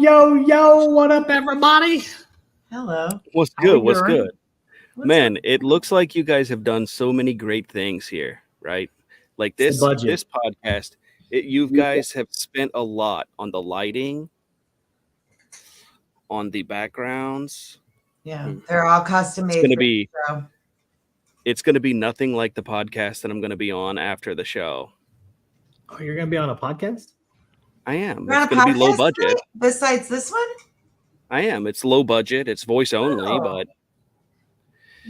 Yo, what up, everybody? Hello. What's How good? we What's doing? good? Man, it looks like you guys have done so many great things here, right? Like It's the this budget. podcast, you guys have spent a lot on the lighting, on the backgrounds. Yeah, they're all custom made. It's gonna be nothing like the podcast that I'm gonna be on after the show. Oh, you're gonna be on a podcast? I am. You're on It's a gonna be low podcast budget. tonight, besides this one? I am. It's low budget. It's voice only, Oh. but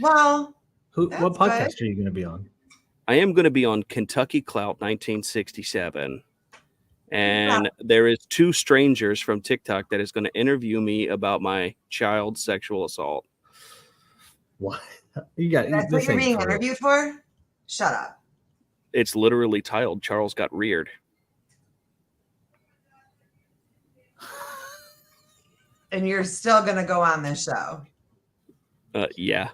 Well, What That's podcast good. are you gonna be on? I am gonna be on Kentucky Clout 1967. And there is two strangers from TikTok that is going to interview me about my child sexual assault. What? You got that's what this you're ain't being for real. interviewed for? Shut up. It's literally titled Charles Got Reared. And you're still going to go on this show? Yeah.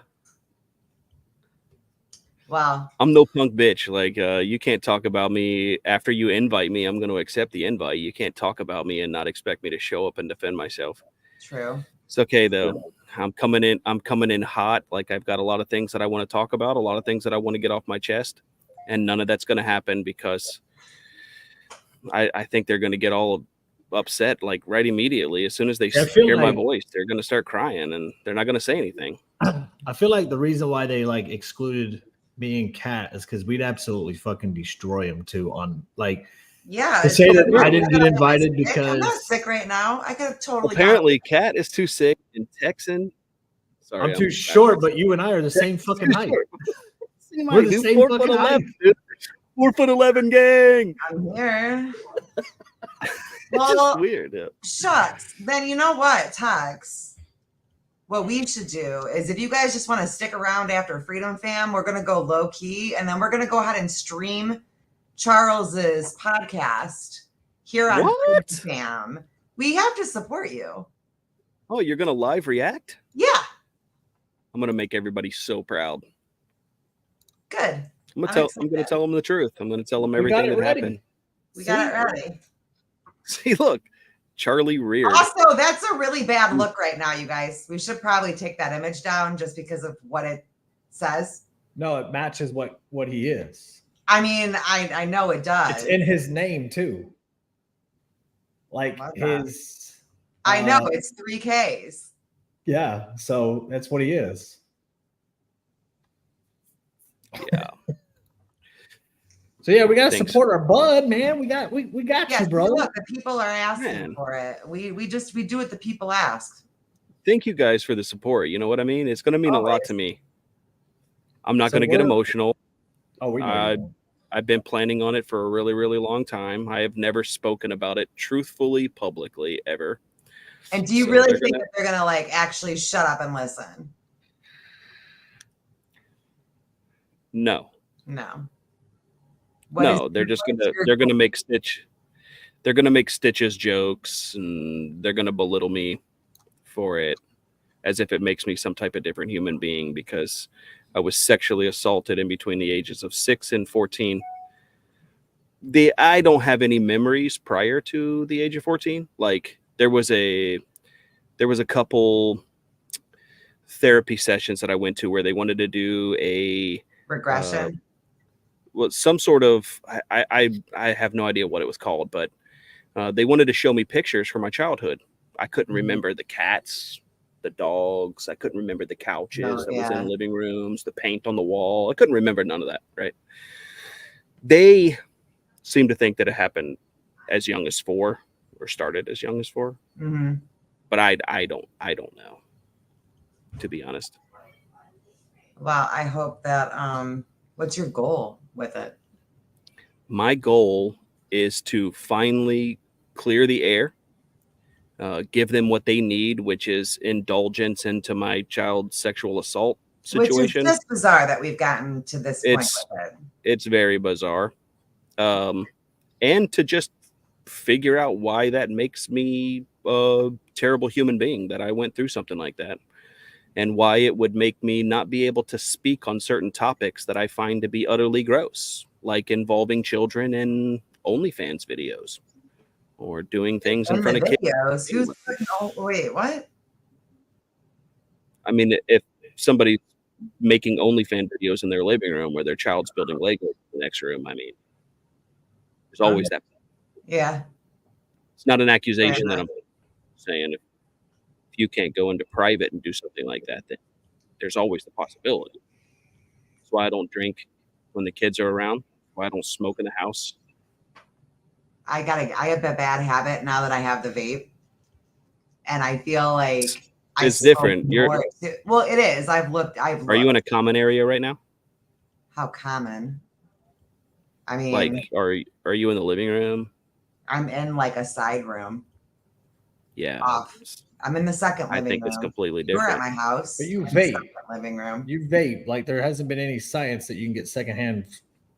Wow. I'm no punk bitch. Like, you can't talk about me after you invite me. I'm going to accept the invite. You can't talk about me and not expect me to show up and defend myself. True. It's okay though. I'm coming in hot. Like, I've got a lot of things that I want to talk about, a lot of things that I want to get off my chest, and none of that's going to happen because I think they're going to get all upset like right immediately. As soon as they hear my voice, they're going to start crying and they're not going to say anything. I feel like the reason why they like excluded me and Kat is because we'd absolutely fucking destroy them too. On like, yeah, to say that I didn't get invited I'm because not sick right now. I could have totally. Apparently, Kat is too sick and Texan. Sorry, I'm too short, but you and I are the same fucking height. We're the same fucking height. 4'11" gang. I'm here. It's just weird. Yeah. Shucks. Then you know what, Tex? What we should do is if you guys just want to stick around after Freedom Fam, we're going to go low key and then we're going to go ahead and stream Charles's podcast here on Freedom Fam. We have to support you. Oh, you're going to live react? Yeah. I'm going to make everybody so proud. Good. I'm going to tell them the truth. I'm going to tell them everything that happened. We got it ready. See, look. Charlie Reared. Also, that's a really bad look right now, you guys. We should probably take that image down just because of what it says. No, it matches what he is. I mean, I know it does. It's in his name too. Like his. I know it's 3 Ks. Yeah, so that's what he is. Yeah. So yeah, we gotta support our bud, man. We got you, bro. Look, the people are asking for it. We do what the people ask. Thank you guys for the support. You know what I mean? It's gonna mean a lot to me. I'm not gonna get emotional. Oh, I've been planning on it for a really, really long time. I have never spoken about it truthfully, publicly, ever. And do you really think that they're gonna like actually shut up and listen? No. They're gonna make Stitch's jokes and they're gonna belittle me for it as if it makes me some type of different human being because I was sexually assaulted in between the ages of 6 and 14. I don't have any memories prior to the age of 14. Like there was a couple therapy sessions that I went to where they wanted to do a regression. Some sort of I have no idea what it was called, but they wanted to show me pictures from my childhood. I couldn't remember the cats, the dogs. I couldn't remember the couches that was in living rooms, the paint on the wall. I couldn't remember none of that. Right? They seem to think that it happened as young as 4 or started as young as 4. Mm-hmm. But I don't know, to be honest. Well, I hope that. What's your goal with it? My goal is to finally clear the air, give them what they need, which is indulgence into my child sexual assault situation. Which is just bizarre that we've gotten to this point with it. It's very bizarre. And to just figure out why that makes me a terrible human being, that I went through something like that. And why it would make me not be able to speak on certain topics that I find to be utterly gross, like involving children in OnlyFans videos. or doing things in In front the of kids. videos, who's putting, oh wait, what? I mean, if somebody's making OnlyFans videos in their living room where their child's building Legos in the next room, I mean, there's always that. Yeah. It's not an accusation that I'm saying. If you can't go into private and do something like that, then there's always the possibility. That's why I don't drink when the kids are around. Why I don't smoke in the house. I have a bad habit now that I have the vape, and I feel like It's different. Well, it is. I've looked. Are you in a common area right now? How common? I mean, Like, are you in the living room? I'm in like a side room. Yeah. I'm in the second living room. I think it's completely You're different. at my house. But you vape. Living room. You vape. Like there hasn't been any science that you can get secondhand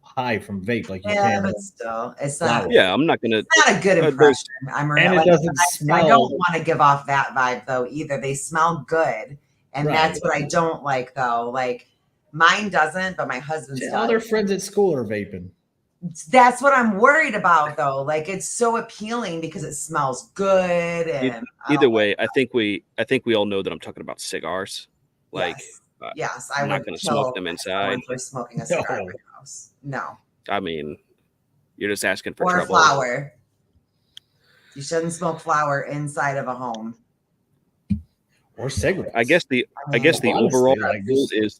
high from vape like you Yeah, can. but still, it's not. Yeah, I'm not gonna. It's not a good impression. And it doesn't smell. I don't want to give off that vibe though either. They smell good, and that's what I don't like though. Like mine doesn't, but my husband's. All their friends at school are vaping. That's what I'm worried about though. Like it's so appealing because it smells good. And either way, I think we all know that I'm talking about cigars. Like, yes, I'm not going to smoke them inside. For smoking a cigar in my house. No. I mean, you're just asking for or trouble. Flower. You shouldn't smoke flower inside of a home. Or cigarettes. I guess the overall goal is.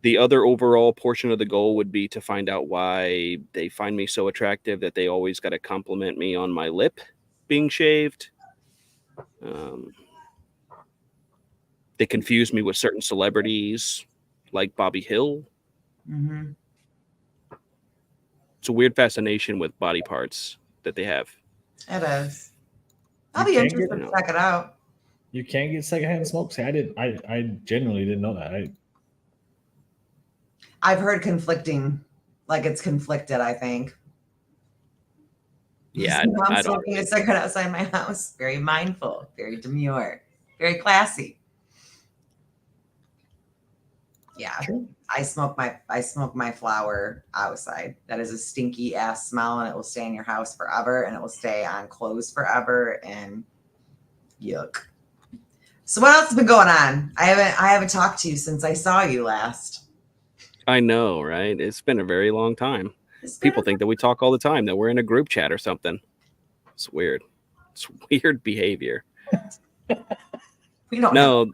The other overall portion of the goal would be to find out why they find me so attractive that they always got to compliment me on my lip being shaved. They confuse me with certain celebrities like Bobby Hill. Mm-hmm. It's a weird fascination with body parts that they have. It is. I'll be interested to check it out. You can't get secondhand smoke. See, I genuinely didn't know that. I've heard conflicting, like it's conflicted, I think. Yeah, I'm smoking a cigarette outside my house. Very mindful, very demure, very classy. Yeah, true. I smoke my flower outside. That is a stinky ass smell, and it will stay in your house forever, and it will stay on clothes forever, and yuck. So what else has been going on? I haven't talked to you since I saw you last. I know, right? It's been a very long time. People think that we talk all the time, that we're in a group chat or something. It's weird. It's weird behavior. We don't know.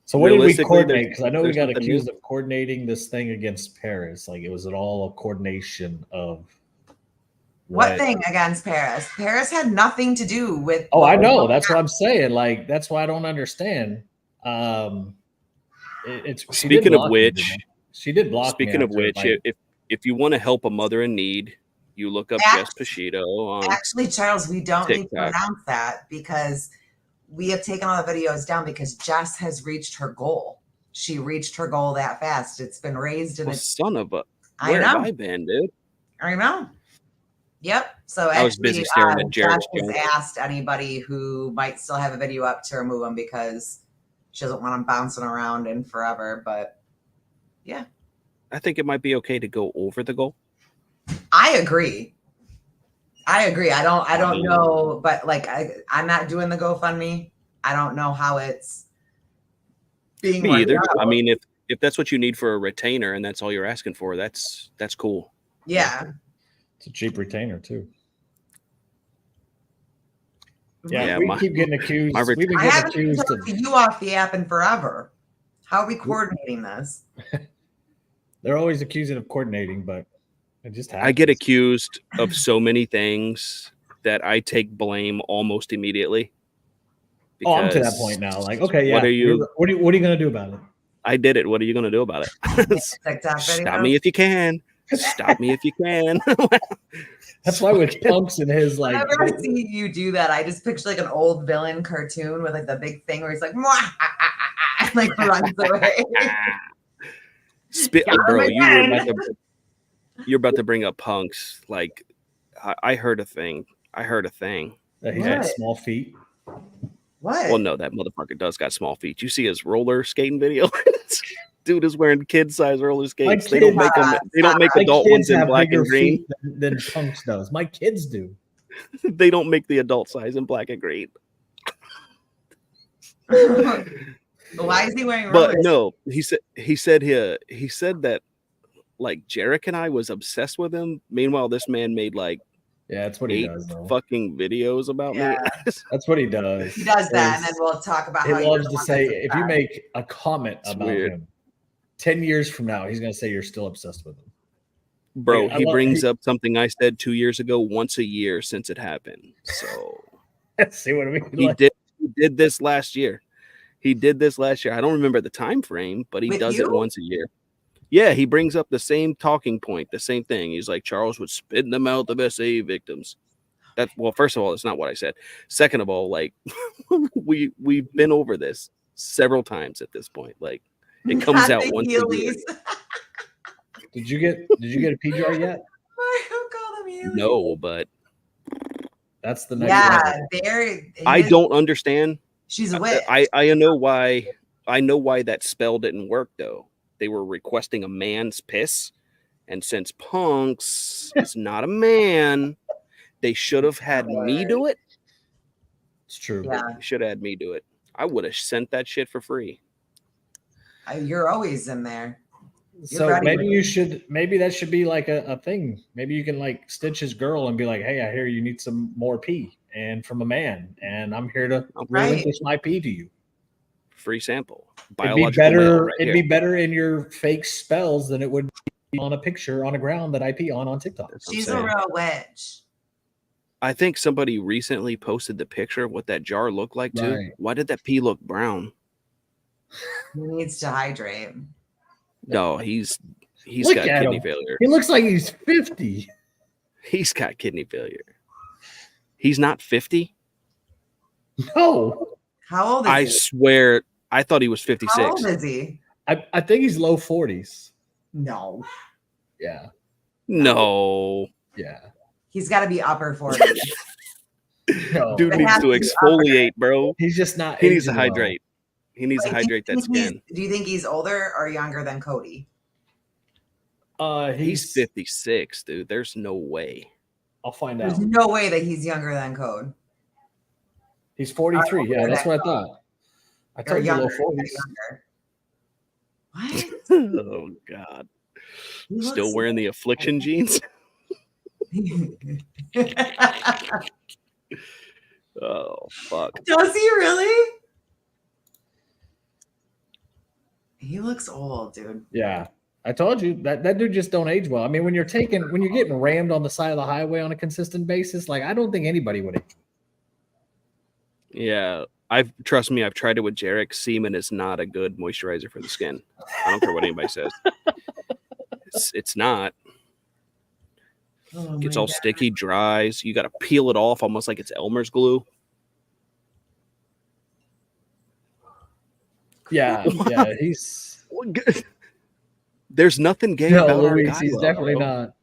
So what did we coordinate? Because I know we got accused of coordinating this thing against Paris. Like it was it all a coordination of what thing against Paris? Paris had nothing to do with. Oh, I know. That's what I'm saying. Like that's why I don't understand. Speaking of which. She did block. Speaking of which, if you want to help a mother in need, you look up Jess Pashito. Actually, Charles, we don't need to announce that because we have taken all the videos down because Jess has reached her goal. She reached her goal that fast. It's been raised in son of a. Where have I been, dude? I know. Yep. So I was busy staring at Jared's Jess has asked anybody who might still have a video up to remove them because she doesn't want them bouncing around in forever, but. Yeah. I think it might be okay to go over the goal. I agree. I don't know, but like I'm not doing the GoFundMe. I don't know how it's being me either. Out. I mean, if that's what you need for a retainer and that's all you're asking for, that's cool. Yeah. It's a cheap retainer too. Yeah, we keep getting accused. We've been getting accused of you off the app in forever. How are we coordinating this? They're always accusing of coordinating, but it just happens. I get accused of so many things that I take blame almost immediately. I'm to that point now. Like, okay, yeah. What are you going to do about it? I did it. What are you going to do about it? Stop me if you can. Stop me if you can. That's why with Punks and his like. Whenever I see you do that, I just picture like an old villain cartoon with like the big thing where he's like, like runs away. Bro, you're about to bring up Punks. Like, I heard a thing. That he had small feet. What? Well, no, that motherfucker does got small feet. You see his roller skating video? Dude is wearing kid-size roller skates. They don't make adult ones in black and green. Than Punks does. My kids do. They don't make the adult size in black and green. Why is he wearing But rollers? no, he said that like Jarek and I was obsessed with him. Meanwhile, this man made like Yeah, that's what he 8 does, though. fucking videos about me. That's what he does. He does that, and then we'll talk about He how loves to say, if you make a comment It's about weird. him, 10 years from now, he's gonna say you're still obsessed with him. Bro, Like, he brings up something I said 2 years ago once a year since it happened. So See what I mean? he did this last year. I don't remember the time frame, but he With does you? it once a year. Yeah, he brings up the same talking point, the same thing. He's like, Charles would spit in the mouth of SA victims. First of all, that's not what I said. Second of all, like we've been over this several times at this point. Like it comes out once a year. Did you get a PJR yet? Mario called him Healy. No, but That's the next level. I don't understand. She's a witch. I know why. I know why that spell didn't work though. They were requesting a man's piss, and since Punks is not a man, they should have had me do it. It's true. Yeah. They should have had me do it. I would have sent that shit for free. You're always in there. So maybe that should be like a thing. Maybe you can like stitch his girl and be like, hey, I hear you need some more pee and from a man, and I'm here to relinquish my pee to you. Free sample. It'd be better in your fake spells than it would be on a picture on a ground that I pee on TikTok. She's a real witch. I think somebody recently posted the picture of what that jar looked like too. Right. Why did that pee look brown? He needs to hydrate. No, he's Look got at kidney him. failure. He looks like he's 50. He's got kidney failure. He's not 50? No. How old is he? I swear, I thought he was 56. How old is he? I think he's low 40s. No. Yeah. No. Yeah. He's got to be upper 40s. No. Dude needs to exfoliate, bro. He's just not. He needs to aging well. hydrate. He needs to hydrate that skin. Do you think he's older or younger than Cody? He's 56, dude. There's no way. I'll find out. There's no way that he's younger than Code. He's 43. Yeah, that's what I thought. I told you low 40s. What? Oh God. Still wearing the affliction jeans? Oh fuck. Does he really? He looks old, dude. Yeah. I told you that dude just don't age well. I mean, when you're getting rammed on the side of the highway on a consistent basis, like I don't think anybody would age. Yeah. Trust me, I've tried it with Jarek. Semen is not a good moisturizer for the skin. I don't care what anybody says. It's not. Gets all sticky, dries. You got to peel it off almost like it's Elmer's glue. Yeah, he's. There's nothing gay about Luis, our guy. He's definitely not.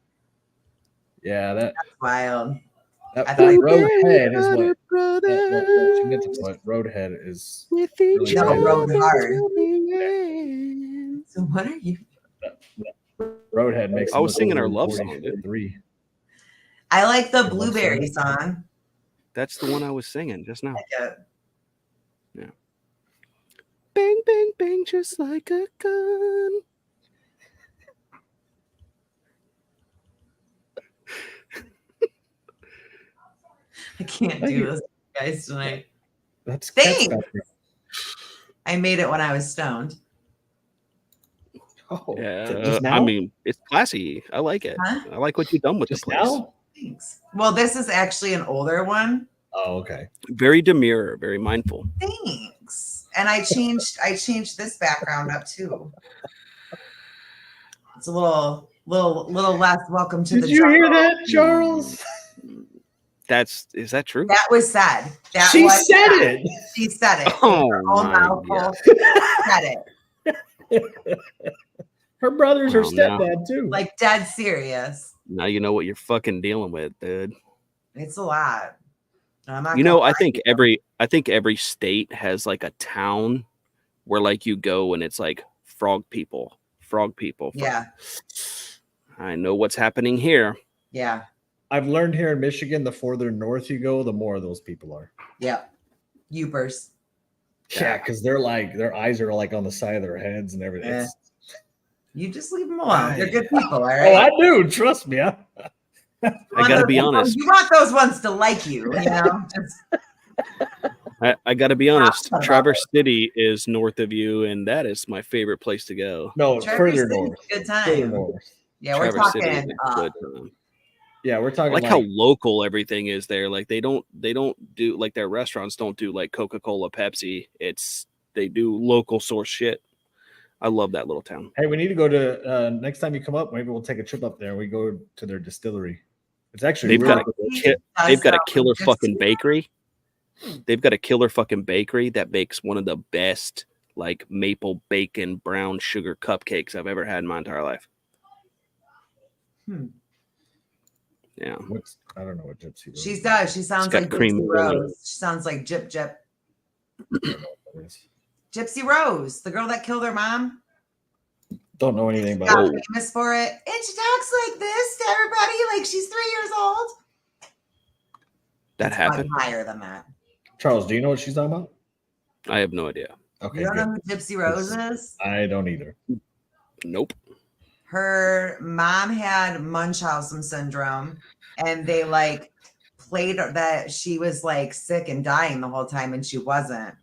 Yeah, that's wild. That roadhead is what roadhead is. Really road hard. Yeah. So what are you? Roadhead makes. I was singing our love song, dude. 3. I like the blueberry song. That's the one I was singing just now. Yeah. Bang, bang, bang, just like a gun. I can't do this, guys, tonight. That's I made it when I was stoned. Oh, yeah. I mean, it's classy. I like it. Huh? I like what you've done with the place. Now? Thanks. Well, this is actually an older one. Oh, okay. Very demure, very mindful. Thanks. And I changed this background up too. It's a little less welcome to the jungle. Did you hear that, Charles? Is that true? That was said. She said it. She said it. Oh, her own mouthful said it. Her brother's her stepdad too. Like dead serious. Now you know what you're fucking dealing with, dude. It's a lot. I think every state has like a town where like you go and it's like frog people. Yeah. I know what's happening here. Yeah. I've learned here in Michigan, the further north you go, the more of those people are. Yep. Youpers. Yeah, because they're like their eyes are like on the side of their heads and everything. Eh. You just leave them alone. They're good people, all right? Oh, I do. Trust me. I gotta be honest. You want those ones to like you, you know? I gotta be honest. Traverse City is north of you, and that is my favorite place to go. No, Traverse further City's north. a good time. Further north. Yeah, Traverse we're City is talking. a good time. Yeah, we're talking I like how local everything is there. Like they don't do like their restaurants don't do like Coca-Cola, Pepsi. They do local source shit. I love that little town. Hey, we need to go to next time you come up. Maybe we'll take a trip up there and we go to their distillery. It's actually They've got a killer fucking bakery. They've got a killer fucking bakery that makes one of the best like maple bacon brown sugar cupcakes I've ever had in my entire life. Yeah. I don't know what Gypsy Rose. She does. She sounds like Gypsy Rose. She sounds like Gyp. Gypsy Rose, the girl that killed her mom. Don't know anything about it. Famous for it. And she talks like this to everybody, like she's 3 years old. That happened. Higher than that. Charles, do you know what she's talking about? I have no idea. Okay. You don't know who Gypsy Rose is? I don't either. Nope. Her mom had Munchausen syndrome, and they like played that she was like sick and dying the whole time, and she wasn't.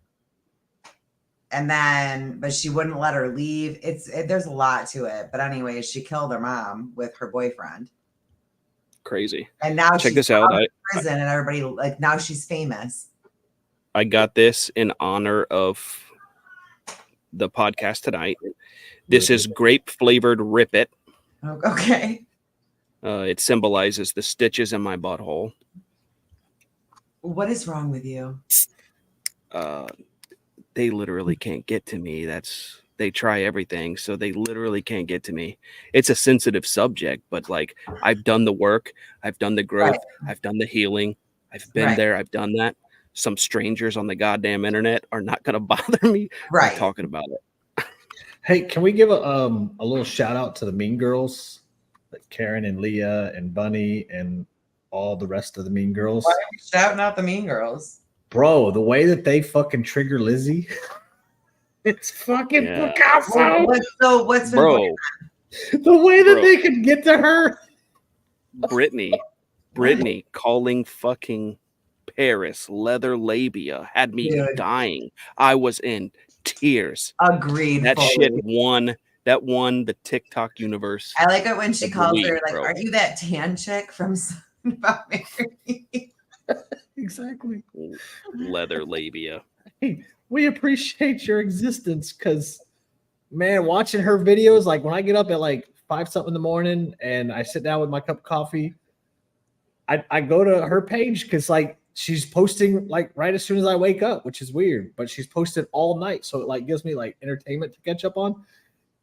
And then, but she wouldn't let her leave. There's a lot to it. But anyways, she killed her mom with her boyfriend. Crazy. And now check this out. In prison, and everybody like now she's famous. I got this in honor of the podcast tonight. This is grape flavored Rip It. Okay. It symbolizes the stitches in my butthole. What is wrong with you? They literally can't get to me. They try everything, so they literally can't get to me. It's a sensitive subject, but like I've done the work, I've done the growth, I've done the healing, I've been there, I've done that. Some strangers on the goddamn internet are not going to bother me by talking about it. Hey, can we give a little shout out to the Mean Girls, like Karen and Leah and Bunny and all the rest of the Mean Girls? Why are we shouting out the Mean Girls? Bro, the way that they fucking trigger Lizzie, it's fucking Picasso. What's been going on? The way that they could get to her. Brittany calling fucking Paris leather labia had me dying. I was in tears. Agreed. That shit won the TikTok universe. I like it when she calls her like, "Are you that tan chick from Something About Mary?" Exactly. Leather labia. Hey, we appreciate your existence because, man, watching her videos, like when I get up at like 5 something in the morning and I sit down with my cup of coffee, I go to her page because like she's posting like right as soon as I wake up, which is weird, but she's posted all night. So it like gives me like entertainment to catch up on.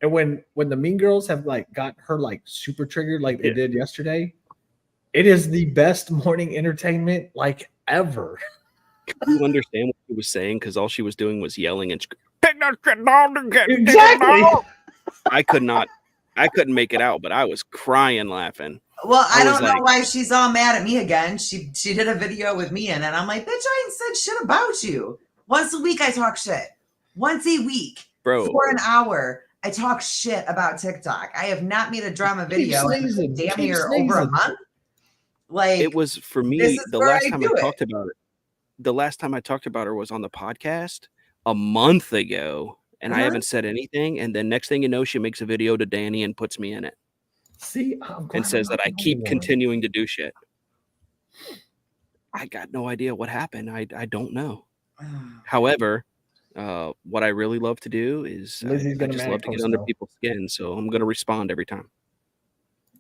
And when the Mean Girls have like got her like super triggered like they did yesterday, it is the best morning entertainment like ever. You understand what she was saying? Because all she was doing was yelling and exactly. I couldn't make it out, but I was crying laughing. Well, I don't know why she's all mad at me again. She did a video with me in it. I'm like, bitch, I ain't said shit about you. Once a week I talk shit. Once a week. Bro. For an hour. I talk shit about TikTok. I have not made a drama video in damn near over a month. Like it was for me the last time I talked about it. The last time I talked about her was on the podcast a month ago, and I haven't said anything. And then next thing you know, she makes a video to Danny and puts me in it. See, and says that I keep continuing to do shit. I got no idea what happened. I don't know. However, what I really love to do is I just love to get under people's skin. So I'm going to respond every time.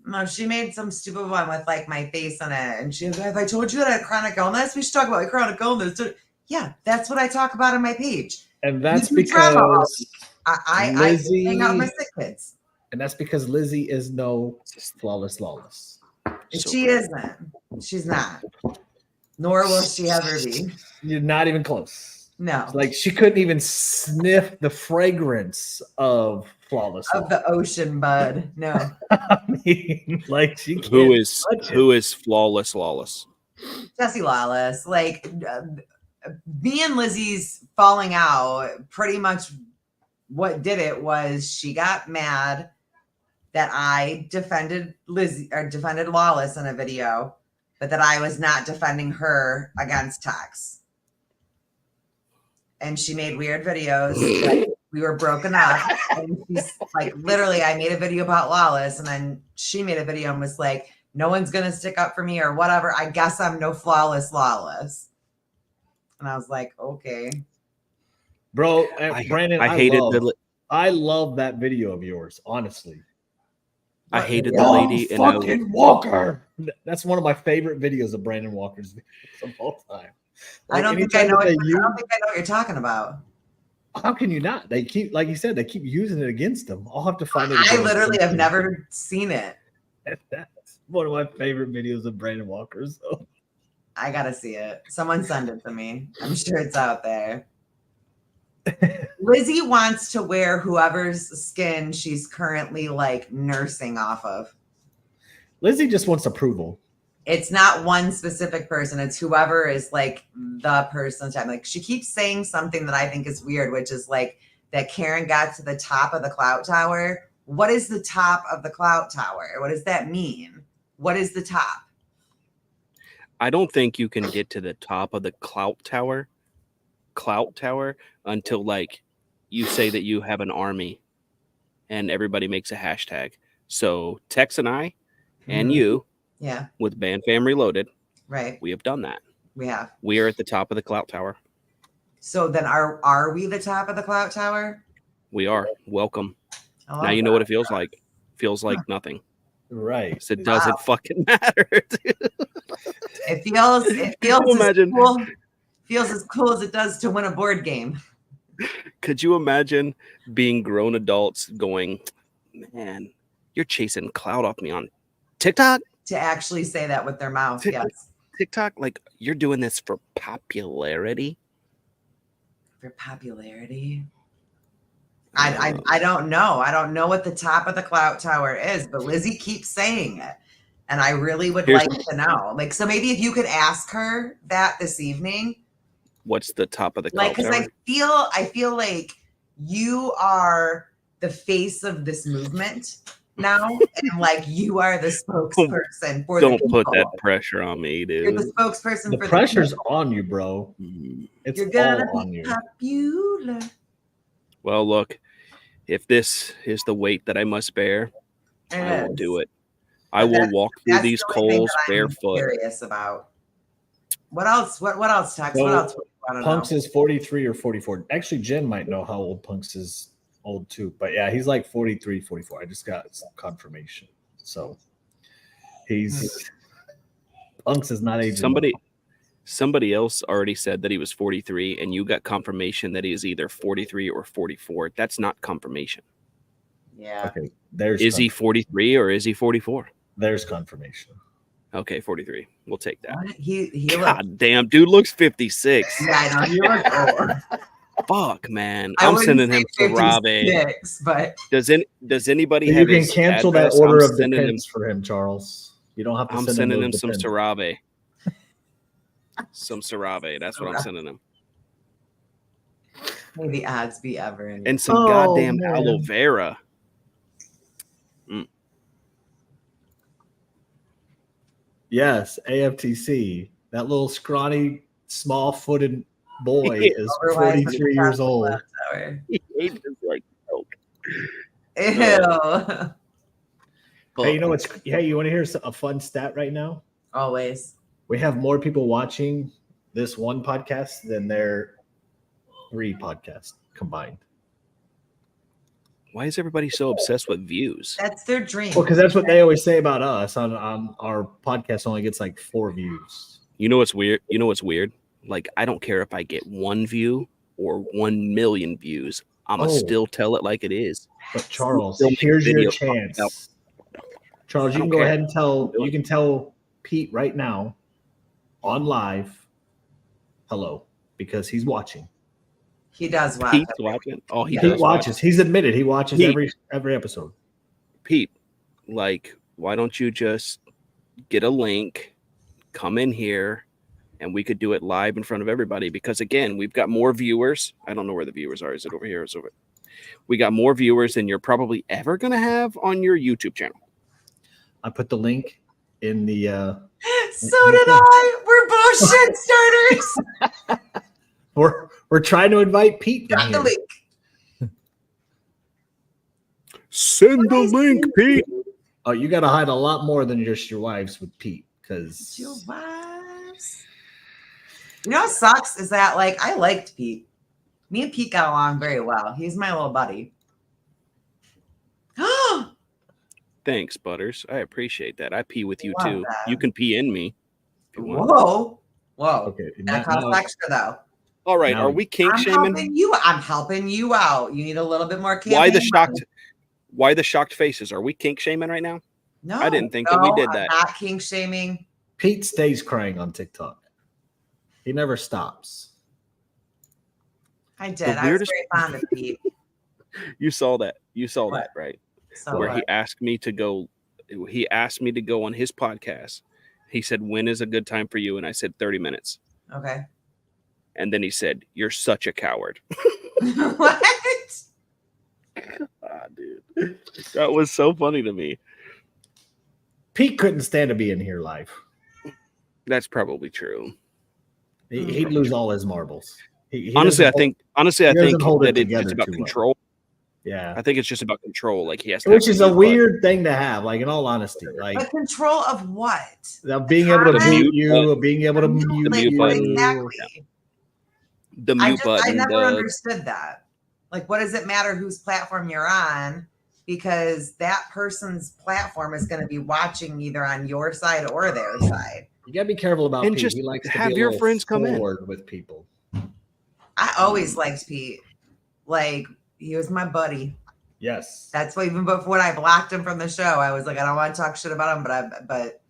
No, she made some stupid one with like my face on it. And she was like, if I told you that I had chronic illness, we should talk about my chronic illness. Yeah, that's what I talk about on my page. And that's because I hang out with my sick kids. And that's because Lizzie is no flawless. She isn't. She's not. Nor will she ever be. You're not even close. No. Like she couldn't even sniff the fragrance of flawless of the ocean, bud. No. I mean, like she can't Who is flawless lawless? Jesse Lawless. Like me and Lizzie's falling out, pretty much what did it was she got mad that I defended Lizzie or defended Lawless in a video, but that I was not defending her against Tex. And she made weird videos. Like we were broken up. And she's like, literally, I made a video about Lawless, and then she made a video and was like, no one's gonna stick up for me or whatever. I guess I'm no flawless Lawless. And I was like, okay. Bro, Brandon, I love that video of yours, honestly. I hated the lady and fucking Walker. That's one of my favorite videos of Brandon Walker's videos of all time. Like, I don't think I know what you're talking about. How can you not? They keep, like you said, they keep using it against them. I'll have to find it. I literally have never seen it. That's one of my favorite videos of Brandon Walker's. So. I gotta see it. Someone send it to me. I'm sure it's out there. Lizzie wants to wear whoever's skin she's currently like nursing off of. Lizzie just wants approval. It's not one specific person. It's whoever is like the person. Like she keeps saying something that I think is weird, which is like that Karen got to the top of the clout tower. What is the top of the clout tower? What does that mean? What is the top? I don't think you can get to the top of the clout tower until like you say that you have an army and everybody makes a hashtag. So Tex and I and you, yeah, with Band Fam Reloaded, right? We have done that. We have. We are at the top of the clout tower. So then are we the top of the clout tower? We are. Welcome. Now you know what it feels like. Feels like nothing. Right. So it doesn't fucking matter. It feels cool. Feels as cool as it does to win a board game. Could you imagine being grown adults going, man, you're chasing clout off me on TikTok? To actually say that with their mouth, yes. TikTok, like you're doing this for popularity? For popularity? I don't know. I don't know what the top of the clout tower is, but Lizzie keeps saying it. And I really would like to know. Like, so maybe if you could ask her that this evening. What's the top of the clout tower? Because I feel like you are the face of this movement now, and like you are the spokesperson for. Don't put that pressure on me, dude. You're the spokesperson. The pressure's on you, bro. It's You're gonna all on be you. popular. Well, look, if this is the weight that I must bear, I will do it. I will walk through these coals barefoot. Curious about what else? What else, Tex? What else? Punks is 43 or 44. Actually, Jen might know how old Punks is old too. But yeah, he's like 43, 44. I just got some confirmation. So Punks is not aging. Somebody else already said that he was 43, and you got confirmation that he is either 43 or 44. That's not confirmation. Yeah. Okay. Is he 43 or is he 44? There's confirmation. Okay, 43. We'll take that. He God damn, dude looks 56. Yeah, I know. He looks old. Fuck, man. I'm sending him to Rabe. But does anybody have you can cancel that order of depends for him, Charles. You don't have to I'm sending him some Surrogate. Some Surrogate. That's what I'm sending him. May the odds be ever. And some goddamn aloe vera. Yes, AFTC. That little scrawny, small-footed boy is 43 years old. He hates like milk. Ew. Hey, you know what's? Hey, you want to hear a fun stat right now? Always. We have more people watching this one podcast than their 3 podcasts combined. Why is everybody so obsessed with views? That's their dream. Well, because that's what they always say about us. On our podcast only gets like 4 views. You know what's weird? Like, I don't care if I get 1 view or 1 million views. I'ma still tell it like it is. But Charles, here's your chance. Charles, you can go ahead and tell Pete right now on live, hello, because he's watching. He does watch. Pete's watching. Oh, he Pete does watches. watch. He's admitted he watches Pete. every episode. Pete, like, why don't you just get a link, come in here, and we could do it live in front of everybody? Because again, we've got more viewers. I don't know where the viewers are. Is it over here? Is it over? We got more viewers than you're probably ever gonna have on your YouTube channel. I put the link in the. So did I. We're both shit starters. We're trying to invite Pete in Got the here. link. Send the link, Pete. Oh, you got to hide a lot more than just your wives with Pete, because Your wives. You know what sucks is that like I liked Pete. Me and Pete got along very well. He's my little buddy. Thanks, Butters. I appreciate that. I pee with you Love too. that. You can pee in me if you want. Whoa. okay. That costs extra though. All right, Now- are we kink I'm shaming? helping you out. You need a little bit more campaign Why the money. shocked? Why the shocked faces? Are we kink shaming right now? No, I didn't think that we did I'm that. not kink shaming. Pete stays crying on TikTok. He never stops. I did. The I was weirdest- very fond of Pete. You saw that. You saw What? that, right? So Where what? he asked me to go. He asked me to go on his podcast. He said, "When is a good time for you?" And I said, 30 minutes. Okay. And then he said, "You're such a coward." What? Dude, that was so funny to me. Pete couldn't stand to be in here live. That's probably true. He'd lose all his marbles. He Honestly, I doesn't think doesn't hold it that it's together about too well. control. Yeah. I think it's just about control. Like he has to, Which have is to a mute weird thing to have, like in all honesty. Like But control of what? being able to comment? mute you, being able to No, mute the like, mute you. button. Exactly. the mute I button. never the, understood that. Like, what does it matter whose platform you're on? Because that person's platform is going to be watching either on your side or their side. You gotta be careful about And Pete. just He likes to have be a your little friends come in. forward with people. I always liked Pete. Like, he was my buddy. Yes. That's why even before I blocked him from the show, I was like, I don't want to talk shit about him, but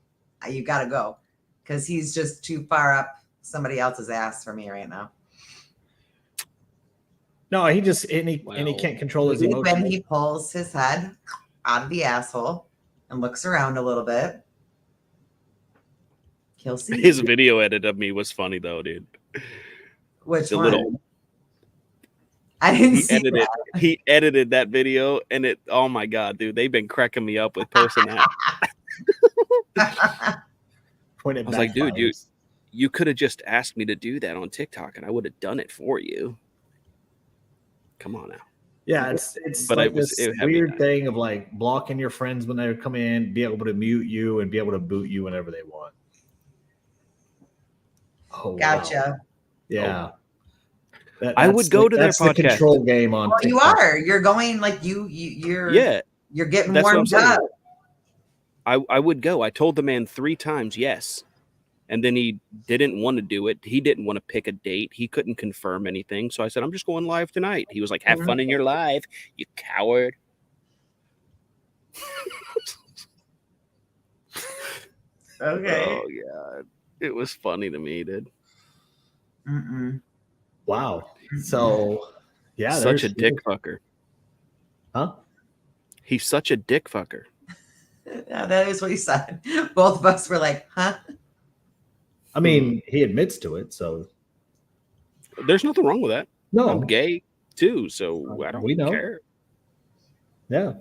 you got to go because he's just too far up somebody else's ass for me right now. No, he just and he can't control his When emotions. he pulls his head out of the asshole and looks around a little bit, he'll see. his video edit of me was funny though, dude. Which The one? little I didn't he see edited that. he edited that video and it. Oh my god, dude, they've been cracking me up with posting that. When it I was like, dude, backfires. you could have just asked me to do that on TikTok and I would have done it for you. Come on now. Yeah, it's But like it was- this it had me weird back. thing of like blocking your friends when they come in, be able to mute you and be able to boot you whenever they want. Oh, wow. Gotcha. Yeah. I would go to their that's the podcast. control game on Well, you TikTok. are. You're going like you're Yeah, you're getting that's what I'm warmed saying. up. I would go. I told the man 3 times yes. And then he didn't want to do it. He didn't want to pick a date. He couldn't confirm anything. So I said, I'm just going live tonight. He was like, have fun in your live, you coward. Okay. Oh, God. It was funny to me, dude. Mm-mm. Wow. So, yeah, Such a there's- dick fucker. Huh? He's such a dick fucker. Yeah, that is what he said. Both of us were like, huh? I mean, he admits to it, so There's nothing wrong with that. no. I'm gay too, so I don't We know. care. Yeah.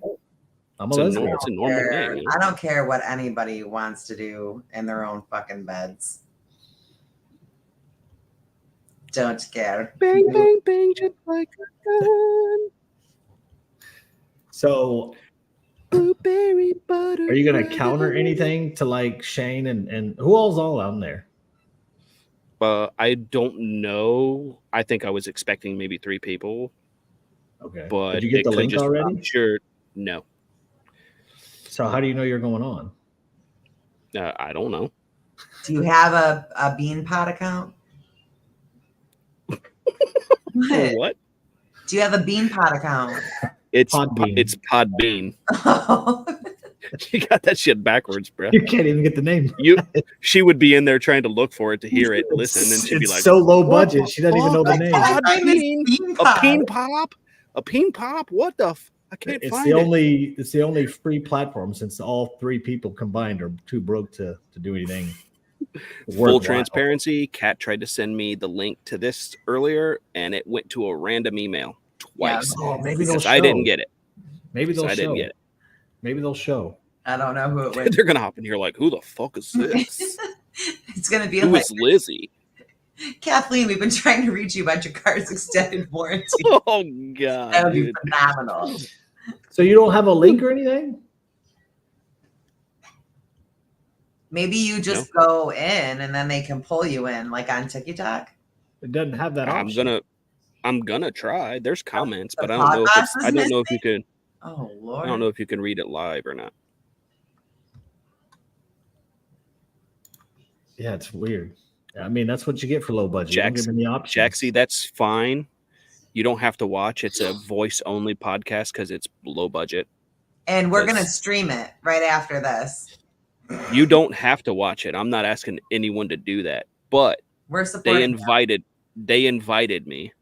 I'm a It's a, lesbian. it's a normal Or- thing. You know? I don't care what anybody wants to do in their own fucking beds. Don't care. Bang, bang, bang, just like a gun. So, Blueberry butter. are you going to counter anything to like Shane and who all's all on there? I don't know. I think I was expecting maybe 3 people, Okay. but Did you get it the could link just, already? I'm sure. No, So, how do you know you're going on? I don't know. Do you have a Bean Pot account? What? What? Do you have a Bean Pot account? It's Podbean. it's Podbean. You got that shit backwards, bro. You can't even get the name. She would be in there trying to look for it to hear it, listen, and she'd be like, so low budget. She doesn't even know the name. A peen pop? A peen pop? What the? I can't find it. It's the only free platform since all three people combined are too broke to do anything. Full transparency, Kat tried to send me the link to this earlier, and it went to a random email twice. Yeah, maybe they'll show. I didn't get it. Maybe they'll show. I didn't get it. Maybe they'll show. I don't know who it was. They're gonna hop in here like, who the fuck is this? It's gonna be who is Lizzie? Kathleen, we've been trying to reach you about your car's extended warranty. Oh god, that would be phenomenal. So you don't have a link or anything? Maybe you just go in and then they can pull you in, like on TikTok. It doesn't have that option. I'm gonna try. There's comments, but I don't know if I don't know if you can. Oh Lord! I don't know if you can read it live or not. Yeah, it's weird. I mean, that's what you get for low budget. Jaxie, that's fine. You don't have to watch. It's a voice only podcast because it's low budget. And we're gonna stream it right after this. You don't have to watch it. I'm not asking anyone to do that, but they invited me,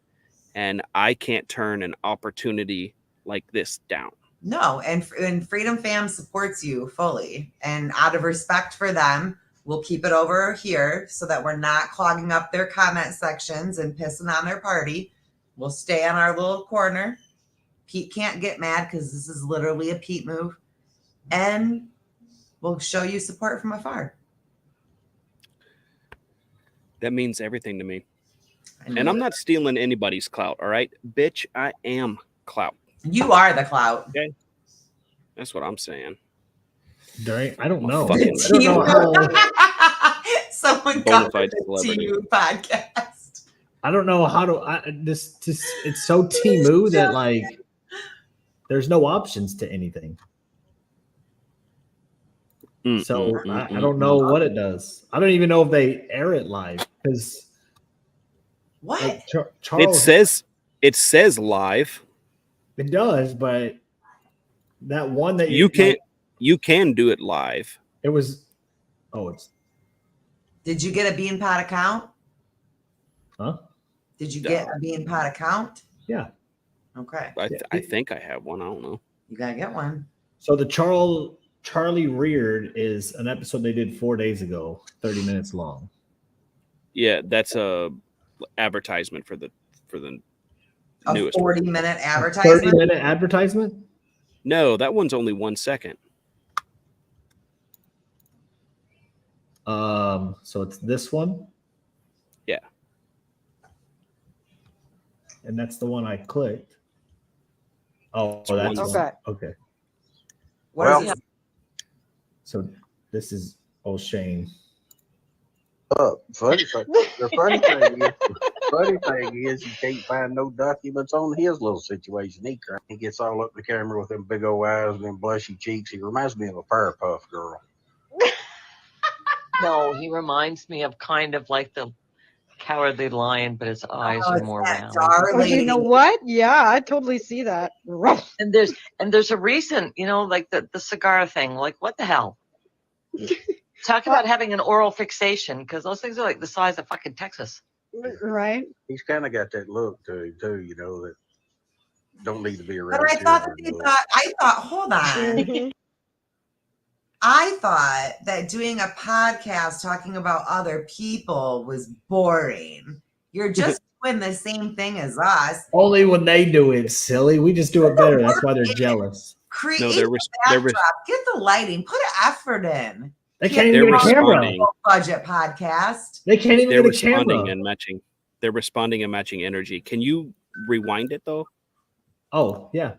and I can't turn an opportunity like this down. No, and Freedom Fam supports you fully, and out of respect for them, we'll keep it over here so that we're not clogging up their comment sections and pissing on their party. We'll stay on our little corner. Pete can't get mad because this is literally a Pete move, and we'll show you support from afar. That means everything to me. And I'm not stealing anybody's clout, all right? Bitch, I am clout. You are the clout. Okay. That's what I'm saying. I don't know. I don't know how... Someone got it to you podcast. I don't know how to... it's so Temu that, like, there's no options to anything. So I don't know what it does. I don't even know if they air it live because what like, Charles, it says live. It does, but that one that you can do it live. It was it's. Did you get a Bean Pot account? Huh? Did you get a Bean Pot account? Yeah. Okay. I think I have one. I don't know. You gotta get one. So the Charlie Reared is an episode they did 4 days ago, 30 minutes long. Yeah, that's a advertisement for the newest 40-minute advertisement. 30-minute advertisement? No, that one's only 1 second. So it's this one? Yeah. And that's the one I clicked. Oh, that's okay. What is it? So this is Shane. Funny thing is, you can't find no documents on his little situation. He gets all up the camera with them big old eyes and them blushy cheeks. He reminds me of a Powerpuff Girl. No, he reminds me of kind of like the Cowardly Lion, but his eyes are more round. Oh, you know what? Yeah, I totally see that. And there's a recent, like the cigar thing. Like, what the hell? Talk about having an oral fixation, because those things are like the size of fucking Texas. Right. He's kind of got that look to him too, that don't need to be around. But I thought, hold on. I thought that doing a podcast talking about other people was boring. You're just doing the same thing as us. Only when they do it, silly. We just do it better. That's why they're jealous. Create the backdrop. Get the lighting. Put an effort in. They can't even get a camera. Budget podcast. They can't even get a camera. They're responding and matching energy. Can you rewind it though? Oh, yeah.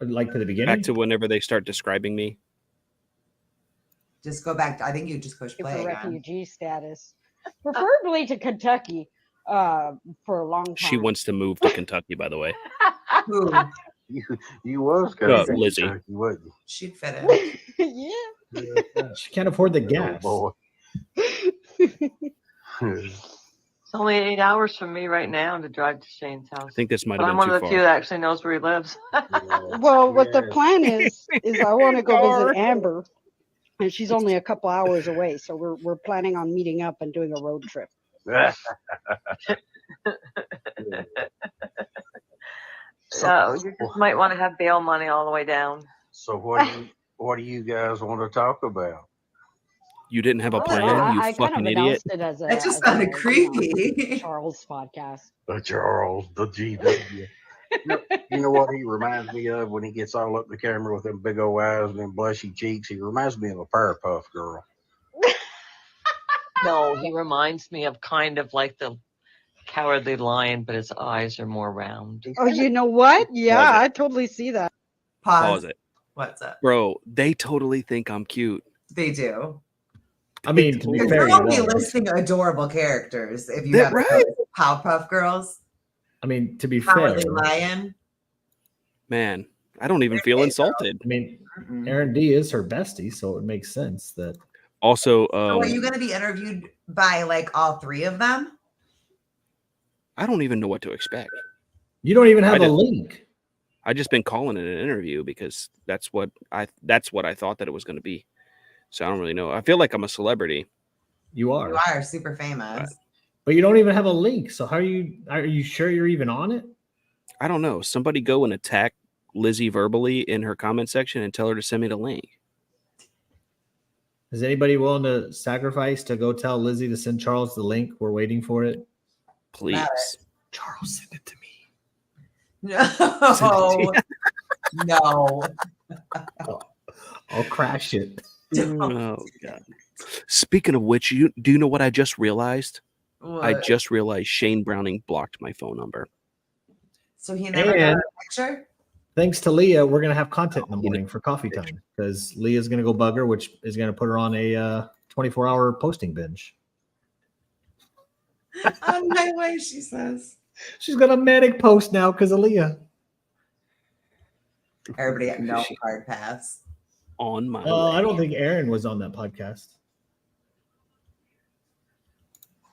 Like to the beginning? Back to whenever they start describing me. Just go back. I think you just push play. For refugee status. Preferably to Kentucky for a long time. She wants to move to Kentucky, by the way. Who? You was going to Lizzie. Kentucky, wasn't you? She'd fit in. Yeah. She can't afford the gas. Oh, boy. It's only 8 hours from me right now to drive to Shane's house. I think this might But have I'm been one of too the few far. that actually knows where he lives. Well, what the Yeah. plan is I want to go Car. visit Amber, and she's only a couple hours away, so we're planning on meeting up and doing a road trip. So you just might want to have bail money all the way down. So what do you guys want to talk about? You didn't have a Well, plan, you I kind fucking of idiot. announced it as a That just as sounded a, creepy. Charles podcast. The Charles, the GW. You know what he reminds me of when he gets all up the camera with them big old eyes and them blushy cheeks? He reminds me of a Powerpuff Girl. No, he reminds me of kind of like the Cowardly Lion, but his eyes are more round. Oh, you know what? Yeah, Pause it. I totally see that. Pause it. What's up? Bro, they totally think I'm cute. They do. I mean, to be Because fair, you're you only are. listing adorable characters if you That have right. Powerpuff Girls, I mean, to be fair, Cowardly Lion. Man, I don't even feel insulted. I mean, Mm-mm. Aaron D is her bestie, so it makes sense that. Also, So are you going to be interviewed by like all three of them? I don't even know what to expect. You don't even have I a just- link. I just been calling it an interview because that's what I thought that it was going to be. So I don't really know. I feel like I'm a celebrity. You are, You are super famous. but you don't even have a link. So how are you sure you're even on it? I don't know. Somebody go and attack Lizzie verbally in her comment section and tell her to send me the link. Is anybody willing to sacrifice to go tell Lizzie to send Charles the link? We're waiting for it. Please. Charles, send it to me. No. No. I'll crash it. Oh god. Speaking of which, do you know what I just realized? I What? just realized Shane Browning blocked my phone number. So he never got And- a picture? Thanks to Leah, we're gonna have content in the morning for coffee time because Leah's gonna go bug her, which is gonna put her on a 24-hour posting binge. On my way, she says. She's got a manic post now because of Leah. Everybody at no hard pass. On my I way. don't think Aaron was on that podcast.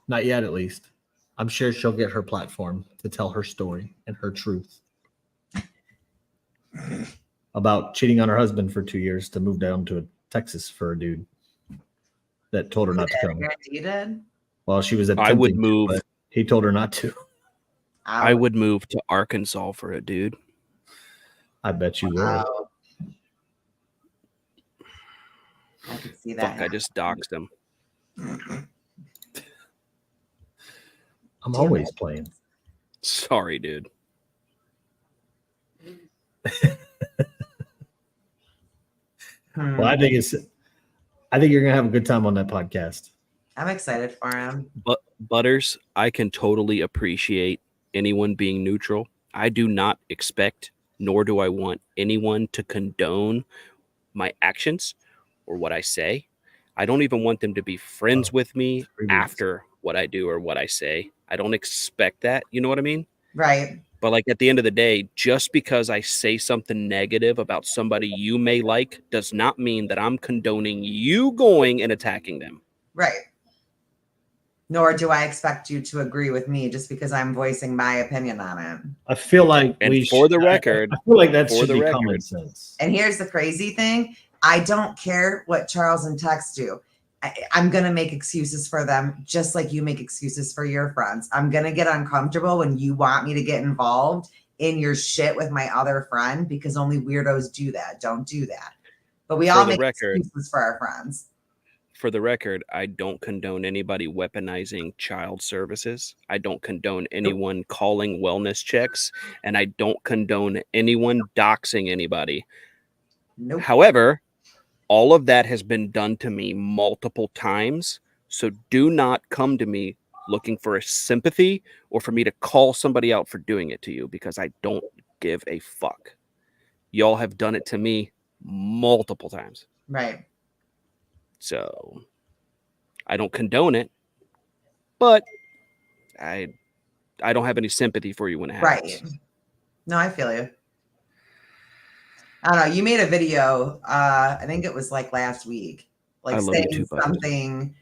Not yet, at least. I'm sure she'll get her platform to tell her story and her truth about cheating on her husband for 2 years to move down to Texas for a dude that told her not to come. You did? Well, she was I attempting would to, move. but he told her not to. I would move to Arkansas for a dude. I bet you would. Wow. I could see that. Fuck, I just doxed him. I'm always playing. Sorry, dude. Hmm. Well, I think you're gonna have a good time on that podcast. I'm excited for him. But Butters, I can totally appreciate anyone being neutral. I do not expect, nor do I want anyone to condone my actions or what I say. I don't even want them to be friends with me after what I do or what I say. I don't expect that. You know what I mean? Right. But like at the end of the day, just because I say something negative about somebody you may like does not mean that I'm condoning you going and attacking them. Right. Nor do I expect you to agree with me just because I'm voicing my opinion on it. I feel like And for the record, I feel like that for should the be record. common sense. And here's the crazy thing. I don't care what Charles and Tex do. I'm going to make excuses for them just like you make excuses for your friends. I'm going to get uncomfortable when you want me to get involved in your shit with my other friend because only weirdos do that. Don't do that. But we For all the make record. excuses for our friends. For the record, I don't condone anybody weaponizing child services. I don't condone anyone calling wellness checks, and I don't condone anyone doxing anybody. Nope. However, all of that has been done to me multiple times. So do not come to me looking for a sympathy or for me to call somebody out for doing it to you because I don't give a fuck. Y'all have done it to me multiple times. Right. So I don't condone it, but I don't have any sympathy for you when it happens. Right. No, I feel you. I don't know. You made a video. I think it was like last week, like I love you saying too, bud. something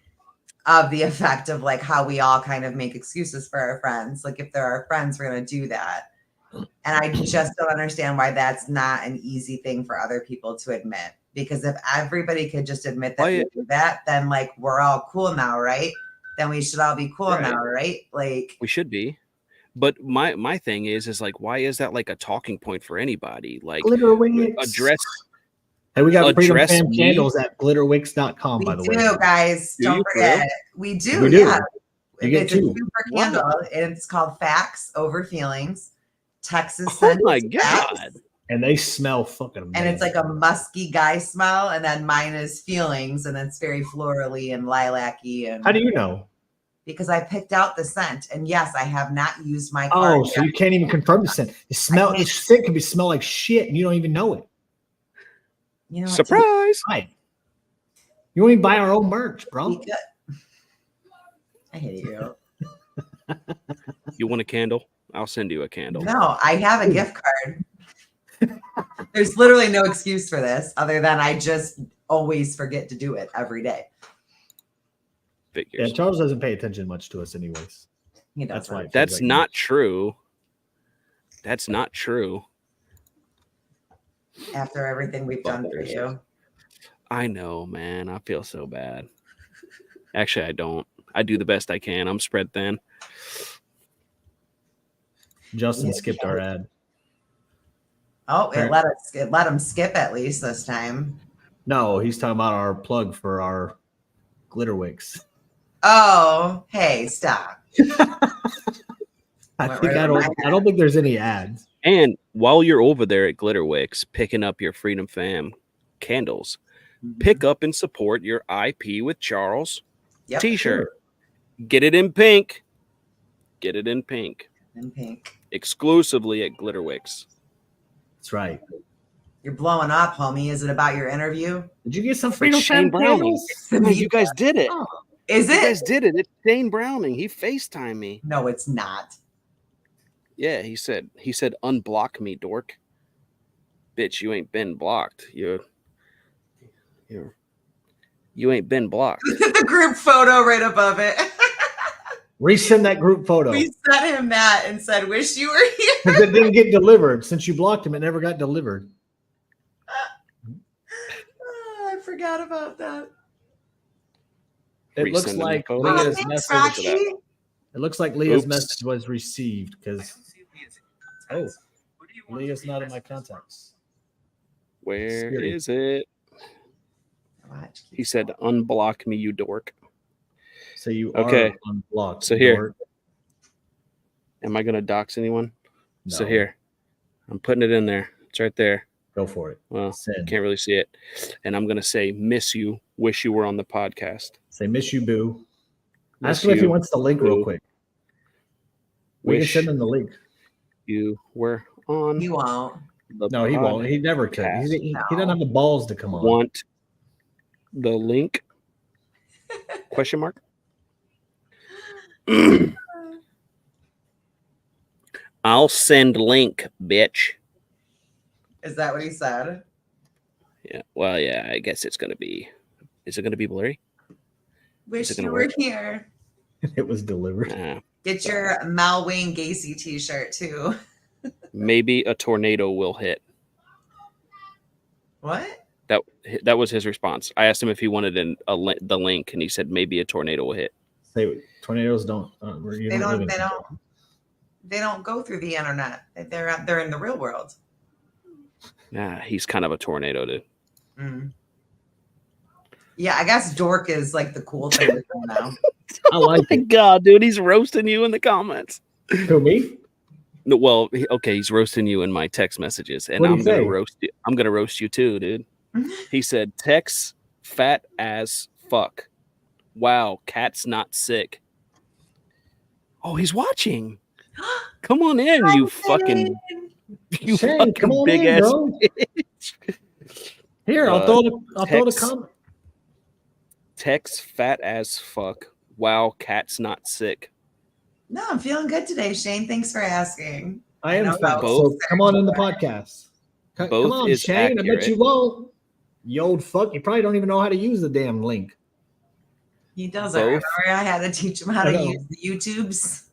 of the effect of like how we all kind of make excuses for our friends. Like if they're our friends, we're going to do that. And I just don't understand why that's not an easy thing for other people to admit. Because if everybody could just admit that we do that, then like we're all cool now, right? Then we should all be cool now, right? Like we should be. But my thing is like, why is that like a talking point for anybody? Like address. Hey, we got Freedom Fam candles at glitterwicks.com, by the way. We do, guys. Don't forget. We do. We do. Yeah. It's a super candle. It's called Facts Over Feelings. Texas. Oh my God. And they smell fucking amazing. And it's like a musky guy smell. And then mine is Feelings. And it's very florally and lilac-y. And how do you know? Because I picked out the scent. And yes, I have not used my card. Oh, so you can't even confirm the scent. The scent can be smell like shit and you don't even know it. You know, surprise. Right. You won't even buy our own merch, bro. I hate you. You want a candle? I'll send you a candle. No, I have a gift card. There's literally no excuse for this other than I just always forget to do it every day. Figures. Yeah, Charles doesn't pay attention much to us anyways. That's why. That's not true. That's not true. After everything we've done for you. I know, man. I feel so bad. Actually, I don't. I do the best I can. I'm spread thin. Justin skipped our ad. Oh, it let him skip at least this time. No, he's talking about our plug for our glitter wicks. Oh, hey, stop. I don't think there's any ads. And while you're over there at Glitterwicks picking up your Freedom Fam candles, pick up and support your IP with Charles t-shirt. Sure. Get it in pink. Get it in pink. In pink. Exclusively at Glitterwicks. That's right. You're blowing up, homie. Is it about your interview? Did you get some Freedom Fam candles? You guys did it. Oh. Is it? You guys did it. It's Shane Browning. He FaceTimed me. No, it's not. Yeah, he said, unblock me, dork. Bitch, you ain't been blocked. You ain't been blocked. The group photo right above it. Resend that group photo. We sent him that and said, wish you were here. Because it didn't get delivered. Since you blocked him, it never got delivered. Oh, I forgot about that. It looks like Leah's message. It looks like Leah's message was received because Leah's not in my contacts. Where is it? He said, unblock me, you dork. So you are unblocked. So here. Am I going to dox anyone? No. So here. I'm putting it in there. It's right there. Go for it. Well, can't really see it. And I'm going to say, miss you. Wish you were on the podcast. Say, miss you, boo. Ask him if he wants the link real quick. We can send him the link. You were on. You won't. No, he won't. He never could. He doesn't have the balls to come on. Want the link? Question mark? I'll send link, bitch. Is that what he said? Yeah. Well, yeah, I guess it's going to be. Is it going to be blurry? Wish you were here. It was delivered. Get your Mal Wayne Gacy t-shirt too. Maybe a tornado will hit. What? That was his response. I asked him if he wanted the link, and he said maybe a tornado will hit. Say tornadoes don't. They don't go through the internet. They're in the real world. Nah, he's kind of a tornado, dude. Mm. Yeah, I guess dork is like the cool thing to do now. I like it. God, dude, he's roasting you in the comments. Who, me? No, well, okay, he's roasting you in my text messages, and I'm gonna roast you. I'm gonna roast you too, dude. He said, "Tex fat as fuck. Wow, cat's not sick." Oh, he's watching. Come on in, you fucking big ass bitch. Here, I'll throw the comment. Tex fat as fuck. Wow, cat's not sick. No, I'm feeling good today, Shane. Thanks for asking. I am fat, so come on in the podcast. Come on, Shane. Accurate. I bet you won't. You old fuck. You probably don't even know how to use the damn link. He doesn't. Both. Remember, I had to teach him how to use the YouTubes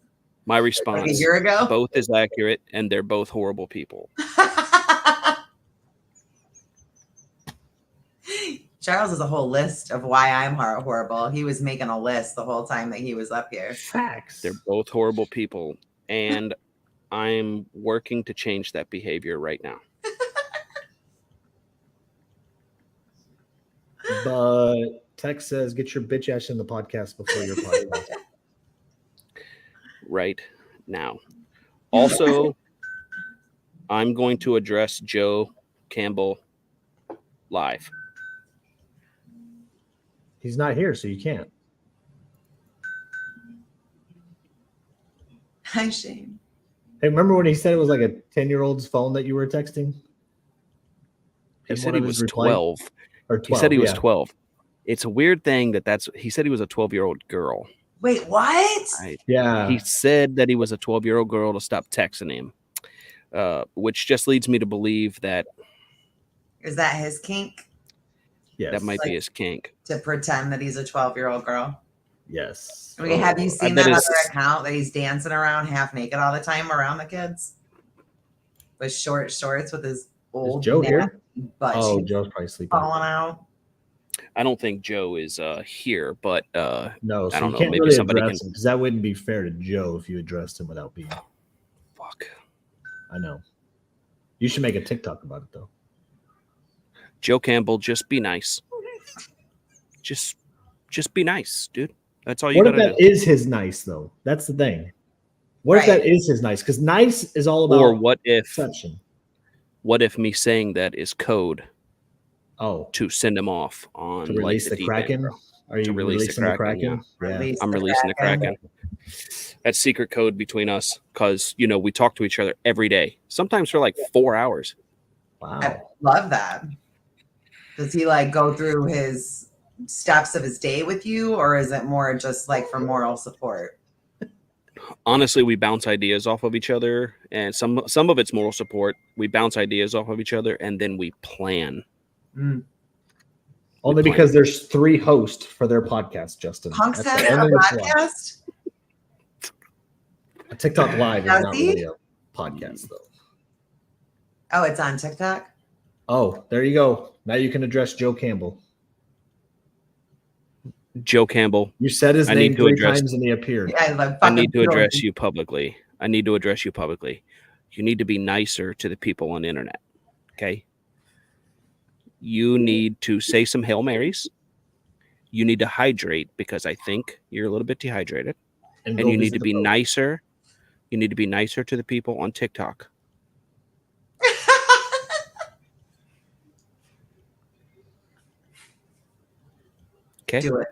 My response, like a year ago. both is accurate, and they're both horrible people. Charles has a whole list of why I'm horrible. He was making a list the whole time that he was up here. Facts. They're both horrible people, and I'm working to change that behavior right now. But Tex says, get your bitch ass in the podcast before your podcast. Right now. Also, I'm going to address Joe Campbell live. He's not here, so you can't. Hi, Shane. Hey, remember when he said it was like a 10-year-old's phone that you were texting? He In said one he of was his replies? 12. Or 12. He said he was yeah. 12. It's a weird thing he said he was a 12-year-old girl. Wait, what? Yeah. He said that he was a 12-year-old girl to stop texting him, which just leads me to believe that Is that his kink? Yes. that might be his kink. To pretend that he's a 12-year-old girl? Yes. I mean, have you I seen bet that it's- other account that he's dancing around half naked all the time around the kids? With short shorts with his old Joe here? butt Oh, cheeks Joe's probably sleeping. falling out. I don't think Joe is here, but No, so I don't you know. can't Maybe really somebody address can. him because that wouldn't be fair to Joe if you addressed him without being. Fuck. I know. You should make a TikTok about it though. Joe Campbell, just be nice. Just be nice, dude. That's all you What if gotta that do. is his nice though? That's the thing. What if Right. that is his nice? Because nice is all about Or what if exception. me saying that is code Oh, to send him off on to release like the deep end, Kraken? bro. Are you To release the releasing the Kraken, Kraken? Yeah. Release I'm releasing the Kraken. That's secret code between us because we talk to each other every day, sometimes for like 4 hours. Wow. I love that. Does he like go through his steps of his day with you, or is it more just like for moral support? Honestly, we bounce ideas off of each other, and some of it's moral support. We bounce ideas off of each other, and then we plan. Mm. Only because there's 3 hosts for their podcast, Justin. Punk's That's has the a only reason why. podcast? A TikTok Live is Does not he? really a podcast though. Oh, it's on TikTok? Oh, there you go. Now you can address Joe Campbell. Joe Campbell, You said his I name need to 3 address- times and he appeared. Yeah, like I need to fucking address you publicly. You need to be nicer to the people on the internet. Okay. You need to say some Hail Marys. You need to hydrate because I think you're a little bit dehydrated. And go you need visit to the be boat. nicer. You need to be nicer to the people on TikTok. Okay. Do it.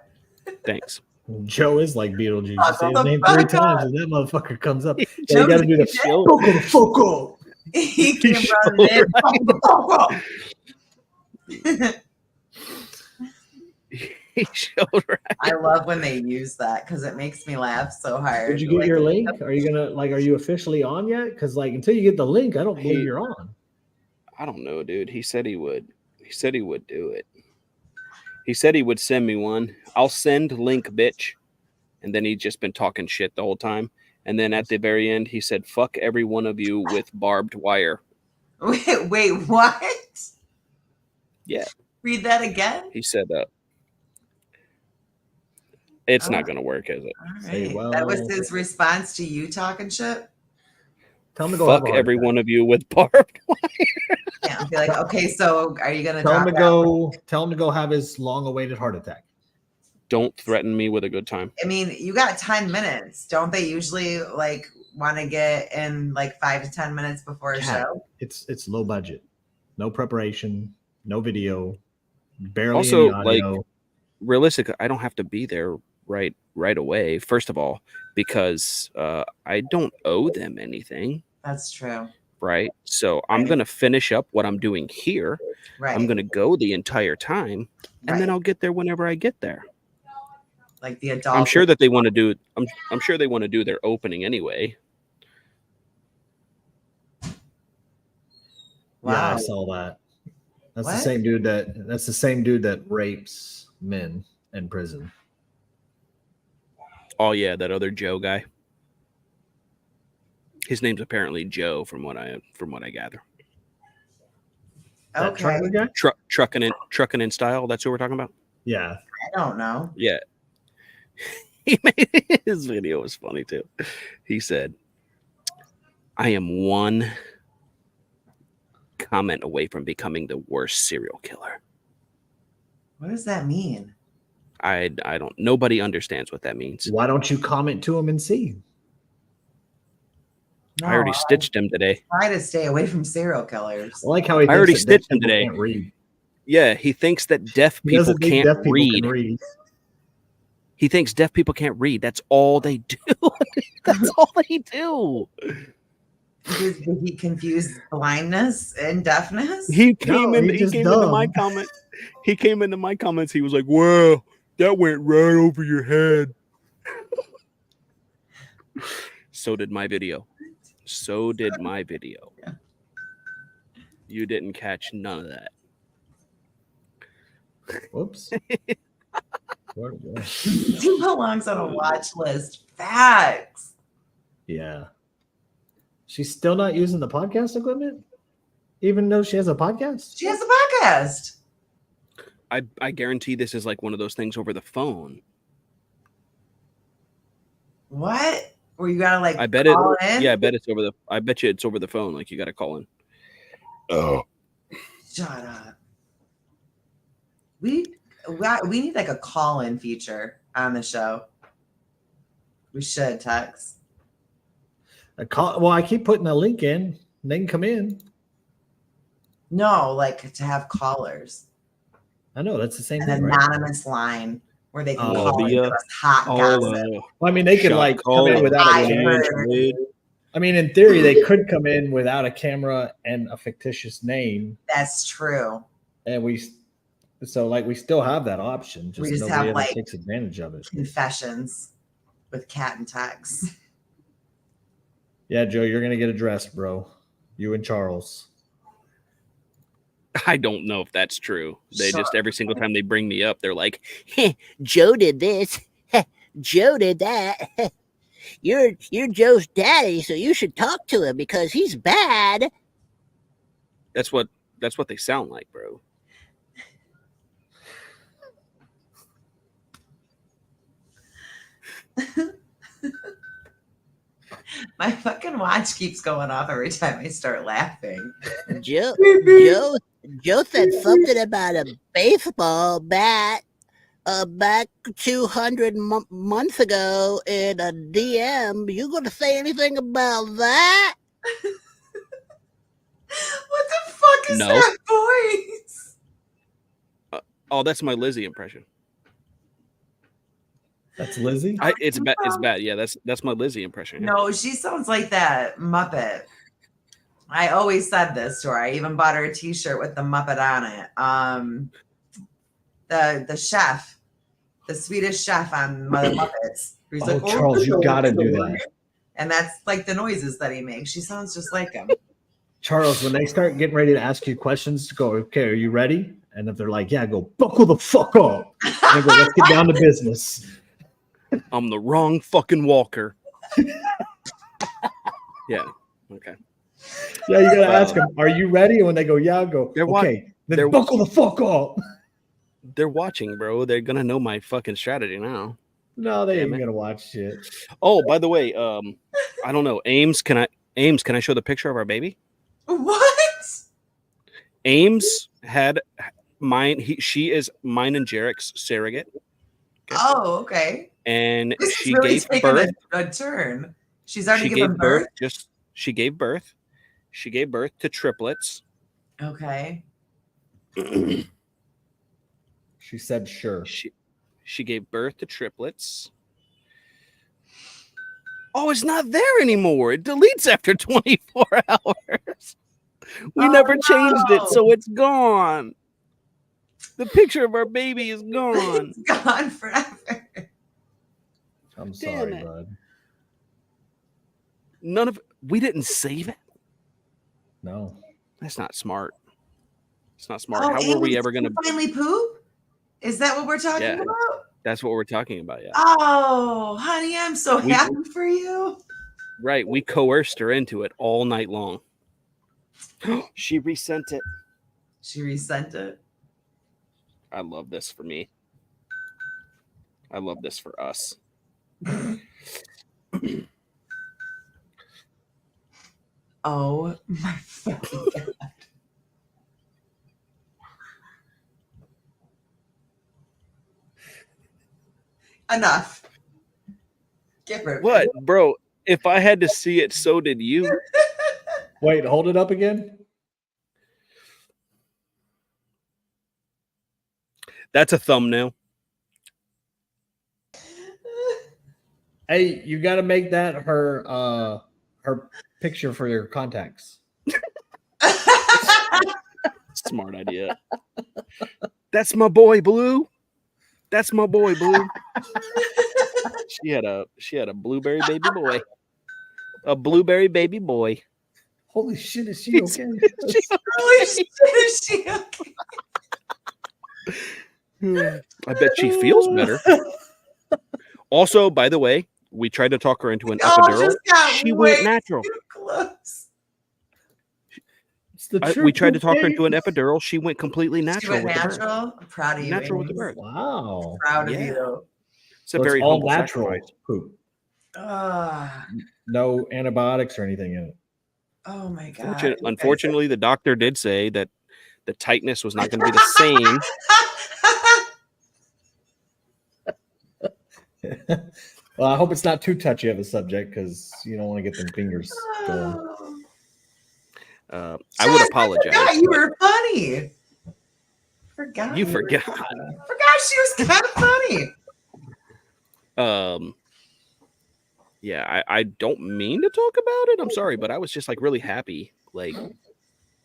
Thanks. Joe is like Beetlejuice. You Fuck say his the name fuck 3 up. times and that motherfucker comes up. Yeah, Joe you got to do the did Joe. fuck up. He came running in. He showed right. I love when they use that because it makes me laugh so hard. Did you get Like, your link? Are you gonna are you officially on yet? Because like until you get the link, I don't believe Hey. you're on. I don't know, dude. He said he would. He said he would do it. He said he would send me one. I'll send link, bitch. And then he'd just been talking shit the whole time. And then at the very end, he said, "Fuck every one of you with barbed wire." Wait, what? Yeah. Read that again. He said that. It's Oh. not going to work, is it? All Say, right. well- That was his response to you talking shit. Tell him to go have Fuck a heart every attack. one of you with barbed wire. Yeah, be like, okay, so are you gonna Tell him drop to that? go. Tell him to go have his long-awaited heart attack. Don't threaten me with a good time. I mean, you got 10 minutes. Don't they usually like want to get in like 5 to 10 minutes before a Cat. show? It's low budget, no preparation, no video, barely Also, any audio. Realistically, I don't have to be there right away. First of all, because I don't owe them anything. That's true. Right. So I'm Right. going to finish up what I'm doing here. Right. I'm going to go the entire time and then Right. I'll get there whenever I get there. like the adult. I'm sure that they want to do I'm sure they want to do their opening anyway. Yeah, Wow. I saw that. That's What? the same dude that rapes men in prison. Oh yeah, that other Joe guy. His name's apparently Joe, from what I gather. That Okay. trucker guy? Trucking in style. That's who we're talking about. Yeah. I don't know. Yeah. He made his video was funny too. He said, "I am one comment away from becoming the worst serial killer." What does that mean? I don't. Nobody understands what that means. Why don't you comment to him and see? I already stitched him today. Try to stay away from serial killers. I like how he I already thinks that deaf stitched him people today. can't read. Yeah, he thinks that deaf He people doesn't think can't deaf people read. can read. He thinks deaf people can't read. That's all they do. That's all they do. Did he confuse blindness and deafness? He came No, in. he's He just came into dumb. my comment. He came into my comments. He was like, "Wow, that went right over your head." So did my video. So did my video. Yeah. You didn't catch none of that. Whoops. Where did it go? He belongs on a watch list. Facts. Yeah. She's still not using the podcast equipment? Even though she has a podcast? She has a podcast. I guarantee this is like one of those things over the phone. What? Where you gotta like I bet call it. in? Yeah, I bet you it's over the phone. Like you got to call in. Oh, Shut up. We need like a call-in feature on the show. We should, Tux. Well, I keep putting a link in. And they can come in. No, like to have callers. I know that's the same An thing, right? anonymous line where they can Oh, call and give us hot gossip. Well, I mean, they could Shot like come caller. in without I a heard. camera. I mean, in theory, they could come in without a camera and a fictitious name, That's true. and we still have that option. We just nobody have, ever like, takes advantage of it. Confessions with Cat and Tux. Yeah, Joe, you're gonna get addressed, bro. You and Charles. I don't know if that's true. They Sure. just every single time they bring me up, they're like, "Heh, Joe did this. Heh, Joe did that. Heh, You're Joe's daddy, so you should talk to him because he's bad." That's what they sound like, bro. My fucking watch keeps going off every time I start laughing. Joe said something about a baseball bat back 200 months ago in a DM. You gonna say anything about that? What the fuck is No. that voice? Oh, that's my Lizzie impression. That's Lizzie. It's bad. Yeah, that's my Lizzie impression. Yeah. No, she sounds like that Muppet. I always said this to her. I even bought her a T-shirt with the Muppet on it. The chef, the Swedish chef on Mother Muppets. He's Oh, Charles, you gotta do that. And that's like the noises that he makes. She sounds just like him. Charles, when they start getting ready to ask you questions, go, "Okay, are you ready?" And if they're like, "Yeah," go, "Buckle the fuck up." And go, "Let's get down to business." I'm the wrong fucking Walker. Yeah. Okay. Yeah, you gotta ask them, "Are you ready?" And when they go, "Yeah," I'll go, They're wa- "Okay, then they're buckle the fuck up." They're watching, bro. They're gonna know my fucking strategy now. No, they Damn ain't it. gonna watch shit. Oh, by the way, I don't know. Ames, can I show the picture of our baby? What? Ames had mine. She is mine and Jarek's surrogate. Oh, okay. And This she is really gave taking birth. a turn. She's already She given gave birth. She gave birth. She gave birth to triplets. Okay. She said, "Sure." She gave birth to triplets. Oh, it's not there anymore. It deletes after 24 hours. We never changed it, so it's gone. The picture of our baby is gone. It's gone forever. I'm Damn sorry, it. bud. We didn't save it. No. That's not smart. It's not smart. Oh, How were we Amy, ever did you going to? finally poop? Is that what we're talking Yeah. about? That's what we're talking about. Yeah. Oh, honey, I'm so happy for you. Right. We coerced her into it all night long. She resent it. She resent it. I love this for me. I love this for us. Oh my fucking God. Enough. Give her. What, bro? If I had to see it, so did you. Wait, hold it up again. That's a thumbnail. Hey, you got to make that her picture for your contacts. Smart idea. That's my boy, Blue. That's my boy, Blue. She had a blueberry baby boy. A blueberry baby boy. Holy shit, is she okay? Holy shit, is she okay? I bet she feels better. Also, by the way, we tried to talk her into an Oh, epidural. just got She way went natural. too close. It's the truth. We tried to talk her into an epidural. She went completely She natural went with the birth. natural. I'm proud of you. Natural with the Amy. birth. Wow. Proud of Yeah. you. It's a So very it's all humble natural sacrifice. poop. Ah, No antibiotics or anything in it. oh my God. You guys Unfortunately, the doctor did say that the tightness was not going to be the same. Well, I hope it's not too touchy of a subject because you don't want to get them fingers going. Oh. I would Jess, apologize. I forgot you were funny. Forgot You were forgot. funny. Forgot she was kind of funny. Yeah, I don't mean to talk about it. I'm sorry, but I was just like really happy. Like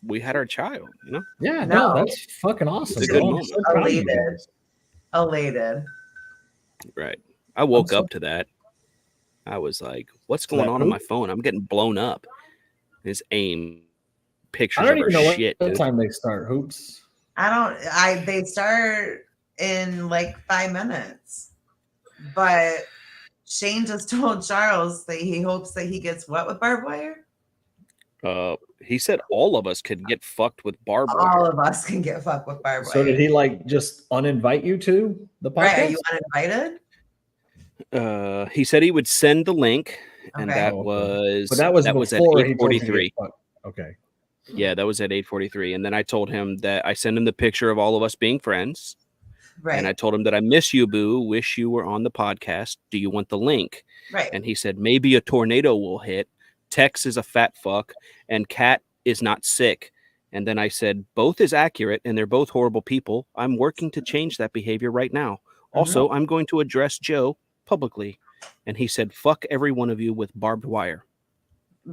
we had our child, you know? Yeah, No. no, that's fucking awesome. It's a good bro. I'm moment. so proud of you Elated. guys. Elated. Right. I woke so- up to that. I was like, what's To going that on my poop? phone? I'm getting blown up. His aim pictures I don't of her even know what shit, dude. time they start hoops. They start in like 5 minutes. But Shane just told Charles that he hopes that he gets what with barbed wire? He said all of us could get fucked with barbed All wire. of us can get fucked with barbed wire. So did he like just uninvite you to the podcast? Right, are you uninvited? He said he would send the link, and Okay. that Oh, okay. was But that was at before he told you to 8:43. get fucked. Okay. Yeah, that was at 8:43, and then I told him that I sent him the picture of all of us being friends, Right. and I told him that I miss you, Boo. Wish you were on the podcast. Do you want the link? Right. And he said maybe a tornado will hit. Tex is a fat fuck, and Kat is not sick. And then I said both is accurate, and they're both horrible people. I'm working to change that behavior right now. Also, I'm going to address Joe publicly. And he said, fuck every one of you with barbed wire.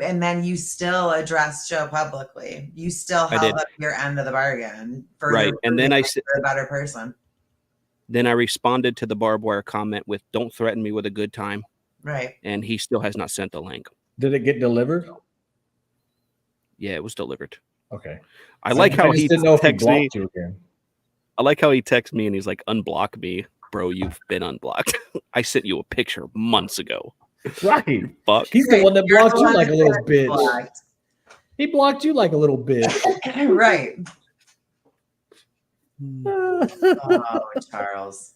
And then you still addressed Joe publicly. You still I held did. up your end of the bargain. Right. And then I said, a better person. then I responded to the barbed wire comment with, don't threaten me with a good time. Right. And he still has not sent the link. Did it get delivered? Yeah, it was delivered. Okay. I like how just he didn't know if he texts me. blocked you again. I like how he texts me and he's like, unblock me. Bro, you've been unblocked. I sent you a picture months ago. Right. Fuck. He's the one that You're blocked the you one like a that little got bitch. blocked. He blocked you like a little bitch. Right. Hmm. Oh, Charles.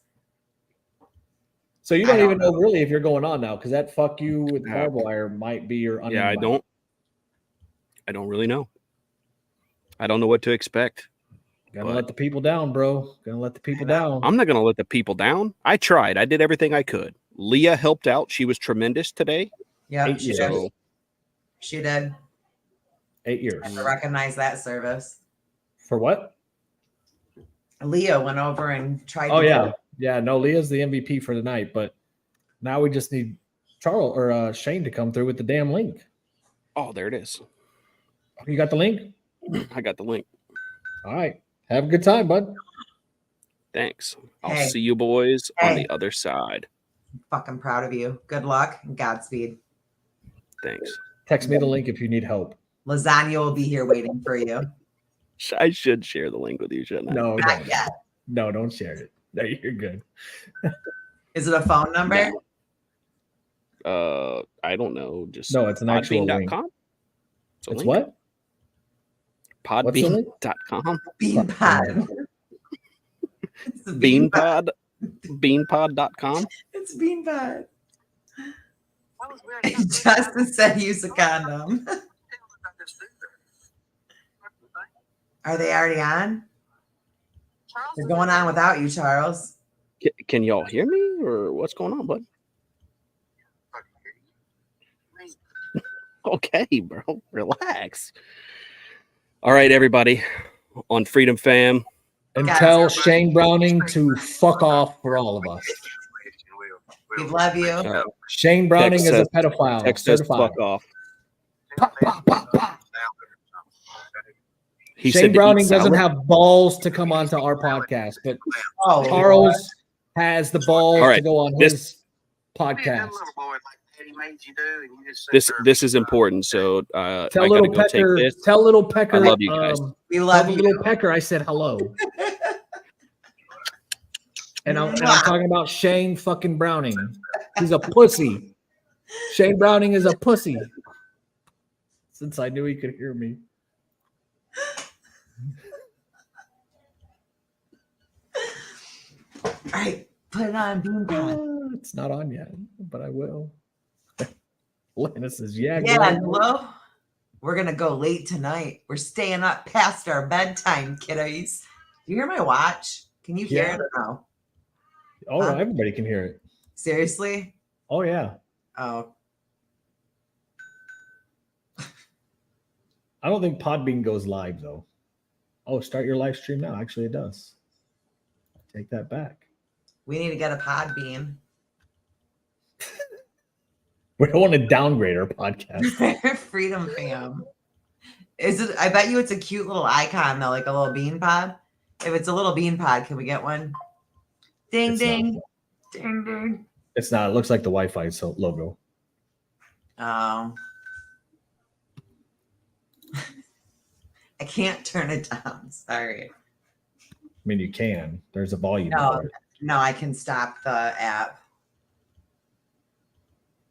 So you I don't don't even know really if you're going on now because that fuck you with Yeah. barbed wire might be your Yeah, I uninvited. don't really know. I don't know what to expect. Gonna but- let the people down, bro. Gonna let the people down. I'm not going to let the people down. I tried. I did everything I could. Leah helped out. She was tremendous today. Yeah, 8 she years. did. So, She did. 8 years. I recognize that service. For what? Leo went over and tried. Oh to yeah. get- Yeah, no, Leah's the MVP for tonight, but now we just need Charles or Shane to come through with the damn link. oh, there it is. You got the link? I got the link. All right. Have a good time, bud. Thanks. I'll Hey. see you boys on Hey. the other side. Fucking proud of you. Good luck and Godspeed. Thanks. Text me the link if you need help. Lasagna will be here waiting for you. I should share the link with you, shouldn't I? No, Not don't. yet. No, don't share it. No, you're good. Is it a phone number? I don't know. Just No, it's an actual link. podbean.com. It's what? Podbean.com. Beanpod. It's the Beanpod. Beanpod.com. It's Beanpod. Justin said use a condom. Are they already on? They're going on without you, Charles. Can y'all hear me or what's going on, bud? Okay, bro. Relax. All right, everybody. On Freedom Fam. And tell Shane Browning to fuck off for all of us. We love you. Shane Browning is a pedophile. Text says fuck off. He Shane Browning doesn't have balls to come onto our podcast, but Charles has the balls to go on his podcast. This is important. So tell little Pecker. Tell little Pecker. I love you guys. We love you. Little Pecker. I said hello. And I'm talking about Shane fucking Browning. He's a pussy. Shane Browning is a pussy. Since I knew he could hear me. All right, put it on Beanpod. It's not on yet, but I will. Lena says, yeah. Hello. We're going to go late tonight. We're staying up past our bedtime, kiddos. You hear my watch? Can you hear it or no? Oh, everybody can hear it. Seriously? Oh, yeah. Oh. I don't think Podbean goes live, though. Oh, start your live stream now. Actually, it does. Take that back. We need to get a Podbean. We don't want to downgrade our podcast. Freedom Fam. Is it? I bet you it's a cute little icon, though, like a little bean pod. If it's a little bean pod, can we get one? Ding, It's ding. not. Ding, ding. It's not. It looks like the Wi-Fi logo. Oh. I can't turn it down. Sorry. I mean, you can. There's a volume. No, I can stop the app.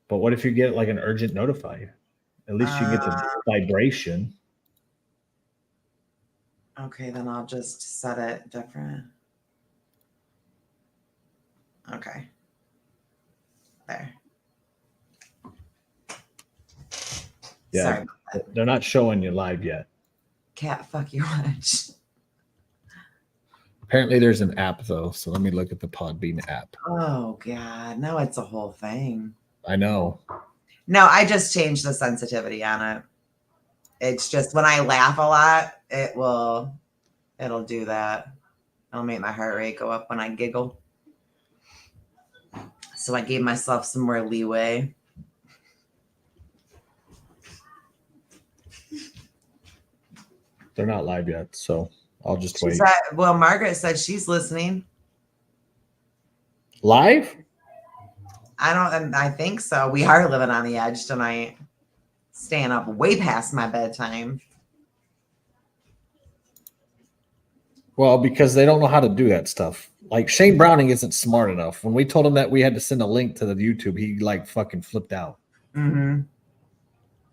But what if you get like an urgent notify? At least you get the vibration. Okay, then I'll just set it different. Okay. There. Yeah. Sorry. They're not showing you live yet. Cat, fuck your watch. Apparently there's an app though. So let me look at the Podbean app. Oh God. No, it's a whole thing. I know. No, I just changed the sensitivity on it. It's just when I laugh a lot, it'll do that. It'll make my heart rate go up when I giggle. So I gave myself some more leeway. They're not live yet, so I'll just wait. Well, Margaret said she's listening. Live? I think so. We are living on the edge tonight. Staying up way past my bedtime. Well, because they don't know how to do that stuff. Like Shane Browning isn't smart enough. When we told him that we had to send a link to the YouTube, he like fucking flipped out. Mm-hmm.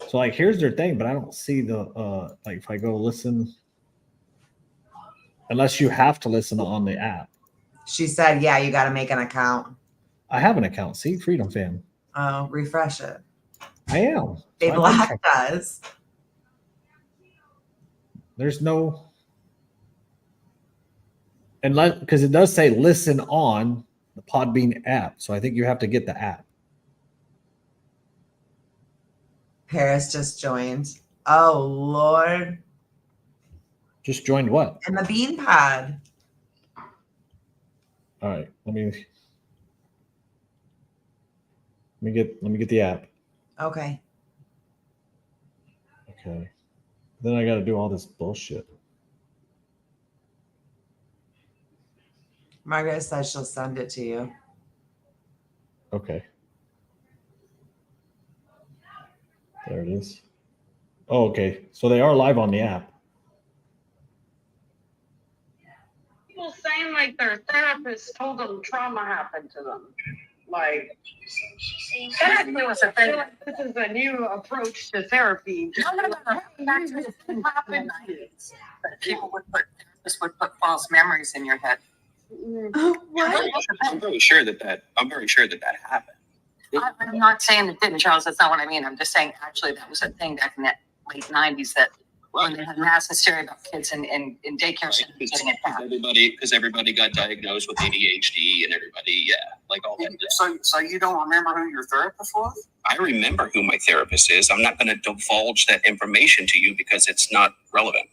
So like, here's their thing, but I don't see the like if I go listen, unless you have to listen on the app. She said, "Yeah, you got to make an account." I have an account. See, Freedom Fam. Oh, refresh it. I am. They So blocked us. There's no, unless because it does say listen on the Podbean app. So I think you have to get the app. Paris just joined. Oh Lord! Just joined what? And the Bean Pod. All right, let me get the app. Okay. Okay. Then I got to do all this bullshit. Margaret says she'll send it to you. Okay. There it is. Oh, okay. So they are live on the app. People saying saying like their therapist told them trauma happened to them. Like, therapy was a thing. This is a new approach to therapy. People would put false memories in your head. What? I'm very sure that happened. I'm not saying it didn't, Charles. That's not what I mean. I'm just saying actually that was a thing back in the late 90s that when they had mass hysteria about kids in daycare centers getting attacked. Because everybody got diagnosed with ADHD and everybody, like all that. So you don't remember who your therapist was? I remember who my therapist is. I'm not going to divulge that information to you because it's not relevant.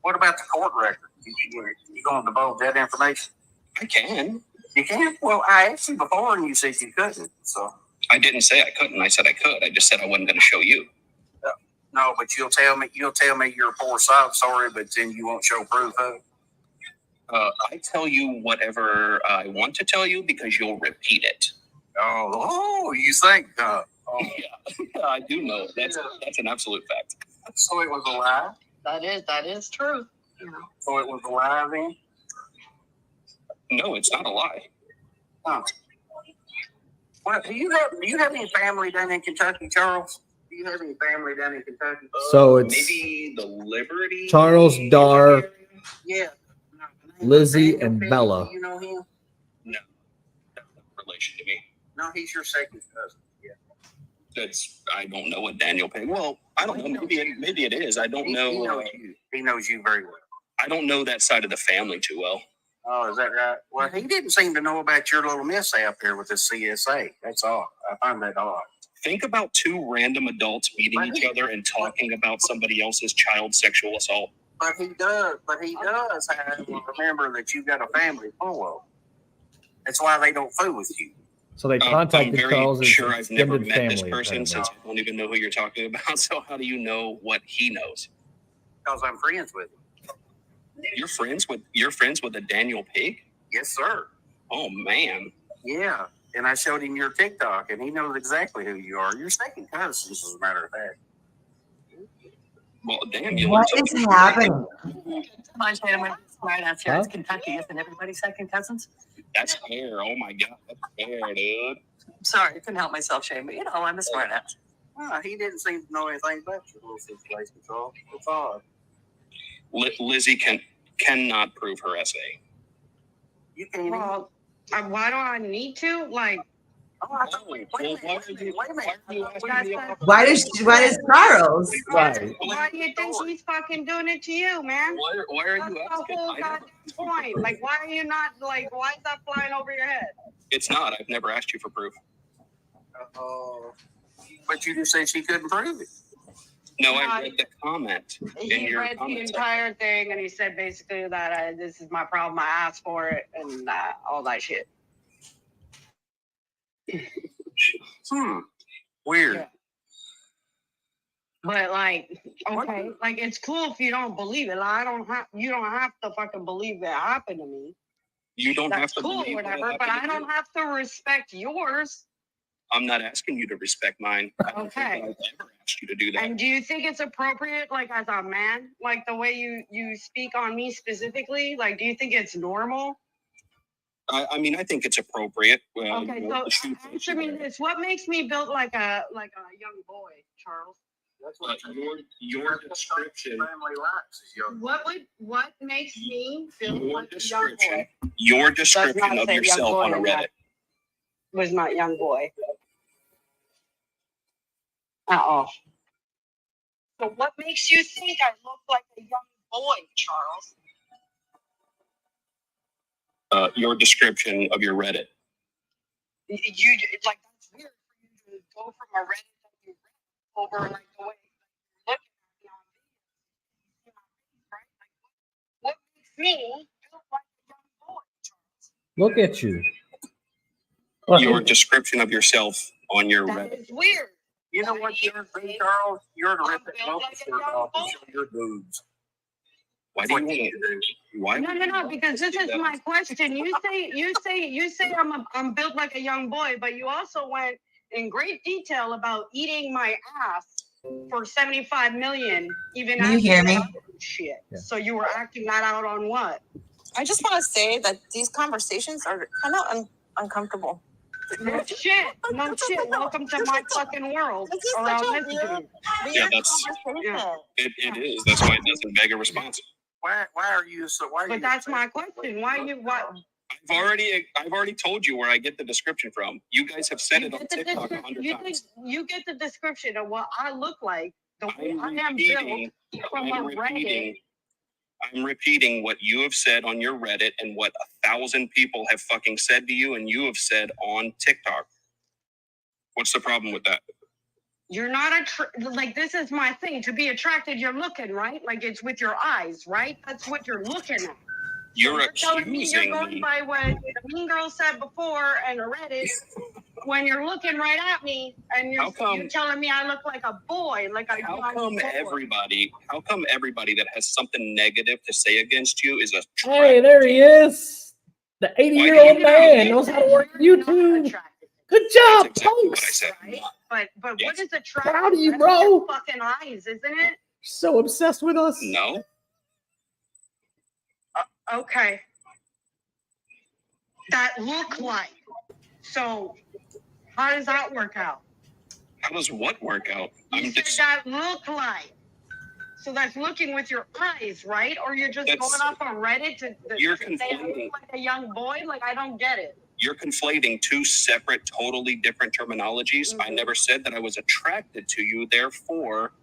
What about the court record? You going to divulge that information? I can. You can? Well, I asked you before and you said you couldn't. So I didn't say I couldn't. I said I could. I just said I wasn't going to show you. no, but you'll tell me you're a poor sob story, but then you won't show proof of it. I tell you whatever I want to tell you because you'll repeat it. Oh, you think? Yeah, I do know. That's an absolute fact. So it was a lie? That is true. So it was a lie then? No, it's not a lie. Huh. Well, do you have any family down in Kentucky, Charles? Do you have any family down in Kentucky? So it's Maybe the Liberty. Charles, Dar, Yeah. Lizzie, Daniel and Pigg, Bella. do you know him? No, that's no relation to me. No, he's your second cousin. Yeah. I don't know what Daniel Pigg. Well, I don't know. Maybe it is. I don't know. He knows you. He knows you very well. I don't know that side of the family too well. Oh, is that right? Well, he didn't seem to know about your little mishap there with the CSA. That's odd. I find that odd. Think about two random adults meeting each other and talking about somebody else's child sexual assault. But he does have to remember that you've got a family full of. That's why they don't fool with you. So they I'm contacted very Charles' sure I've never extended met this family. person since I don't even know who you're talking about. So how do you know what he knows? Because I'm friends with him. You're friends with a Daniel Pigg? Yes, sir. Oh man. Yeah. And I showed him your TikTok, and he knows exactly who you are. You're second cousins, as a matter of fact. Well, damn, you What is happening? Mind saying I'm right out here. It's Kentucky. Isn't everybody second cousins? That's fair. Oh my god, that's fair, dude. Sorry, I couldn't help myself, Shane, but I'm a smart ass. He didn't seem to know anything about your little situation, Charles. It's odd. Lizzie cannot prove her essay. You can't. Well, why do I need to? Like, Wait a minute. Why does Charles? Right. why do you think she's fucking doing it to you, man? Why are That's you the asking? whole I goddamn don't- point. Like, why are you not, like, why is that flying over your head? It's not. I've never asked you for proof. But you just said she couldn't prove it. No, I read the comment in He your read the comment. entire thing and he said basically that this is my problem. I asked for it and all that shit. Weird. Yeah. But like, okay, like it's cool if you don't believe it. Like, you don't have to fucking believe that happened to me. You don't have That's to cool, believe whatever. But I don't have to respect yours. I'm not asking you to respect mine. I don't think Okay. I've ever asked you to do that. And do you think it's appropriate, like as a man, like the way you speak on me specifically? Like, do you think it's normal? I mean, I think it's appropriate. Okay, so answer me this: what makes me built like a young boy, Charles? That's your description. Family likes is young. What makes me built Your like a young description. boy? Your Does description not of say young yourself boy on a in Reddit. that. Was not young boy at all. So what makes you think I look like a young boy, Charles? Your description of your Reddit. You like that's weird for you to go from a Reddit that you read over like the way you look at me on video, right? Like what makes me look like a young boy, Charles? Look at you. Your description of yourself on your That Reddit. is weird. You know what you're doing, Charles? You're to rip I'm it built off like a shirt young off and boy. show your boobs. Why do you want to? Why? No, because this is my question. You say I'm built like a young boy, but you also went in great detail about eating my ass for 75 million, even Can you after hear that me? other shit. Yeah. So you were acting that out on what? I just want to say that these conversations are kind of uncomfortable. No shit. No shit. Welcome to my fucking world. This is Or such I'll a listen to weird, you. Yeah, weird that's conversation. it is. That's why it doesn't beg a response. Why are you so? Why are But you? that's my question. Why you what? I've already told you where I get the description from. You guys have said You it on get the TikTok description. 100 times. You get the description of what I look like. The way I am repeating- built from a Reddit. I'm repeating what you have said on your Reddit and what 1,000 people have fucking said to you and you have said on TikTok. What's the problem with that? You're not like this is my thing. To be attracted, you're looking, right? Like it's with your eyes, right? That's what you're looking at. You're telling me you're accusing going me. by what the Mean Girl said before and Reddit. When you're looking right at me and you're telling me I look like a boy, like a How come everybody that has something negative to say against you is a Hey, there he is. The 80-year-old man knows how to work YouTube. Good job, That's exactly what I punks. said. But Yes. what is attractive? Proud of you, That's bro. your fucking eyes, isn't it? So obsessed with us. No. Okay. That look like. So how does that work out? How does what work out? You said that look like. So that's looking with your eyes, right? Or you're just going off on Reddit to say I look like a young boy? Like, I don't get it. You're conflating two separate, totally different terminologies. Mm-hmm. I never said that I was attracted to you. Therefore,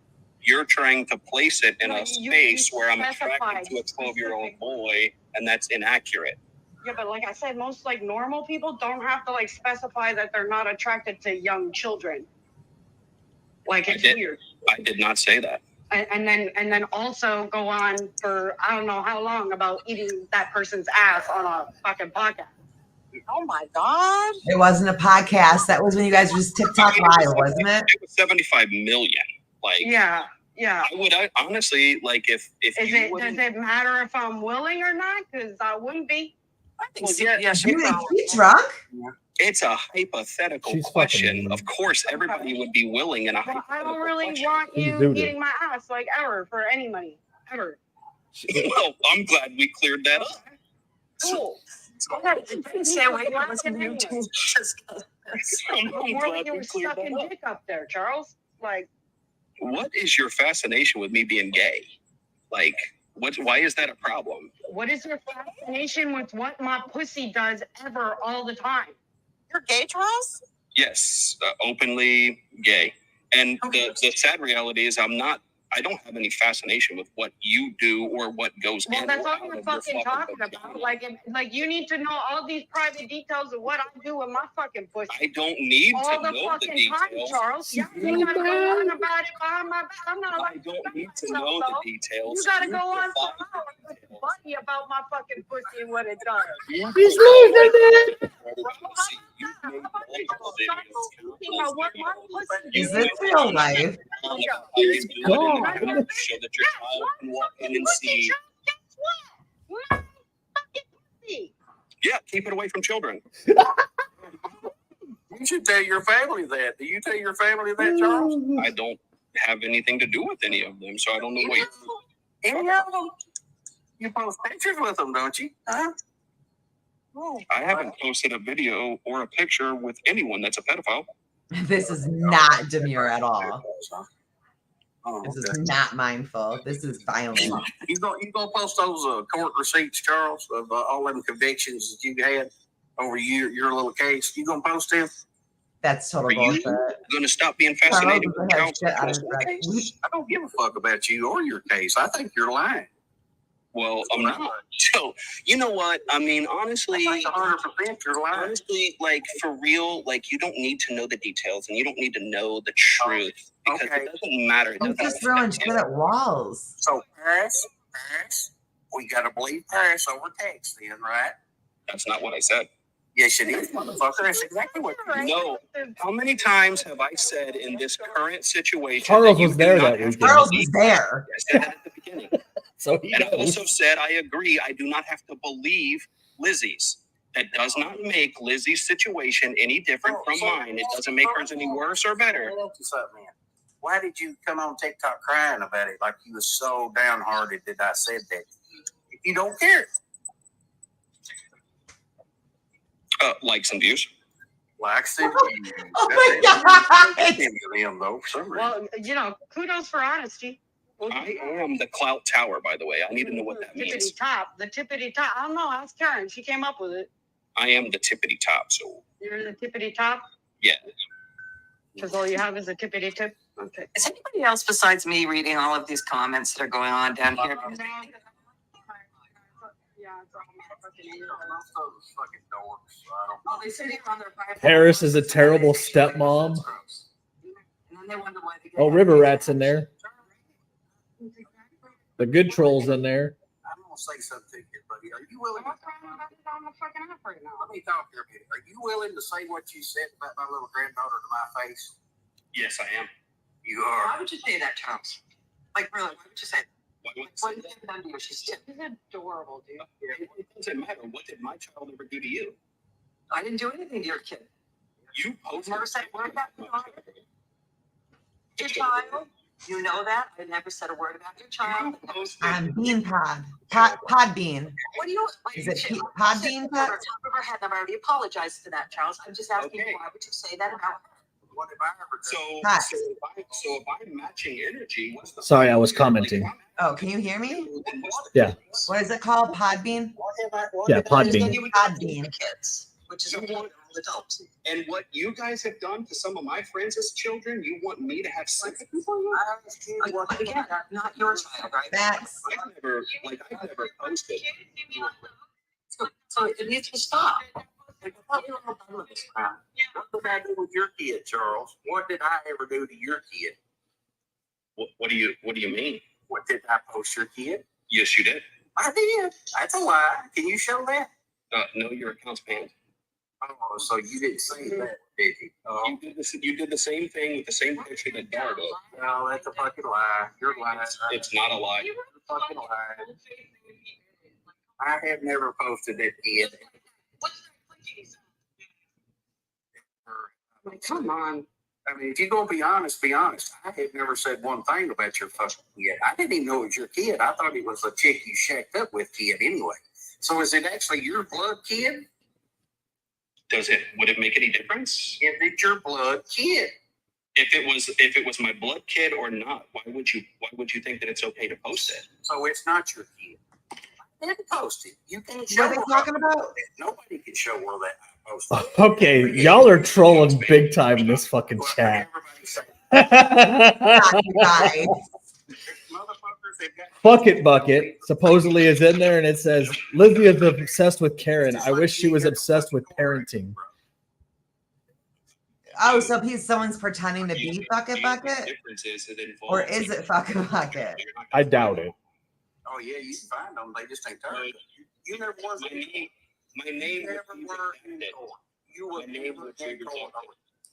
you're trying to place it in a space where I'm attracted to a 12-year-old boy, and that's inaccurate. Yeah, but like I said, most like normal people don't have to like specify that they're not attracted to young children. Like it's weird. I did not say that. And then also go on for I don't know how long about eating that person's ass on a fucking podcast. Oh my God. It wasn't a podcast. That was when you guys were just TikTok live, wasn't it? It was 75 million. Like Yeah. I honestly like if does it matter if I'm willing or not? Because I wouldn't be. I think You drunk? It's a hypothetical question. Of course, everybody would be willing in a hypothetical I don't really question. want you eating my ass like ever for any money. Ever. Well, I'm glad we cleared that up. Cool. I'm glad we cleared sucking that up. dick up there, Charles. Like, what is your fascination with me being gay? Like, why is that a problem? what is your fascination with what my pussy does ever all the time? You're gay, Charles? Yes, openly gay. And the sad reality is I don't have any fascination with what you do or what goes Well, in. that's or all out you're of your fucking talking about. Like you need to know all these private details of what I do with my fucking pussy. I don't need all to the know the fucking time, details. Charles. Yeah, you gotta go on about it behind my back. I'm not I like don't need to know the details. you gotta go on for hours with your buddy about my fucking pussy and what it does. He's losing it. Is this real life? God. So that your child can walk in and see. Guess what? My fucking pussy. Yeah, keep it away from children. You should tell your family that. Do you tell your family that, Charles? I don't have anything to do with any of them, so I don't know what you're Any of them? You post pictures with them, don't you? Huh? I haven't posted a video or a picture with anyone that's a pedophile. This is not demure at all. Oh, This is not mindful. This is violent. You gonna post those court receipts, Charles, of all them convictions that you had over your little case? You gonna post them? That's total Are you bullshit. going to stop being Charles fascinated with doesn't have child shit out of sexual his case? I don't give a fuck about you or your case. I think you're lying. Well, I'm not. So, you know what? I mean, honestly, 100% you're lying. honestly, like for real, like you don't need to know the details and you don't need to know the truth because Okay. it doesn't matter. It I'm doesn't just throwing affect shit you. at walls. So Paris, we gotta believe Paris over text then, right? That's not what I said. Yes, it is, motherfucker. That's exactly what you No. How many times have I said in this current situation? Charles that you was do there not that have to weekend. Charles believe- was there. I said that at the beginning. So he And I knows. also said I agree. I do not have to believe Lizzie's. That does not make Lizzie's situation any different from mine. It doesn't make hers any worse or better. Let me ask you something, man. Why did you come on TikTok crying about it like you was so downhearted that I said that? If you don't care, Likes and views. Likes and views. Oh my God. Them, though, for some reason. Well, kudos for honesty. I am the clout tower, by the way. I need to know what that means. The tippity top. I don't know. Ask Karen. She came up with it. I am the tippity top, so. You're the tippity top? Yeah. Because all you have is a tippity tip? Okay. Is anybody else besides me reading all of these comments that are going on down here? Paris is a terrible stepmom. Oh, River Rat's in there. The good troll's in there. I'm gonna say something here, buddy. Are you willing? Let me talk here a minute. Are you willing to say what you said about my little granddaughter to my face? Yes, I am. You are. Why would you say that, Charles? Like, really, why would you say that? What did you done to you? She's adorable, dude. It doesn't matter. What did my child ever do to you? I didn't do anything to your kid. You posted. Never said a word about your child. You know that. I never said a word about your child. Bean pod bean. What do you? Is it pod bean? Top of her head. I've already apologized for that, Charles. I'm just asking you, why would you say that about her? What have I ever done? So if I'm matching energy, what's the Sorry, I was commenting. Oh, can you hear me? Yeah. What is it called? Pod bean? Yeah, pod bean. Pod bean. Kids, which is okay for adults. And what you guys have done to some of my friends as children, you want me to have sympathy for you? Again, not your child, right? Facts. I've never posted. So it needs to stop. What did I do with your kid, Charles? What did I ever do to your kid? What do you mean? What did I post your kid? Yes, you did. I did. That's a lie. Can you show that? No, your account's banned. Oh, so you didn't say that, did you? You did the same thing with the same picture that Dara did. No, that's a fucking lie. You're lying. It's not a lie. You're a fucking lie. I have never posted that kid. Like, come on. I mean, if you're gonna be honest, be honest. I have never said one thing about your fucking kid. I didn't even know it was your kid. I thought it was a chick you shacked up with kid anyway. So is it actually your blood kid? Would it make any difference? If it's your blood kid. If it was my blood kid or not, why would you think that it's okay to post it? So it's not your kid. I didn't post it. You can't show. What are they talking about? Nobody can show where that I posted it. Okay, y'all are trolling big time in this fucking chat. Bucket Bucket supposedly is in there, and it says Lizzie is obsessed with Karen. I wish she was obsessed with parenting. Oh, so someone's pretending to be Bucket Bucket? Or is it Bucket Bucket? I doubt it. Oh yeah, you can find them. They just ain't there. You never was. My name never were in the door. You were never in the door.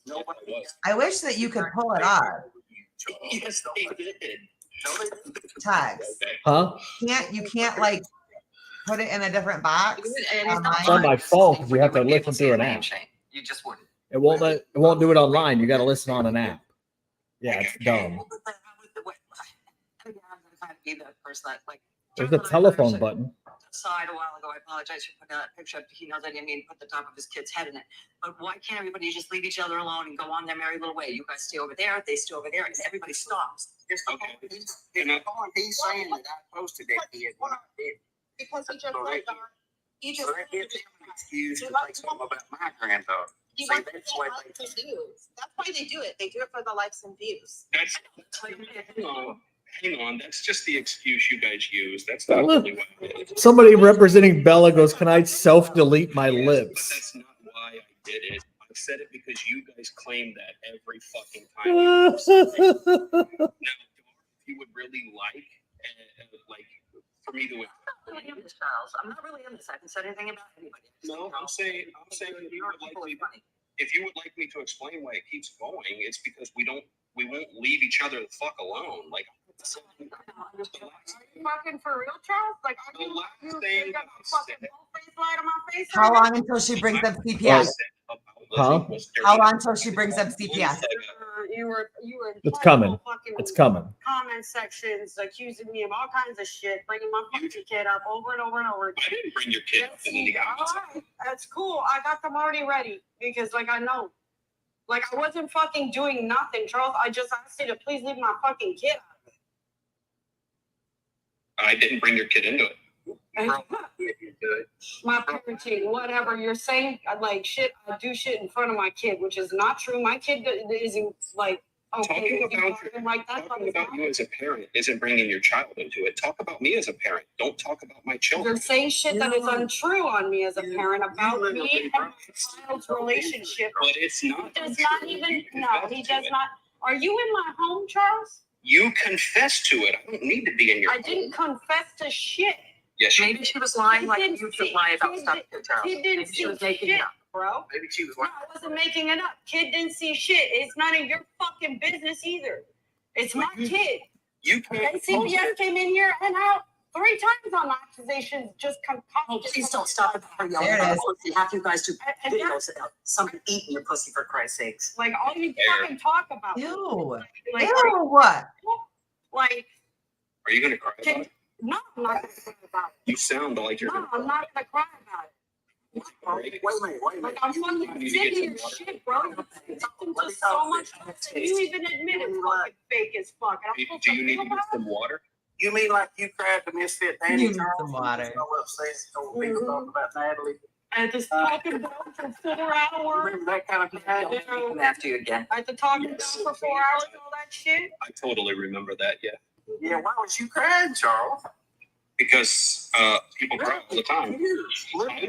Nobody. I wish that you could pull it off. Yes, they did. Tags. Huh? You can't like put it in a different box. It's on my phone because you have to listen through an app. You just wouldn't. It won't do it online. You got to listen on an app. Yeah, it's dumb. Be that person that like. There's a telephone button. Aside a while ago, I apologize for putting that picture up. He knows I didn't mean to put the top of his kid's head in it. But why can't everybody just leave each other alone and go on their merry little way? You guys stay over there, they stay over there, and everybody stops. Okay. He's saying that I posted that kid. Because he just like he so just that gives him an excuse to say something about my granddaughter. he See, wants that's to why get likes and views. That's why they do it. They do it for the likes and views. Hang on. That's just the excuse you guys use. That's not really what it is. Somebody representing Bella goes, "Can I self-delete my But lips?" that's not why I did it. I said it because you guys claim that every fucking time. You post something. Now, if you would really like for me to. I'm not really in this, Charles. I'm not really in this. I haven't said anything about anybody. No, I'm saying if you would like me to explain why it keeps going, it's because we won't leave each other the fuck alone. Like, Are you fucking for real, Charles? Like, are the you last thing got a fucking full face light on my face? How right now? long until she brings up CPS? Huh? How long until she brings up CPS? You were It's coming. fucking It's coming. comment sections accusing me of all kinds of shit, bringing my fucking kid up over and over and over again. I didn't bring your kid up in any comments. All right, that's cool. I got them already ready because, like, I know. Like, I wasn't fucking doing nothing, Charles. I just asked you to please leave my fucking kid out of it. I didn't bring your kid into it. My parenting, whatever you're saying, like shit, I do shit in front of my kid, which is not true. My kid isn't like okay. Talking about you as a parent isn't bringing your child into it. Talk about me as a parent. Don't talk about my children. You're saying shit that is untrue on me as a parent about me and my child's relationship. But it's not. He does not even. No, he does not. Are you in my home, Charles? You confessed to it. I don't need to be in your home. I didn't confess to shit. Yes, Maybe she was lying like you could lie about stuff to Charles. Kid didn't see shit, bro. Maybe she was No, I wasn't making it up. Kid didn't see shit. It's none of your fucking business either. It's my kid. You can't. And CBS came in here and out 3 times on accusations. Just Oh, please don't stop it for yelling There it about is. pussy. Half you guys do And videos about somebody eating your pussy, for Christ's sakes. like all you fucking talk about. Ew. Like, Ew, what? like Are you going to cry about it? no, I'm not gonna cry about it. You sound like you're. No, I'm not gonna cry about it. Wait a minute. Like I'm fucking sick of your shit, bro. You're talking to so much that you even admit it's fucking fake as fuck. And I'm supposed Do to you need feel to get about it? some water? You mean like you cried to Misfit Danny? You need Charles? some water. So upset, so people talk about Natalie. I had to talk about for 4 hours. Remember that kind of cry? Come after you again. I had to talk about for 4 hours and all that shit. I totally remember that. Yeah, Yeah, why was you crying, Charles? because people cry all the time. I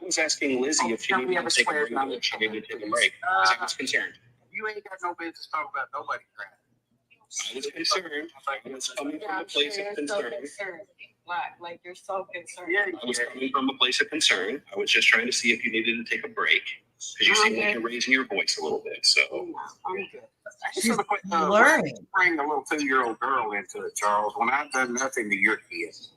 was asking Lizzie if she needed to take a break. If she needed to take a break, because I was concerned. You ain't got no business talking about nobody crying. I was concerned. I was coming from a place of concern. Like you're so concerned. Yeah, I was coming from a place of concern. I was just trying to see if you needed to take a break, because you seem like you're raising your voice a little bit. So I'm good. She's learning. Bring a little 2-year-old girl into it, Charles, when I've done nothing to your kids.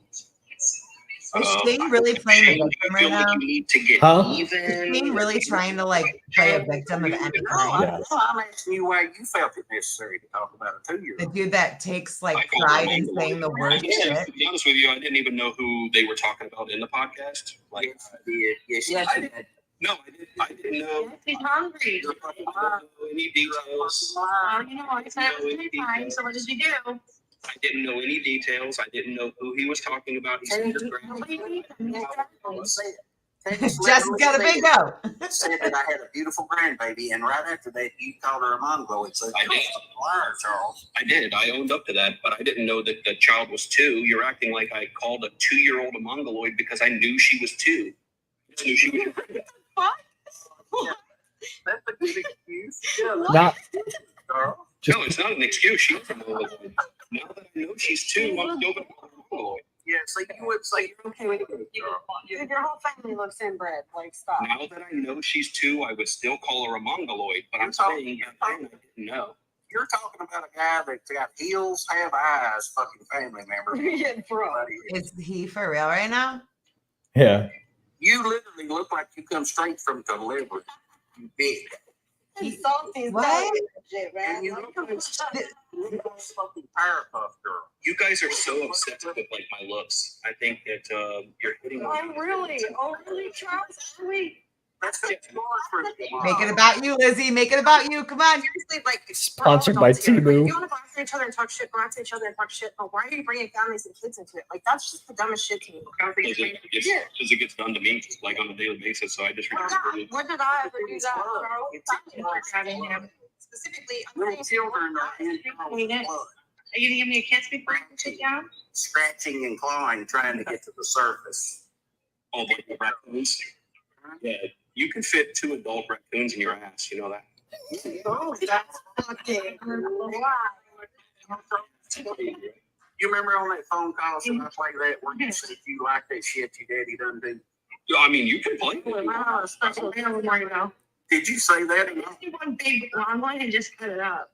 Is Shane really playing the victim right now? You need to get Huh? Is Shane really trying to like play a victim of any kind? Yes. I'm asking you why you felt it necessary to talk about a The 2-year-old. dude that takes like I called pride her in mom. saying the worst Yeah, shit. to be honest with you, I didn't even know who they were talking about in the podcast. Like, Yes, Yes, I you did. did. no, I didn't know. He's hungry. I didn't know any details. Well, you know, I said it was daytime, so what did you do? I didn't know any details. I didn't know who he was talking about. He said his Jessica got a big go. said that I had a beautiful grandbaby, and right after that, you called her a mongoloid. So I did. Liar, Charles. I did. I owned up to that, but I didn't know that the child was 2. You're acting like I called a 2-year-old a mongoloid because I knew she was 2. I just knew she was. That's a good excuse. Not Charles. No, it's not an excuse. She's a mongoloid. Now that I know she's 2, I'm still going to call her a mongoloid. Yeah, so you would say You're okay with it. Your whole family looks inbred. Like, stop. Now that I know she's 2, I would still call her a mongoloid, but I'm saying back then I didn't know. you're talking about a guy that's got heels, have eyes, fucking family member. Yeah, bro. Is he for real right now? yeah. You literally look like you come straight from delivery. You big. He's salty. What? Shit, man. And you look like a fucking Powerpuff Girl. You guys are so obsessed with like my looks. I think that you're hitting. Oh, really? Oh, really, Charles? Really? That's what it's more for. Make it about you, Lizzie. Make it about you. Come on. Seriously, like Sponsored we're all by adults here. Temu. You want to go after each other and talk shit, go after each other and talk shit. But why are you bringing families and kids into it? Like that's just the dumbest shit to me. Because it gets done to me like on a daily basis, so I just When did I ever do that, Charles? Specifically, I'm Little saying children are in Are you gonna give me a kiss before I sit down? scratching and clawing, trying to get to the surface. all like the raccoons. Yeah, you can fit 2 adult raccoons in your ass. You know that. Oh, that's fucking You remember on that phone call, so I played that where you said you like that shit your daddy done do? I mean, you can play. Well, I have a special animal right now. Did you say that? Let's do one big long one and just cut it up.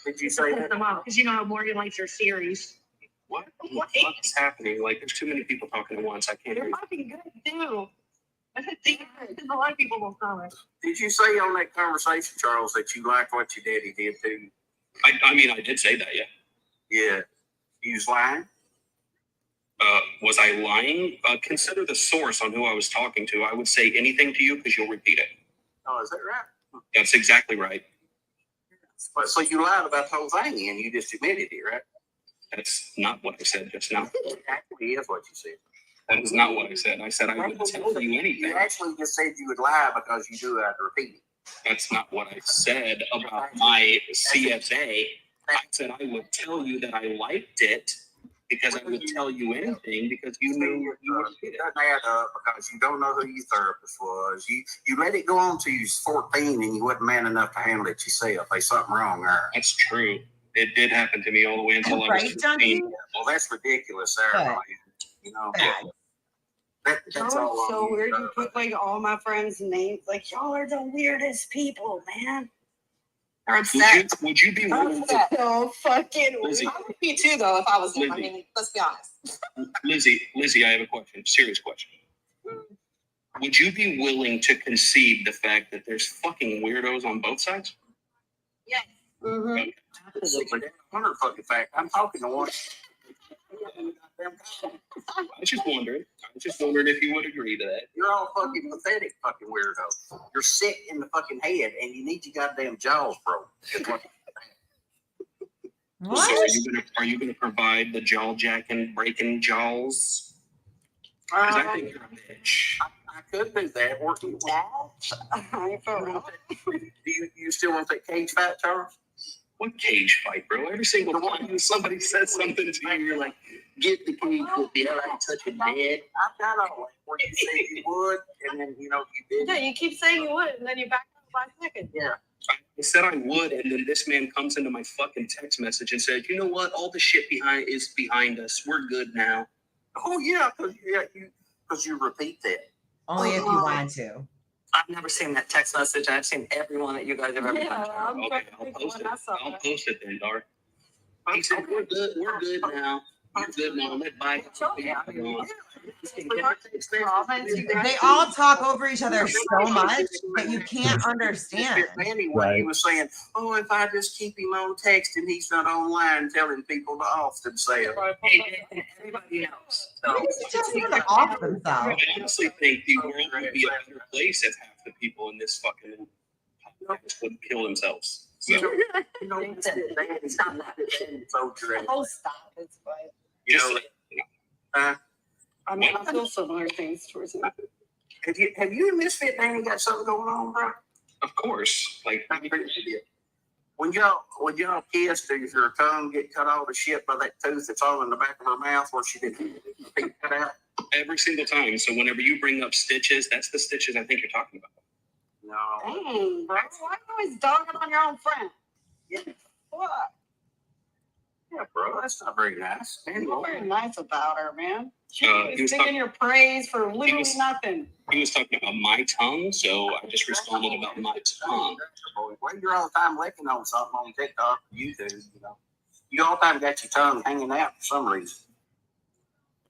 Did you Just say put that? them up because you know how Morgan likes her series. What the fuck is happening? Like, there's too many people talking at once. I can't hear They're you. fucking good too. A lot of people will comment. Did you say on that conversation, Charles, that you liked what your daddy did to you? I mean, I did say that, yeah. Yeah. You was lying? Was I lying? Consider the source on who I was talking to. I would say anything to you because you'll repeat it. Oh, is that right? That's exactly right. So you lied about the whole thing and you just admitted it, right? That's not what I said just now. It actually is what you said. That is not what I said. I said I would tell you anything. You actually just said you would lie because you do have to repeat it. That's not what I said about my CSA. I said I would tell you that I liked it because I would tell you anything because you knew you would it. Doesn't add up because you don't know who your therapist was. You let it go on till you was 14 and you wasn't man enough to handle it yourself. There's something wrong there. That's true. It did happen to me all the way until I was 15. Well, that's ridiculous there, Ryan. You know. That's all so weird. You put like all my friends' names. Like y'all are the weirdest people, man. They're upset. Would you be willing to? So fucking Lizzie. I would be too, though, if I was them. I Lizzie. mean, let's be honest. Lizzie, I have a question. Serious question. Would you be willing to concede the fact that there's fucking weirdos on both sides? Yes. Mm-hmm. Absolutely. 100 fucking fact. I'm talking to one. I was just wondering if you would agree to that. You're all fucking pathetic fucking weirdos. You're sick in the fucking head and you need your goddamn jaws broke. What? So are you gonna provide the jaw jacking, breaking jaws? Because I think you're a bitch. I could do that. Or do you still want that cage fight, Charles? What cage fight, bro? Every single time somebody says something to you, you're like, get the cage with me. I like touching dead. I've got all that where you said you would, and then, you didn't. Yeah, you keep saying you would, and then you back up 5 seconds. Yeah. I said I would, and then this man comes into my fucking text message and said, you know what? All the shit is behind us. We're good now. Oh, yeah, because you repeat that. Only if you want to. I've never seen that text message. I've seen everyone that you guys have ever done. Okay, I'll post it then, Dar. He said, we're good now. You're good now. Let by. They all talk over each other so much that you can't understand. Right. He was saying, oh, if I just keep him on text and he's not online telling people to off themselves. Everybody knows. So, Just want to off themselves. I honestly think the world would be a better place if half the people in this fucking podcast would kill themselves. So, Stop that. Oh, stop. It's fine. I mean, I feel similar things towards him. Have you and Misfit Danny got something going on, bro? Of course. Like, when y'all kissed, does your tongue get cut all the shit by that tooth that's all in the back of her mouth where she didn't cut out? Every single time. So whenever you bring up stitches, that's the stitches I think you're talking about. No. Dang, bro. Why are you always dogging on your own friend? Yeah. What? Yeah, bro. That's not very nice. You're very nice about her, man. She he was was singing your praise for literally nothing. He was talking about my tongue, so I just responded about my tongue. Well, you're all the time licking on something on TikTok or YouTube, You all the time got your tongue hanging out for some reason.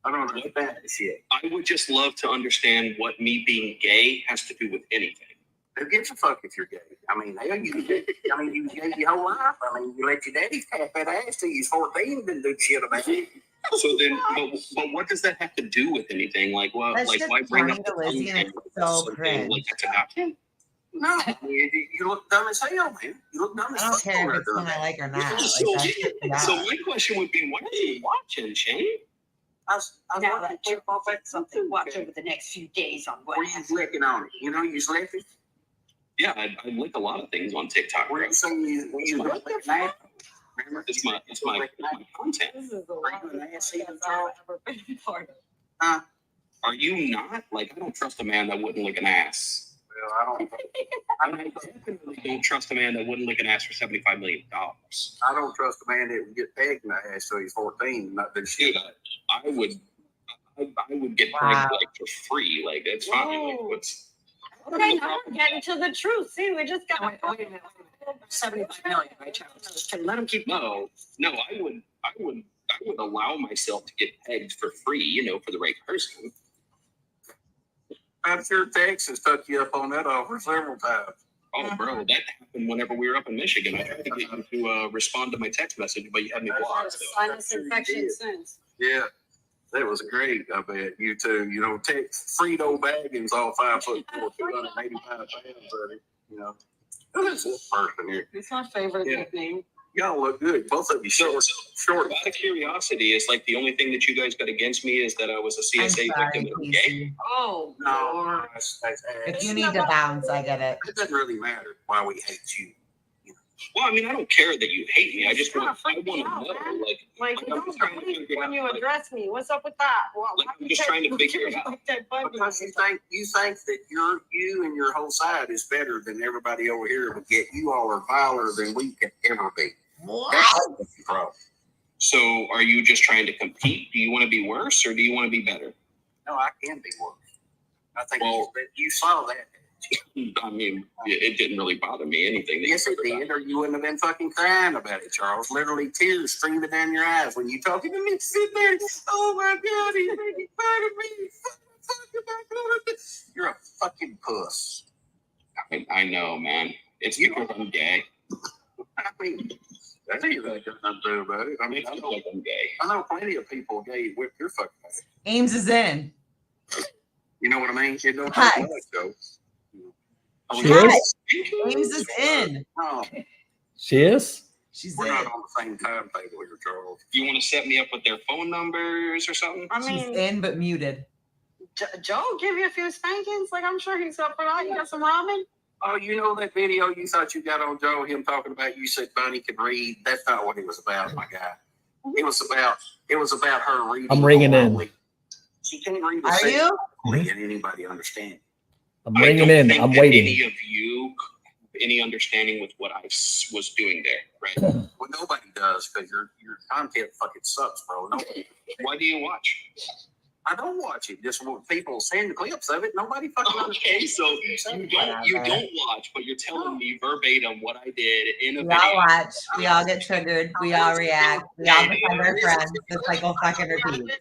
I don't understand that shit. I would just love to understand what me being gay has to do with anything. Who gives a fuck if you're gay? I mean, hell, you was gay your whole life. I mean, you let your daddy tap that ass till you was 14 and didn't do shit about it. So then, but what does that have to do with anything? Like, what? That's Like, just why bring up funny the to Lizzie, tongue and thing? it's so Something cringe. like that's about him? No, you look dumb as hell, man. You look dumb as I hell. don't care if it's doing one I that. like or not. Like, So, that's just the so out. my question would be, what are you watching, Shane? I was Now watching that you're perfect, something watch over the next few days on what where you was licking on it. You was licking. Yeah, I lick a lot of things on TikTok. Where you saying you was licking that? Remember? It's my content. This is the Are you an ass eating I've ever been part of. Are you not? Like, I don't trust a man that wouldn't lick an ass. Well, I definitely don't trust a man that wouldn't lick an ass for $75 million. I don't trust a man that would get pegged in the ass till he's 14 and not do shit. Dude, I would get pregnant like for free. Like, that's fine. Like, what's Okay, now we're getting to the truth. See, we just got. Wait a minute. 75 million, right, Charles? Let him keep. no. I would allow myself to get pegged for free, for the right person. I'm sure Texas took you up on that offer several times. Oh, bro, that happened whenever we were up in Michigan. I tried to get you to respond to my text message, but you had me blocked. Sinus infection since. Yeah, that was great. I bet you too. You know, Frito Baggins, all 5'4", 285 pounds, buddy. You know, who is this person here? It's my favorite nickname. Y'all look good. Both of you short. Out of curiosity, it's like the only thing that you guys got against me is that I was a CSA victim and I'm gay. Oh, No, If you need to bounce, I get it. it doesn't really matter why we hate you. Well, I mean, I don't care that you hate me. I just want to know, like I'm don't trying to bleep figure when out, you like- address me. What's up with that? Well, like, I'm just trying to figure it out. Like that bug Because you think that you and your whole side is better than everybody over here, but yet you all are viler than we can ever be. That's the problem. So, are you just trying to compete? Do you want to be worse or do you want to be better? No, I can be worse. I think you saw that. I mean, it didn't really bother me anything. Yes, it did, or you wouldn't have been fucking crying about it, Charles. Literally tears streaming down your eyes when you talking to me. Sit there. Oh my God, he's making fun of me. You're a fucking puss. I know, man. It's because I'm gay. I mean, that's ain't really got nothing to do about it. I mean, I know I'm gay. I know plenty of people gay whip your fucking ass. Ames is in. You know what I mean? It don't Hi. take much, though. She is? Ames is in. No, She is? She's we're in. not on the same timetable here, Charles. You want to set me up with their phone numbers or something? I She's mean, in but muted. Joe give you a few spankings. Like I'm sure he's up for that. You got some ramen? Oh, you know that video you thought you got on Joe, him talking about you said Bunny could read? That's not what it was about, my guy. It was about her reading. I'm ringing in. orally. She can't read. Are you? And anybody understand? I'm ringing in. I'm waiting. Any of you, any understanding with what I was doing there, right? Well, nobody does because your content fucking sucks, bro. Nobody. Why do you watch? I don't watch it. Just when people send clips of it. Nobody fucking Okay, so you don't watch, but you're telling me verbatim what I did in a We video. all watch. We all get triggered. We all react. We all defend our friends. The cycle fucking repeats.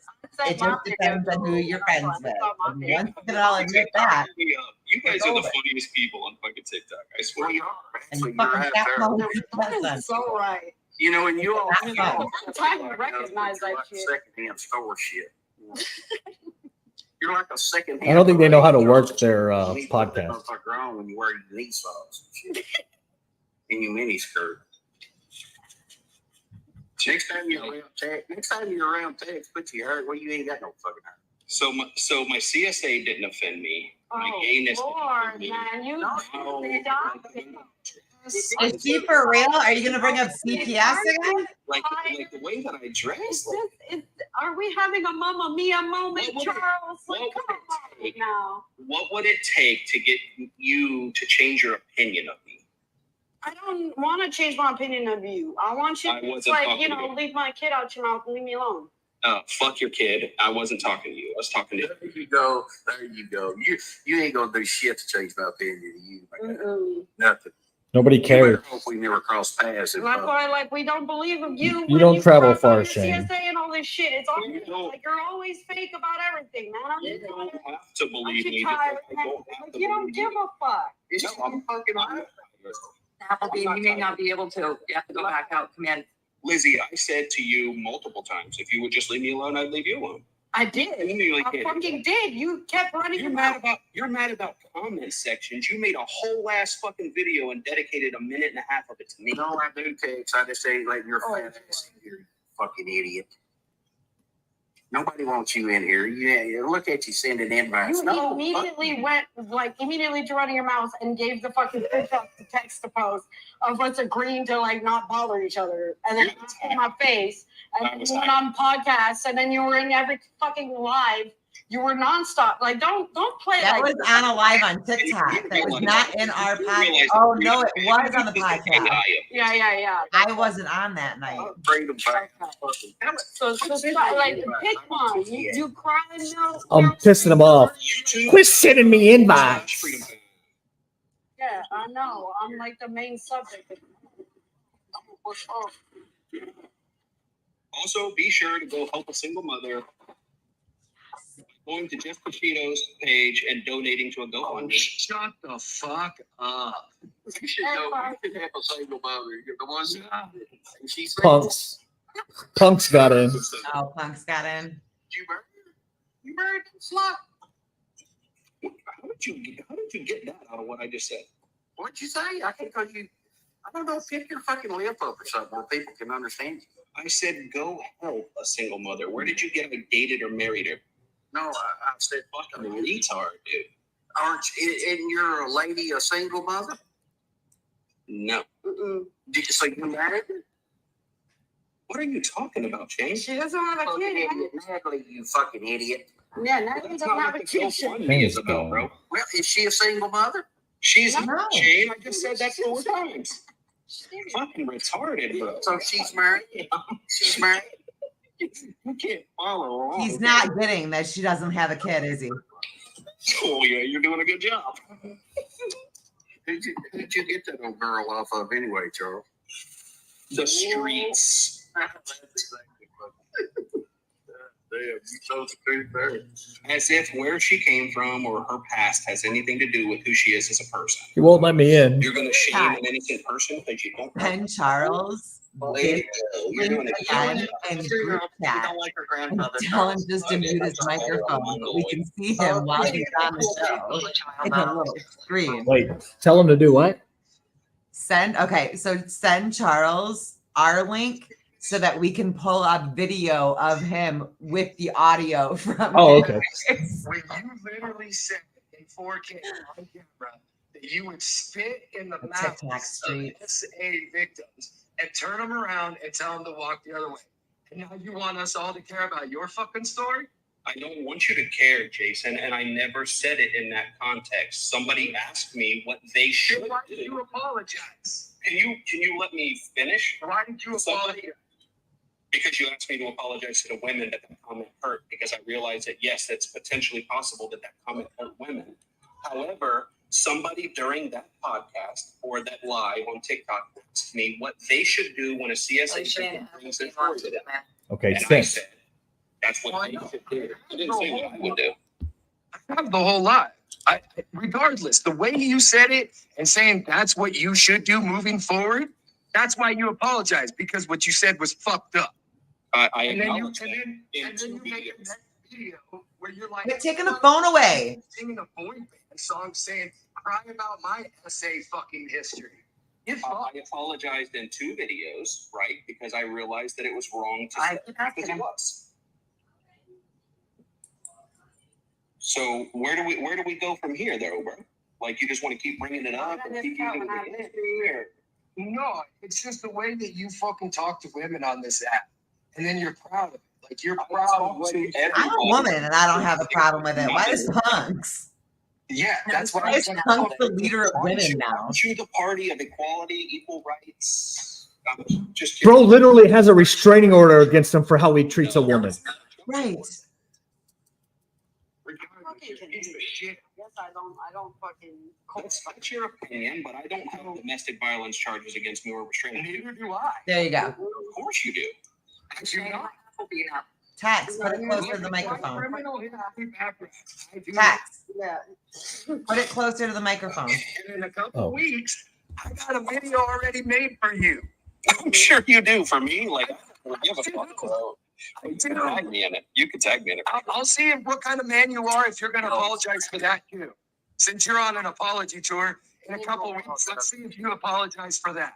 It just depends on who you're friends with. And once you can all admit that, You guys It's are the over. funniest people on fucking TikTok. I swear. We are. and Actually, fucking you're tap out there. phone. That is so right. You know, and you all That's fine. Time to recognize that shit. secondhand store shit. You're like a second. I don't think they know how to work their podcast. When you wear your knee socks and shit, and your mini skirt. Next time you're around text, put your hair. Well, you ain't got no fucking hair. So my CSA didn't offend me. My Oh, gayness didn't Lord, offend me. man, you No. they adopted. Is she for real? Are you gonna bring up CPS again? Like the way that I dress. Are we having a Mamma Mia moment, What would it- Charles? what Like, would come it on take? now. What would it take to get you to change your opinion of me? I don't want to change my opinion of you. I want you I to wasn't just like, talking you to know, you. leave my kid out your mouth and leave me alone. Fuck your kid. I wasn't talking to you. I was talking to There you go. There you go. You ain't gonna do shit to change my opinion of you. My guy. Mm-mm. Nothing. Nobody You better cares. hope we never cross paths. And that's why, like, we don't believe of you. You when don't travel talk far, about the Shane. CSA and all this shit. It's all You don't- like you're always fake about everything, man. I'm you. just don't tired. have to I'm believe too me. tired. I Man. don't have Like, to you don't believe give you. a fuck. No, I'm fucking honest. Applebee, you may not be able to. You have to go back out, come in. Lizzie, I said to you multiple times, if you would just leave me alone, I'd leave you alone. I did. You nearly I did. fucking did. You kept running You're your mouth. mad about comment sections. You made a whole ass fucking video and dedicated a minute and a half of it to me. No, I do text. I just say like you're Oh, fat ass. You're a fucking idiot. Nobody wants you in here. You look at you sending invites. You No, immediately went, like, immediately to running your mouth and gave the fucking text to post of us agreeing to, like, not bother each other. And then in my face. And I then was you went on podcasts. And then you were in every fucking live. You were nonstop. Like, don't play That like was on a live on TikTok. That was not in our podcast. Oh no, it was on the podcast. Yeah. I wasn't on that night. freedom back. So like, pick one. You cry milk. I'm pissing them off. Quit sending me invites. Yeah, I know. I'm like the main subject. Also, be sure to go help a single mother. going to Jeff Pacino's page and donating to a GoFundMe. Shut the fuck up. You should know. You should have a single mother. You're the ones. And she said, Punks got in. Oh, Punk's got in. You married her? You married that slut? How did you get that out of what I just said? What'd you say? I can't call you. I don't know. Pick your fucking lip up or something where people can understand you. I said go help a single mother. Where did you get I dated or married her? No, I said Fucking retard, dude. aren't isn't your lady a single mother? No. Did you say you married her? What are you talking about, James? She doesn't have a kid. Natalie, you fucking idiot. Yeah, Natalie doesn't have a kid. GoFundMe is about, bro. Well, is she a single mother? She's No. not, Shane. I just said that 4 times. Fucking retarded, bro. So she's married? She's married? You can't follow along. He's not getting that she doesn't have a kid, is he? Oh, yeah, you're doing a good job. Who'd you get that old girl off of anyway, Charles? The streets. Damn, you told the truth there. As if where she came from or her past has anything to do with who she is as a person. He won't let me in. You're going to shame an innocent person because you don't. Ben Charles. Lady, you're doing a Again, and group chat. don't like her grandmother. Tell him just to mute his microphone. We can see him while he's on the show in a little screen. Wait, tell him to do what? Send Charles our link so that we can pull up video of him with the audio from. Oh, okay. When you literally said in 4K on camera that you would spit in the mouth TikTok of streets. SA victims and turn them around and tell them to walk the other way. And now you want us all to care about your fucking story? I don't want you to care, Jason, and I never said it in that context. Somebody asked me what they should Why do. did you apologize? Can you let me finish? Why did you apologize? Because you asked me to apologize to the women that comment hurt, because I realized that, yes, it's potentially possible that comment hurt women. However, somebody during that podcast or that live on TikTok asked me what they should do when a CSA victim brings in forward to them. Okay, And I thanks. said, that's what they should do. I didn't say what I would do. I have the whole lot. Regardless, the way you said it and saying that's what you should do moving forward, that's why you apologize, because what you said was fucked up. I And then you acknowledge that in two make the videos. next video where you're like, Quit taking the phone away. singing a boy band song saying, cry about my SA fucking history. Get I fucked. apologized in 2 videos, right? Because I realized that it was wrong to I say keep asking because it him. was. So where do we go from here, though, bro? Like, you just want to keep bringing it up and keep using the history, or No, it's just the way that you fucking talk to women on this app. And then you're proud of it. Like you're proud of what you said. I'm a woman and I don't have a problem with it. Why does Punks? Yeah, that's what Why I'm is saying. Punk's the leader of women now? aren't you the party of equality, equal rights? Just Bro literally has a restraining order against him for how he treats a woman. Right. Shit. Yes, I don't fucking. That's your opinion, but I don't have domestic violence charges against me or restraining. Neither do I. There you go. Of course you do. Actually, not. Tax, put it closer to the microphone. Criminal history background. I do Tax, Yeah. put it closer to the microphone. And in a couple Oh. weeks, I got a video already made for you. I'm sure you do. For me, like, I don't give a fuck, bro. You do. can tag me in it. You can tag me in it. I'll see what kind of man you are if you're going to apologize for that too. Since you're on an apology tour in a couple weeks, let's see if you apologize for that.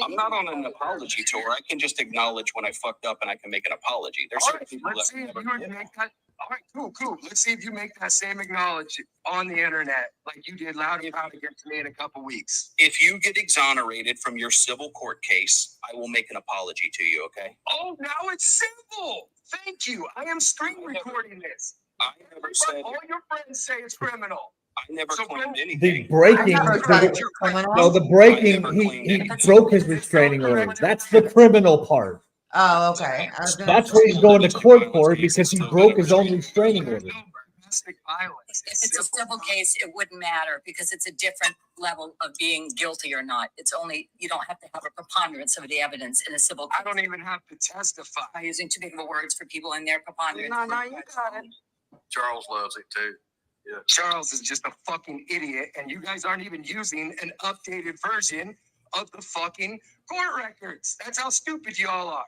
I'm not on an apology tour. I can just acknowledge when I fucked up and I can make an apology. There's All certain right, people let's that see if never you get make that. All right, cool. Let's see if you make that same acknowledge on the internet like you did loud and proud against me in a couple weeks. If you get exonerated from your civil court case, I will make an apology to you, okay? Oh, now it's simple. Thank you. I am screen recording this. I never But said, all your friends say it's criminal. I never So claimed The anything. breaking, I've never said it was no, criminal. the breaking, he broke his restraining order. That's the criminal part. Oh, okay. I was gonna That's say- what he's going to court for because he broke his own restraining order. Domestic violence. If it's a civil case, it wouldn't matter because it's a different level of being guilty or not. It's only, you don't have to have a preponderance of the evidence in a civil I case. don't even have to testify. By using too big of a words for people in their preponderance. No, you got it. Charles loves it too. Yeah. Charles is just a fucking idiot, and you guys aren't even using an updated version of the fucking court records. That's how stupid y'all are.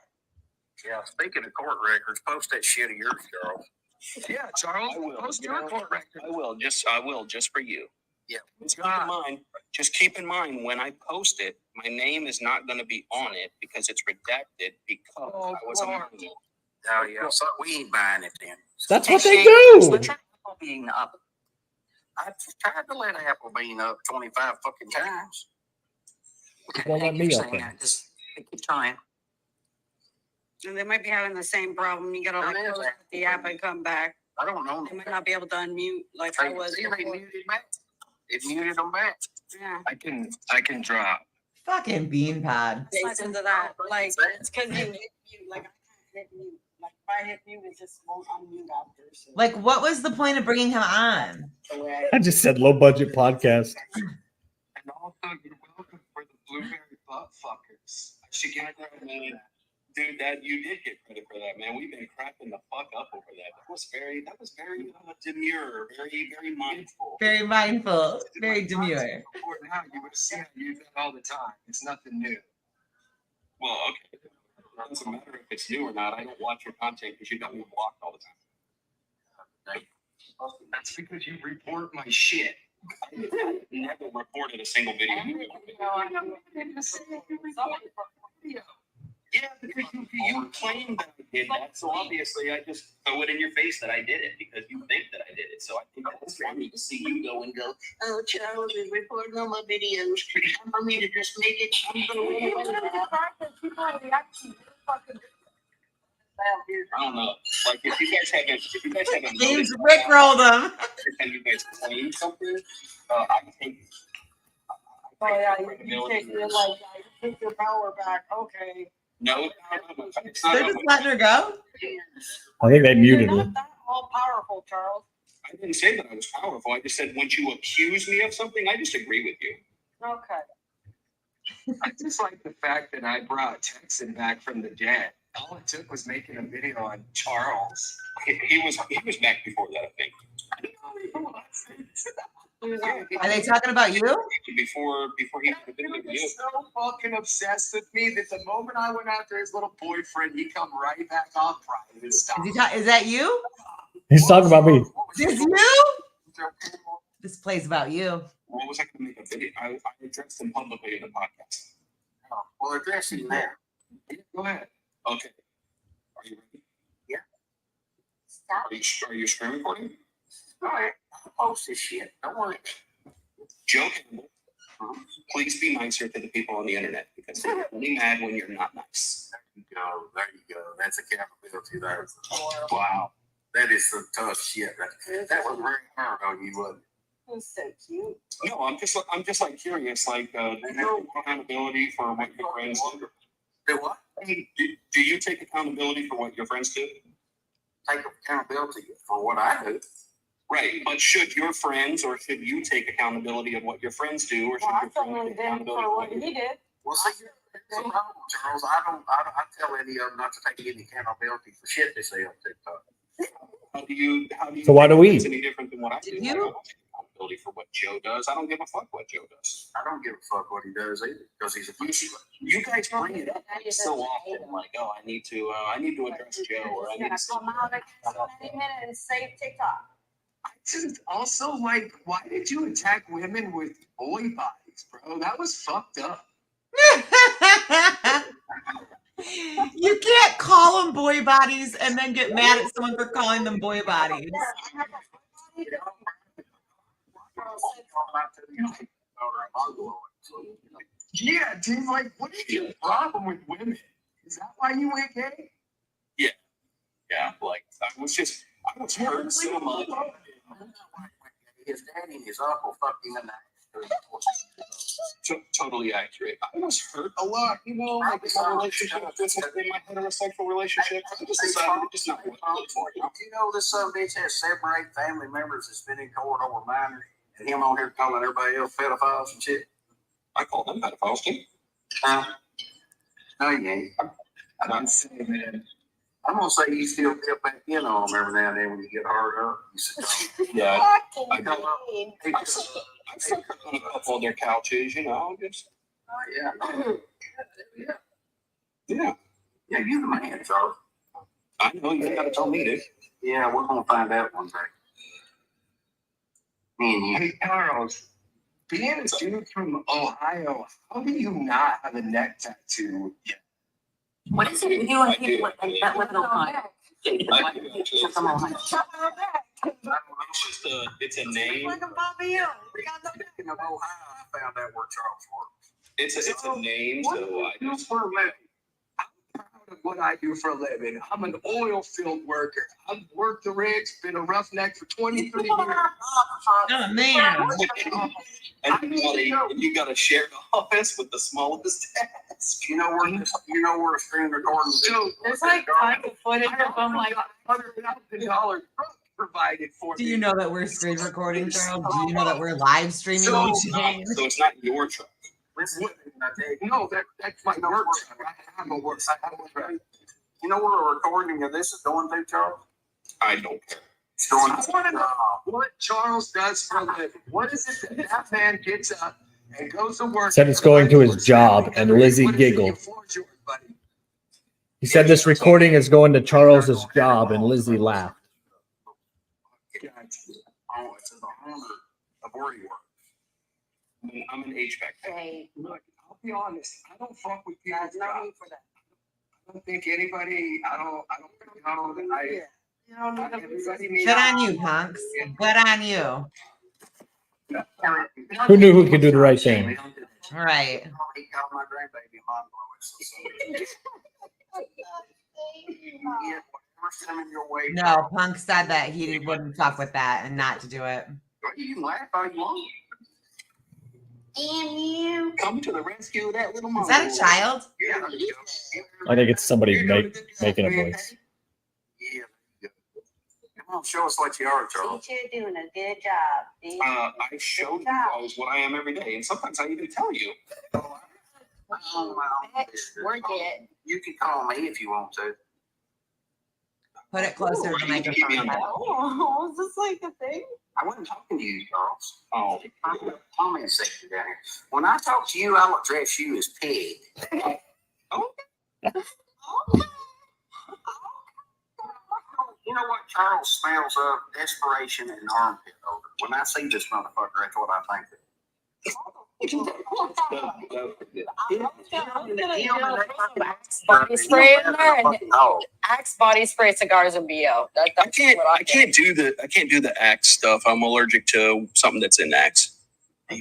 Yeah, speaking of court records, post that shit of yours, Charles. Yeah, Charles, I will. post your court record. I will just for you. Yeah. Just keep in mind when I post it, my name is not going to be on it because it's redacted because I was a minor. Oh yeah, so we ain't buying it then. That's what they do. Being up. I tried to let Apple Bean up 25 fucking times. Don't let me up there. Just keep trying. And they might be having the same problem. You gotta like close the app and come back. I don't know. They might not be able to unmute like I was. They muted back. It muted them back. Yeah. I can drop. Fucking beanpad. Based into that, like it's because you hit mute. Like I can't hit mute. Like if I hit mute, it just won't unmute after. So. Like, what was the point of bringing him on? I just said low budget podcast. And also, you're welcome for the blueberry butt fuckers. I should get that, man. Dude, that you did get credit for that, man. We've been cracking the fuck up over that. That was very demure, very mindful. Very mindful, very demure. Now you would have seen I use that all the time. It's nothing new. Well, okay. It doesn't matter if it's new or not. I don't watch your content because you got me blocked all the time. That's because you report my shit. I never reported a single video. Yeah, because you claim that I did that, so obviously I just throw it in your face that I did it because you think that I did it. So I think that's funny to see you go and go, Oh, Charles is reporting on my videos. For me to just make it. I'm gonna I don't know. Like if you guys haven't James rickrolled him. and you guys claim something, I take. Oh yeah, you take your like you take your power back. Okay. No, it's not. They're just letting her go. I think they muted You're her. not that all powerful, Charles. I didn't say that I was powerful. I just said once you accuse me of something, I disagree with you. Okay. I just like the fact that I brought Texan back from the dead. All it took was making a video on Charles. He was back before that, I think. Are they talking about you? Before he had a video with you. So fucking obsessed with me that the moment I went after his little boyfriend, he come right back off private stuff. Is that you? He's talking about me. Is you? This play's about you. What was I going to make a video? I addressed him publicly in the podcast. Well, address him now. Go ahead. Okay. Are you ready? Yeah. Are you screen recording? All right. I'll post this shit. Don't worry. Joe Campbell, please be nicer to the people on the internet because they're only mad when you're not nice. There you go. There you go. That's accountability there. Wow. That is some tough shit. That was very hard on you, wasn't it? Who's so cute? No, I'm just like curious. Like, do you take accountability for what your friends do? Do what? Do you take accountability for what your friends do? Take accountability for what I do. Right, but should your friends or should you take accountability of what your friends do, or should your friends take accountability for what he did. Well, see, Charles, I tell any of them not to take any accountability for shit they say on TikTok. How do you? So why do we? It's any different than what I do. I don't take accountability for what Joe does. I don't give a fuck what Joe does. I don't give a fuck what he does either because he's a pussy. You guys bring it up so often, like, oh, I need to address Joe, or I need to. Come out any minute and save TikTok. I just also like, why did you attack women with boy bodies, bro? That was fucked up. You can't call them boy bodies and then get mad at someone for calling them boy bodies. Yeah, dude, like, what is your problem with women? Is that why you went gay? Yeah, like I was hurt so much. His daddy and his uncle fucked him in the Totally accurate. I was hurt a lot, like in my relationship, in my heterosexual relationship. I just decided to just not work for you. You know, this son of a bitch has 7 or 8 family members that's been in court over minors, and him on here calling everybody else pedophiles and shit. I call them pedophiles too. No, you ain't. I'm saying, man, I'm gonna say you still dip back in on them every now and then when you get hard up. Yeah, I suck on a couple of their couches, you know. Just yeah. You the man, Charles. I know you gotta tell me to. Yeah, we're gonna find out one day. Me and you. Hey, Charles, being a dude from Ohio, how do you not have a neck tattoo yet? What is it you and people that live in Ohio? It's a name. Like a Bobby Hill. Speaking of Ohio, I found out where Charles works. It's a name, What so do you I do just for a living? I'm proud of what I do for a living. I'm an oil field worker. I've worked the rigs, been a roughneck for 23 years. Oh man. and you got to share the office with the smallest desk. You know where the screen recording is. So There's like tons of footage of them like $100,000 provided for Do me. you know that we're screen recording, Charles? Do you know that we're live streaming So on So Shane? it's not your truck. No, that's my work truck. I have a work truck. You know where the recording of this is going to, Charles? I don't care. It's going I want to know what Charles does for a living. What is it that man gets up and goes to work? Said it's going to his job, and Lizzie giggled. He said this recording is going to Charles's job, and Lizzie laughed. Oh, it's in the honor of where you work. I'm an HVAC tech. Hey, Look, I'll be honest. I don't fuck with people. there's no need for that. I don't think anybody. I don't. Everybody needs. Good on you, punks. Good on you. Who knew who could do the right thing? All right. He called my grandbaby mom. No, Punk said that he wouldn't fuck with that and not to do it. You can laugh all you want. Damn you. Come to the rescue of that little Is that a child? Yeah. I think it's somebody making a voice. Yeah. Come on, show us what you are, Charles. You're doing a good job. I showed you guys what I am every day, and sometimes I even tell you. Work it. You can call me if you want to. Put it closer to the microphone. oh, is this like a thing? I wasn't talking to you, Charles. Oh, Comment section down here. When I talk to you, I'll address you as Pig. oh. You know what Charles smells of? Desperation and armpit odor. When I see this motherfucker, that's what I think of. Body spray in there and Axe body spray cigars and BO. I can't do the Axe stuff. I'm allergic to something that's in Axe.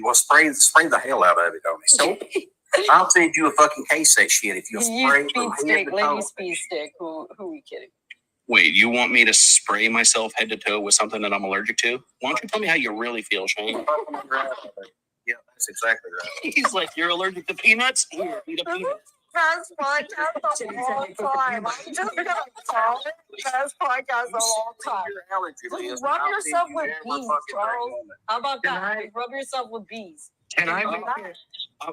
Well, spray the hell out of it on me. So I'll send you a fucking case of that shit if you'll spray from head to toe. Lady speed stick. Who are we kidding? Wait, you want me to spray myself head to toe with something that I'm allergic to? Why don't you tell me how you really feel, Shane? Yeah, that's exactly right. He's like, you're allergic to peanuts? Here, eat a peanut. Best podcast of all time. I'm just gonna call it best podcast of all time. Just rub yourself with bees, Charles. How about that? Rub yourself with bees. Can I make it? I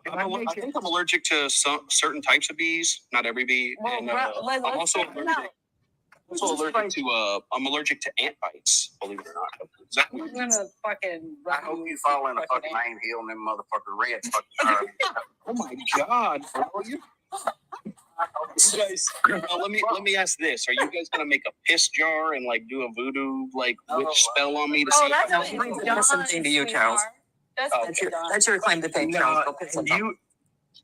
think I'm allergic to certain types of bees, not every bee. Well, And I'm also allergic to ant bites, believe it or not. Is that I'm gonna fucking I hope you fall in a fucking ant hill and them motherfucker reds fucking oh my god, bro. You guys, let me ask this: are you guys gonna make a piss jar and like do a voodoo like witch spell on me to see? That's something to you, Charles. That's your claim to fame, Charles.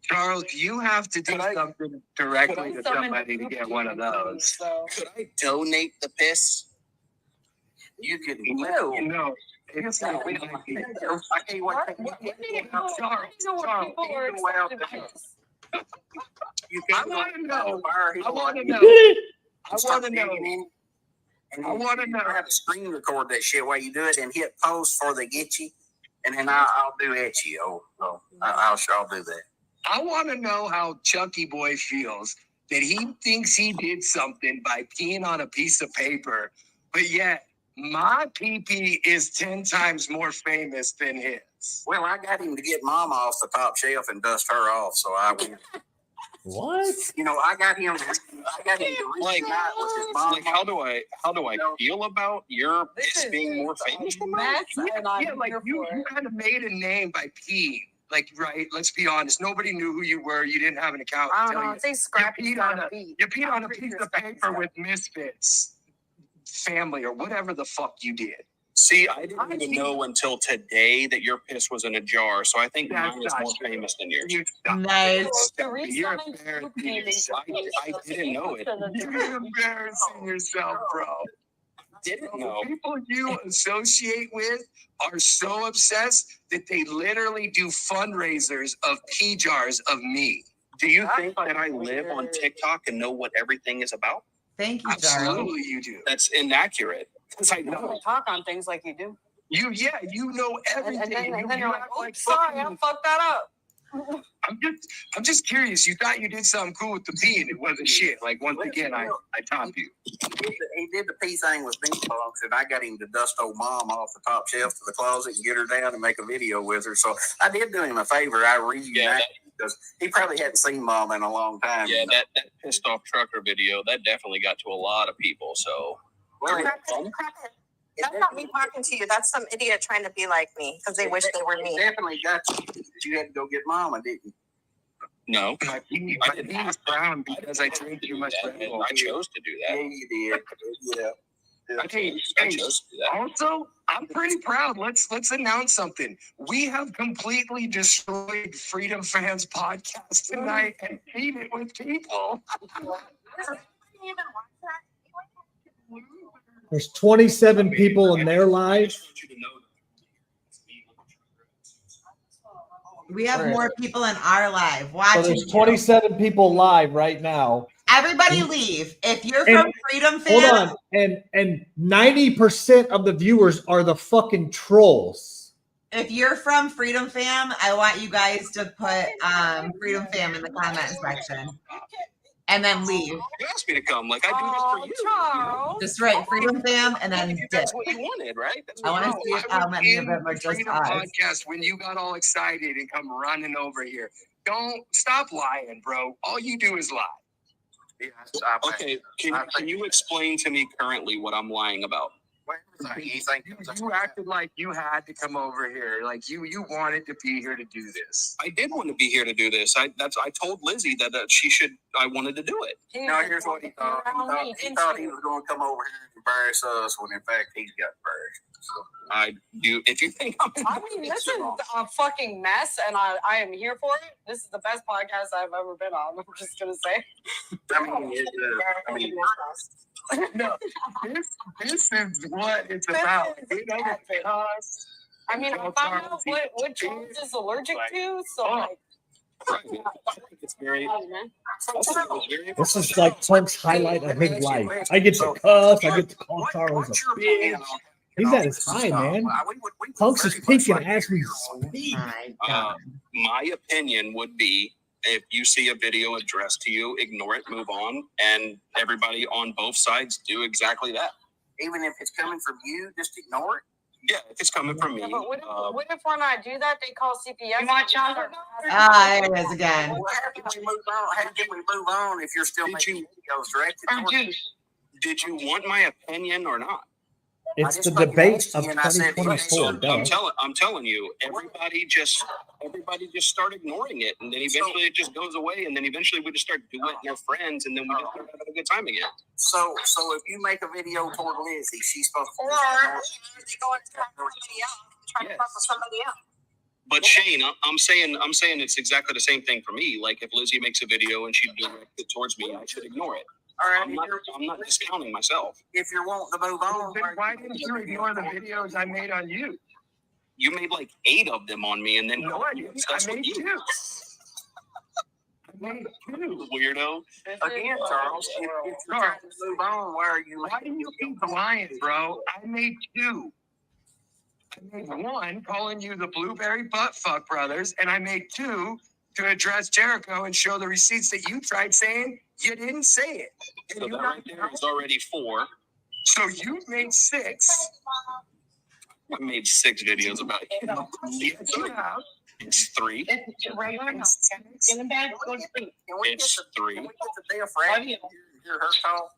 Charles, you have to do something directly to somebody to get one of those. Could I donate the piss? You can No. I tell you what, I want to know. I want to know. I have to screen record that shit while you do it and hit post for the itchy, and then I'll do itchy. I'll do that. I want to know how Chucky Boy feels that he thinks he did something by peeing on a piece of paper, but yet my pee-pee is 10 times more famous than his. Well, I got him to get Mama off the top shelf and dust her off, so I went. What? You know, I got him to Like, reunite with his mom. like how do I feel about your piss being more famous than mine? Yeah, like you kind of made a name by peeing. Like, right? Let's be honest. Nobody knew who you were. You didn't have an account. I don't know. Say scrappy. You peed on a piece of paper with Misfits family or whatever the fuck you did. See, I didn't even know until today that your piss was in a jar, so I think mine is more famous than yours. Nice. You're embarrassing. I didn't know it. You're embarrassing yourself, bro. Didn't know. The people you associate with are so obsessed that they literally do fundraisers of pee jars of me. Do you think that I live on TikTok and know what everything is about? Thank you, Charles. Absolutely, you do. That's inaccurate. Because I know. You talk on things like you do. You know everything. And then you're like, oh, sorry, I fucked that up. I'm just curious. You thought you did something cool with the pee and it wasn't shit. Like, once again, I topped you. He did the pee thing with me, folks, and I got him to dust old mom off the top shelf to the closet and get her down and make a video with her. So I did do him a favor. I reunited because he probably hadn't seen mom in a long time. Yeah, that pissed off trucker video, that definitely got to a lot of people. So, That's not me talking to you. That's some idiot trying to be like me because they wish they were me. Definitely got you. You had to go get mama, didn't you? No, I didn't ask brown because I drank too much. I chose to do that. Yeah, you did. Yeah. I chose to do that. Also, I'm pretty proud. Let's announce something. We have completely destroyed Freedom Fans podcast tonight and feed it with people. There's 27 people in their live. We have more people in our live So watching. there's 27 people live right now. Everybody leave. If you're from Freedom Fans, hold on, and 90% of the viewers are the fucking trolls. if you're from Freedom Fam, I want you guys to put Freedom Fam in the comment section. And then leave. You asked me to come, like I do this for you. Charles. Just write Freedom Fam and then dip. That's what you wanted, right? That's I what want to see how many of them are just Freedom us. podcast when you got all excited and come running over here. Don't stop lying, bro. All you do is lie. Yeah, Okay, can you explain to me currently what I'm lying about? You acted like you had to come over here, like you wanted to be here to do this. I did want to be here to do this. I told Lizzie that I wanted to do it. No, here's what he thought. He thought he was going to come over here and embarrass us when in fact he's got embarrassed. So I do. If you think I'm I mean, this is a fucking mess, and I am here for it. This is the best podcast I've ever been on. I'm just gonna say. No, this is what it's about. You know, I mean, I found out what Charles is allergic to, so like. It's very. This is like Punk's highlight of his life. I get to cuss. I get to call Charles a bitch. He's at his time, man. Punk's is peeking as we speak. My opinion would be, if you see a video addressed to you, ignore it, move on, and everybody on both sides do exactly that. even if it's coming from you, just ignore it. Yeah, if it's coming from me. Yeah, but what if when I do that, they call CPS? You want chocolate? Ah, there it is again. Well, how can we move on? How can we move on if you're still making videos directed towards you? Did you want my opinion or not? It's the debate of 2024. I'm telling you, everybody just start ignoring it, and then eventually it just goes away, and then eventually we just start doing it with our friends, and then we just start having a good time again. So if you make a video toward Lizzie, she's supposed to. Or they go and try somebody else, try to fuck with somebody else. But Shane, I'm saying it's exactly the same thing for me. Like if Lizzie makes a video and she directs it towards me, I should ignore it. I'm not discounting myself. If you're wanting to move on, then why didn't you ignore the videos I made on you? You made like 8 of them on me, and then no, I didn't. I made 2. I made 2. Weirdo. Again, Charles, if you're trying to move on, why do you keep lying, bro? I made 2. I made 1 calling you the Blueberry Buttfuck Brothers, and I made 2 to address Jericho and show the receipts that you tried saying you didn't say it. So that right there is already 4. So you made 6. I made 6 videos about it. Yes, you have. It's 3. It's regular now. Get in bed, go to sleep. It's 3. Can we get the day of Friday? Hear her call?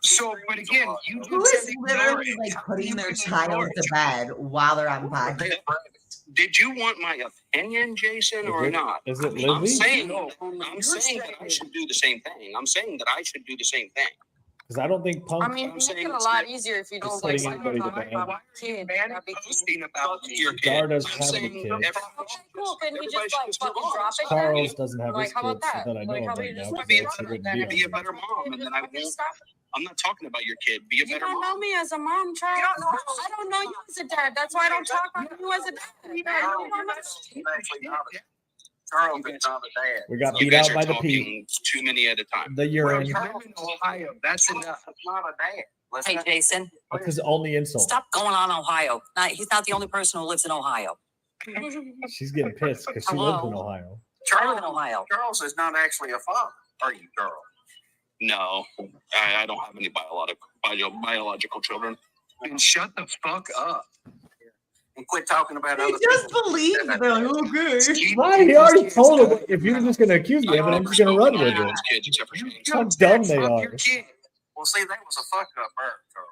So, but again, you Who just is said literally ignore it. like putting You their can child ignore to it. bed while they're on podcast? Did you want my opinion, Jason, or not? Is it I'm Lizzie? saying that I should do the same thing. I'm saying that I should do the same thing. Because I don't think Punk. I mean, it'd make it a lot easier if you Just don't like putting anybody to bed. kid. That'd be Posting about me. Your Dar kid. doesn't I'm have any saying kids. every- Okay, cool. Can we everybody just like should just move fucking on. drop it? Charles doesn't have Like, his how about kids that? that I know Like, of how right about now. you just Because fucking else he wouldn't be on Be a here. better mom, and then I Fucking won't. stop. I'm not talking about your kid. Be a You better don't know mom. me as a mom, Charles. I don't know you as a dad. That's why I don't talk about you as a dad. You don't know Charles me. is not a dad. We got You beat guys out are by the pee. talking too many at a time. The urine. I live in Ohio. That's enough. That's not a dad. Hey, Jason, Because only insult. stop going on Ohio. He's not the only person who lives in Ohio. She's getting pissed because she lives in Hello? Ohio. I live in Ohio. Charles is not actually a father. Are you, Charles? No, I don't have any biological children. And shut the fuck up. And quit talking about They other just people. believe them. Okay. Why? He already told him if you're just going to accuse me of it, I'm just going to run with it. Kids, except for Shane. How dumb they are. Your kid. Well, see, that was a fuck up, Charles.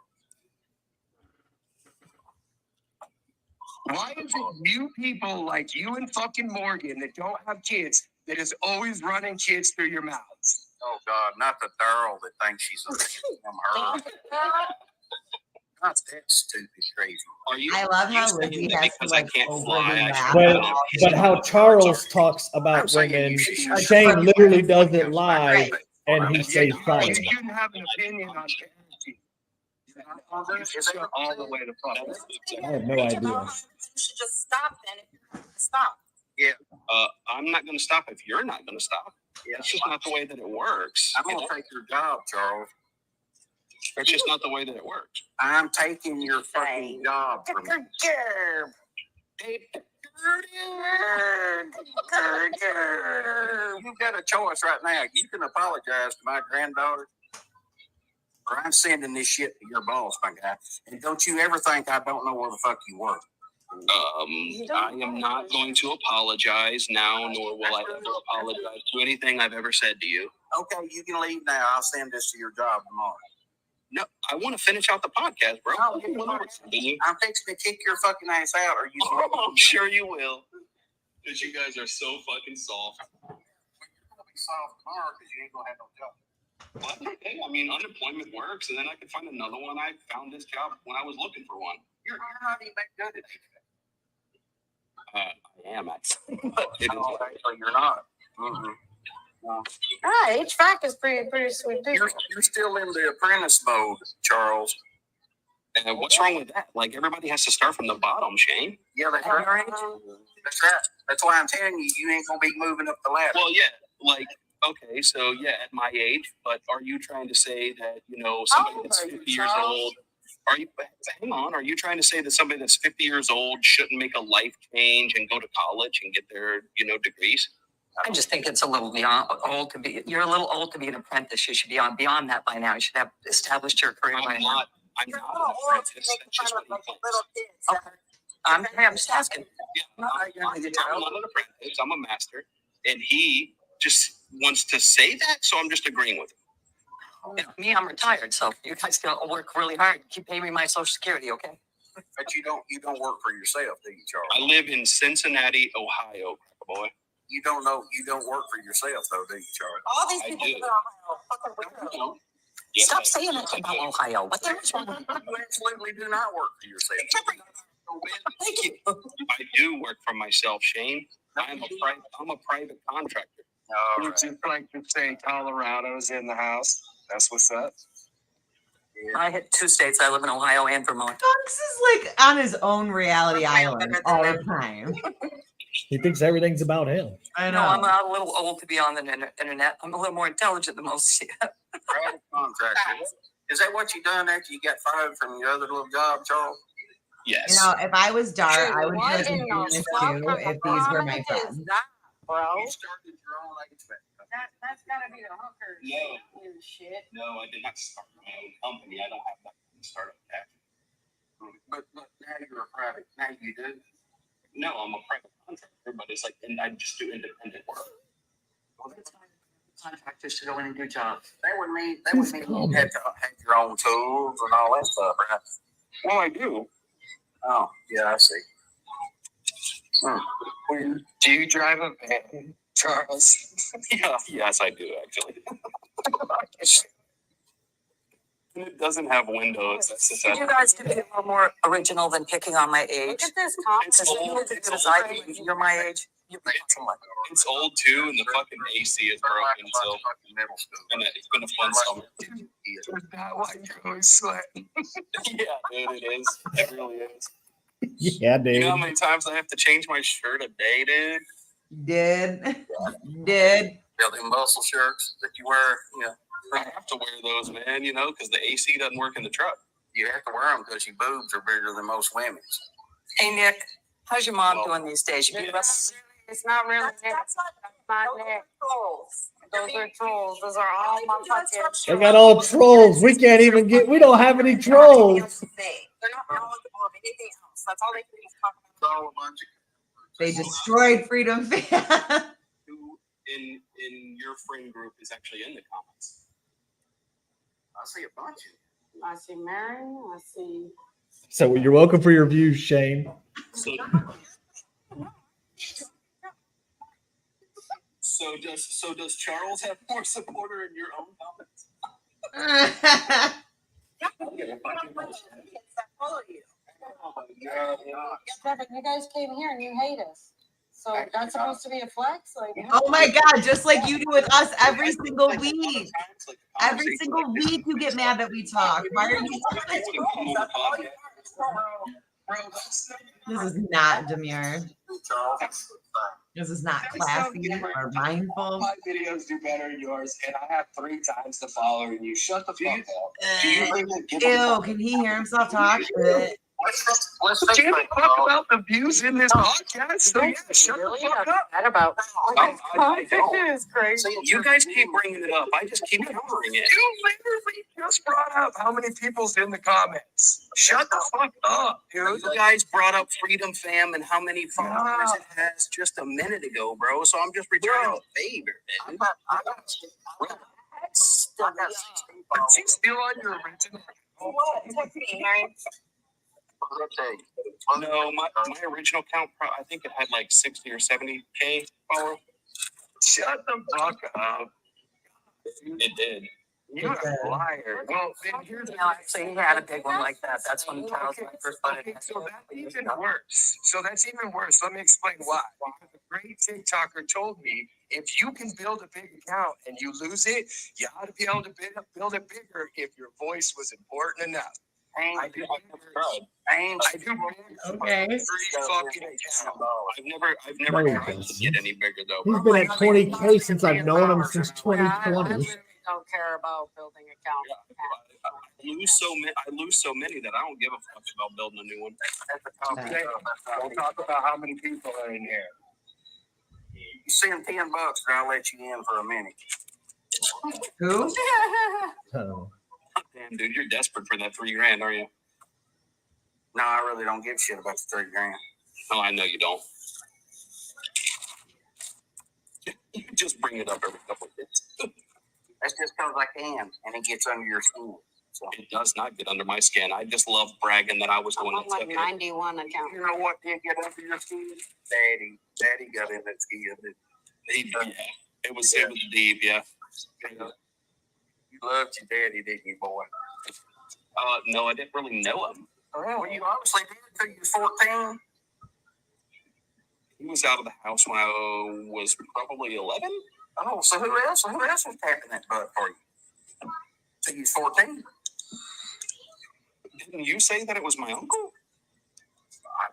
Why is it you people like you and fucking Morgan that don't have kids that is always running kids through your mouths? Oh God, not the Daryl that thinks she's a from her. Not that stupid crazy. Are you? I love how you saying Lizzie that has to because I like can't overly fly, I laugh. But how Charles talks I'm about saying women, you should- Shane literally does it live, and he Yeah, stays you silent. shouldn't have an opinion on parenting. You should go all the way to fuck. I have no idea. You should just stop then. Stop. I'm not going to stop if you're not going to stop. That's just not the way that it works. I'm going to take your job, Charles. It's just not the way that it works. I'm taking your fucking job from you. You've got a choice right now. You can apologize to my granddaughter, or I'm sending this shit to your boss, my guy. And don't you ever think I don't know where the fuck you work. I am not going to apologize now, nor will I ever apologize to anything I've ever said to you. Okay, you can leave now. I'll send this to your job tomorrow. No, I want to finish out the podcast, bro. I'm fixing to kick your fucking ass out, or you. I'm sure you will. Because you guys are so fucking soft. You're gonna be soft tomorrow because you ain't gonna have no job. Well, okay. I mean, unemployment works, and then I could find another one. I found this job when I was looking for one. You're not even good at it. I am actually, but it is actually you're not. Mm-hmm. No. HVAC is pretty sweet too. You're still in the apprentice mode, Charles. And what's wrong with that? Like everybody has to start from the bottom, Shane. Yeah, that's right. That's right. That's why I'm telling you, you ain't gonna be moving up the ladder. Well, yeah, like okay, so yeah, at my age. But are you trying to say that somebody that's 50 years old? Are you? Hang on. Are you trying to say that somebody that's 50 years old shouldn't make a life change and go to college and get their degrees? I just think it's a little old to be. You're a little old to be an apprentice. You should be beyond that by now. You should have established your career by now. I'm not an apprentice. That's just what he thinks. Okay. I'm just asking. Yeah, I'm not an apprentice. I'm a master, and he just wants to say that, so I'm just agreeing with him. Me, I'm retired, so you guys can work really hard. Keep paying me my Social Security, okay? But you don't work for yourself, do you, Charles? I live in Cincinnati, Ohio, boy. You don't work for yourself, though, do you, Charles? All these people live in Ohio. Yes, stop saying that about Ohio. What the hell's wrong? You absolutely do not work for yourself. Thank you. I do work for myself, Shane. I'm a private contractor. All right. Just like to say Colorado's in the house. That's what's up. I hit 2 states. I live in Ohio and Vermont. Fox is like on his own reality island all the time. He thinks everything's about him. I know. I'm a little old to be on the internet. I'm a little more intelligent than most. Private contractor. Is that what you done after you got fired from your other little job, Charles? Yes. If I was Dar, I would be like doing this too if these were my friends. Bro. You started your own HVAC. That's gotta be the hooker. No. Shit. No, I did not start my own company. I don't have that startup cash. But now you're a private. Now you do. No, I'm a private Everybody's like, and I just do independent work. Well, that's fine. Contractors to go in and do jobs. That would mean you had to have your own tools and all that stuff, right? Well, I do. Oh, yeah, I see. Do you drive a van, Charles? Yeah, yes, I do actually. And it doesn't have windows. That's the Could you guys could be a little more original than picking on my age? Look at this comment. It's old. You're my age. It's old too, and the fucking AC is broken. So it's been a fun summer. Is that why you're always sweating? Yeah, dude, it is. It really is. Yeah, dude. You know how many times I have to change my shirt a day, dude? Did. Yeah, the muscle shirts that you wear, I have to wear those, man, because the AC doesn't work in the truck. you have to wear them because your boobs are bigger than most women's. Hey, Nick, how's your mom doing these days? You good? It's not really Nick. That's not Nick. Those are trolls. Those are all my fucking. They got all trolls. We can't even we don't have any trolls. They're not knowledgeable of anything else. That's all they can talk about. All a bunch of They destroyed Freedom Fan. Who in your friend group is actually in the comments? I see a bunch of them. I see Mary. I see. So you're welcome for your views, Shane. So does Charles have more supporter in your own comments? Kevin, you guys came here and you hate us. So that's supposed to be a flex? Like, Oh my God, just like you do with us every single week. Every single week you get mad that we talk. Why are you? This is not demure. This is not classy or mindful. My videos do better than yours, and I have 3 times the following you. Shut the fuck up. Ew, can he hear himself talk? Let's can't talk about the views in this podcast. So yeah, shut the fuck up. That about. I is crazy. You guys keep bringing it up. I just keep covering it. You literally just brought up how many people's in the comments. Shut the fuck up, dude. You guys brought up Freedom Fam and how many followers it has just a minute ago, bro. So I'm just returning a favor, man. Is he still on your original? What? Text me, Mary. No, my original count, I think it had like 60 or 70K followers. Shut the fuck up. It did. You're a liar. Well, then here's the Actually, he had a big one like that. That's when Charles first started. Okay, so that's even worse. Let me explain why. Because a great TikToker told me if you can build a big account and you lose it, you ought to be able to build it bigger if your voice was important enough. I do. Okay. I've never tried to get any bigger though. He's been at 20K since I've known him since 2020. Don't care about building accounts. I lose so many that I don't give a fuck about building a new one. Okay. We'll talk about how many people are in here. You send $10 and I'll let you in for a minute. Who? Oh. Damn, dude, you're desperate for that $3,000, are you? No, I really don't give a shit about the $3,000. No, I know you don't. You just bring it up every couple of days. That's just because I can, and it gets under your skin. So it does not get under my skin. I just love bragging that I was the one I'm that like took 91 account. you know what did get under your skin? Daddy got in that skin. it. It was deep, yeah. You loved your daddy, didn't you, boy? No, I didn't really know him. Well, you obviously did until you were 14. He was out of the house when I was probably 11. Oh, so who else was tapping that butt for you? So you was 14? Didn't you say that it was my uncle?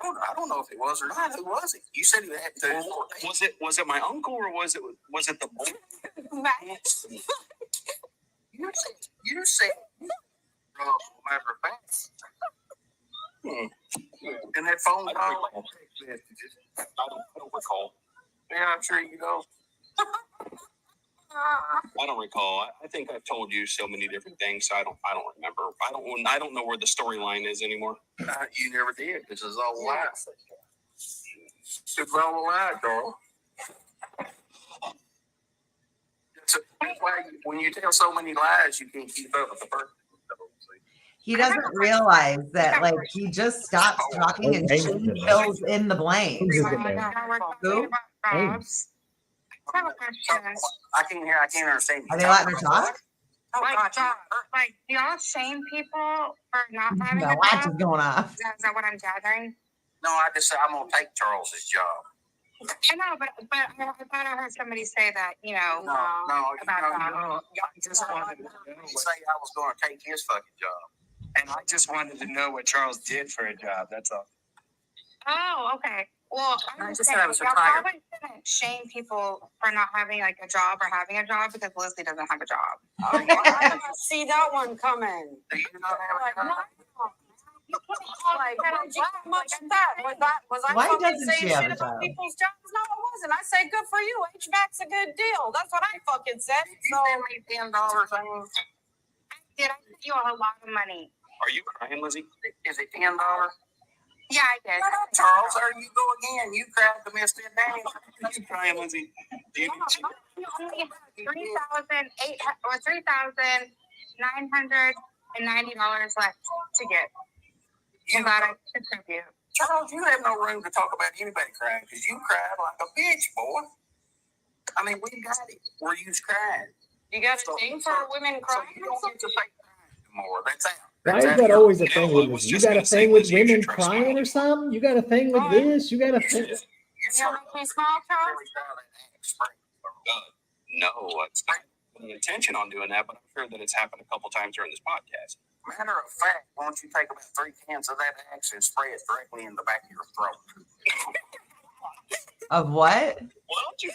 I don't know if it was or not. Who was it? You said he had to. Was it my uncle or was it the boy? You said. Matter of fact. And that phone call. I don't recall. Yeah, I'm sure you know. I don't recall. I think I've told you so many different things. So I don't remember. I don't know where the storyline is anymore. You never did. This is all lies. It's all a lie, Carl. That's why when you tell so many lies, you can't keep up with the person. He doesn't realize that, like, he just stops talking and she fills in the blank. Who's in there? Who? Ames. I have a question. I can't understand. Are they letting her talk? Oh, like, do y'all shame people for not having The a watch job? is going off. Is that what I'm gathering? No, I just said I'm gonna take Charles's job. I know, but I thought I heard somebody say that, you know, No, about that. I just wanted to Say I was gonna take his fucking job. and I just wanted to know what Charles did for a job. That's all. Oh, okay. Well, I I'm just just said I saying, was y'all retired. probably shouldn't shame people for not having like a job or having a job because Leslie doesn't have a job. I didn't see that one coming. Do you not have a job? Like, how much of that? Was I Why fucking doesn't she saying have shit a about job? people's jobs? No, I wasn't. I said, good for you. HVAC's a good deal. That's what I fucking said. You send me $10 thing. Did I send you a lot of money? Are you crying, Lizzie? Is it $10? Yeah, I did. Shut up, Charles. There you go again. You cried to miss that day. You crying, Lizzie? Do you You only have $3,990 left to get. You That I contribute. Charles, you have no room to talk about anybody crying because you cried like a bitch, boy. I mean, we got it where you cried. You got a thing for women crying? So you don't get to say anymore. That's out. Why is that always a thing with this? You got a thing with women crying or something? You got a thing with this? You got a thing? You gonna make me smile, Charles? No, it's not the intention on doing that, but I'm sure that it's happened a couple times during this podcast. Matter of fact, why don't you take about 3 cans of that axe and spray it directly in the back of your throat? Of what?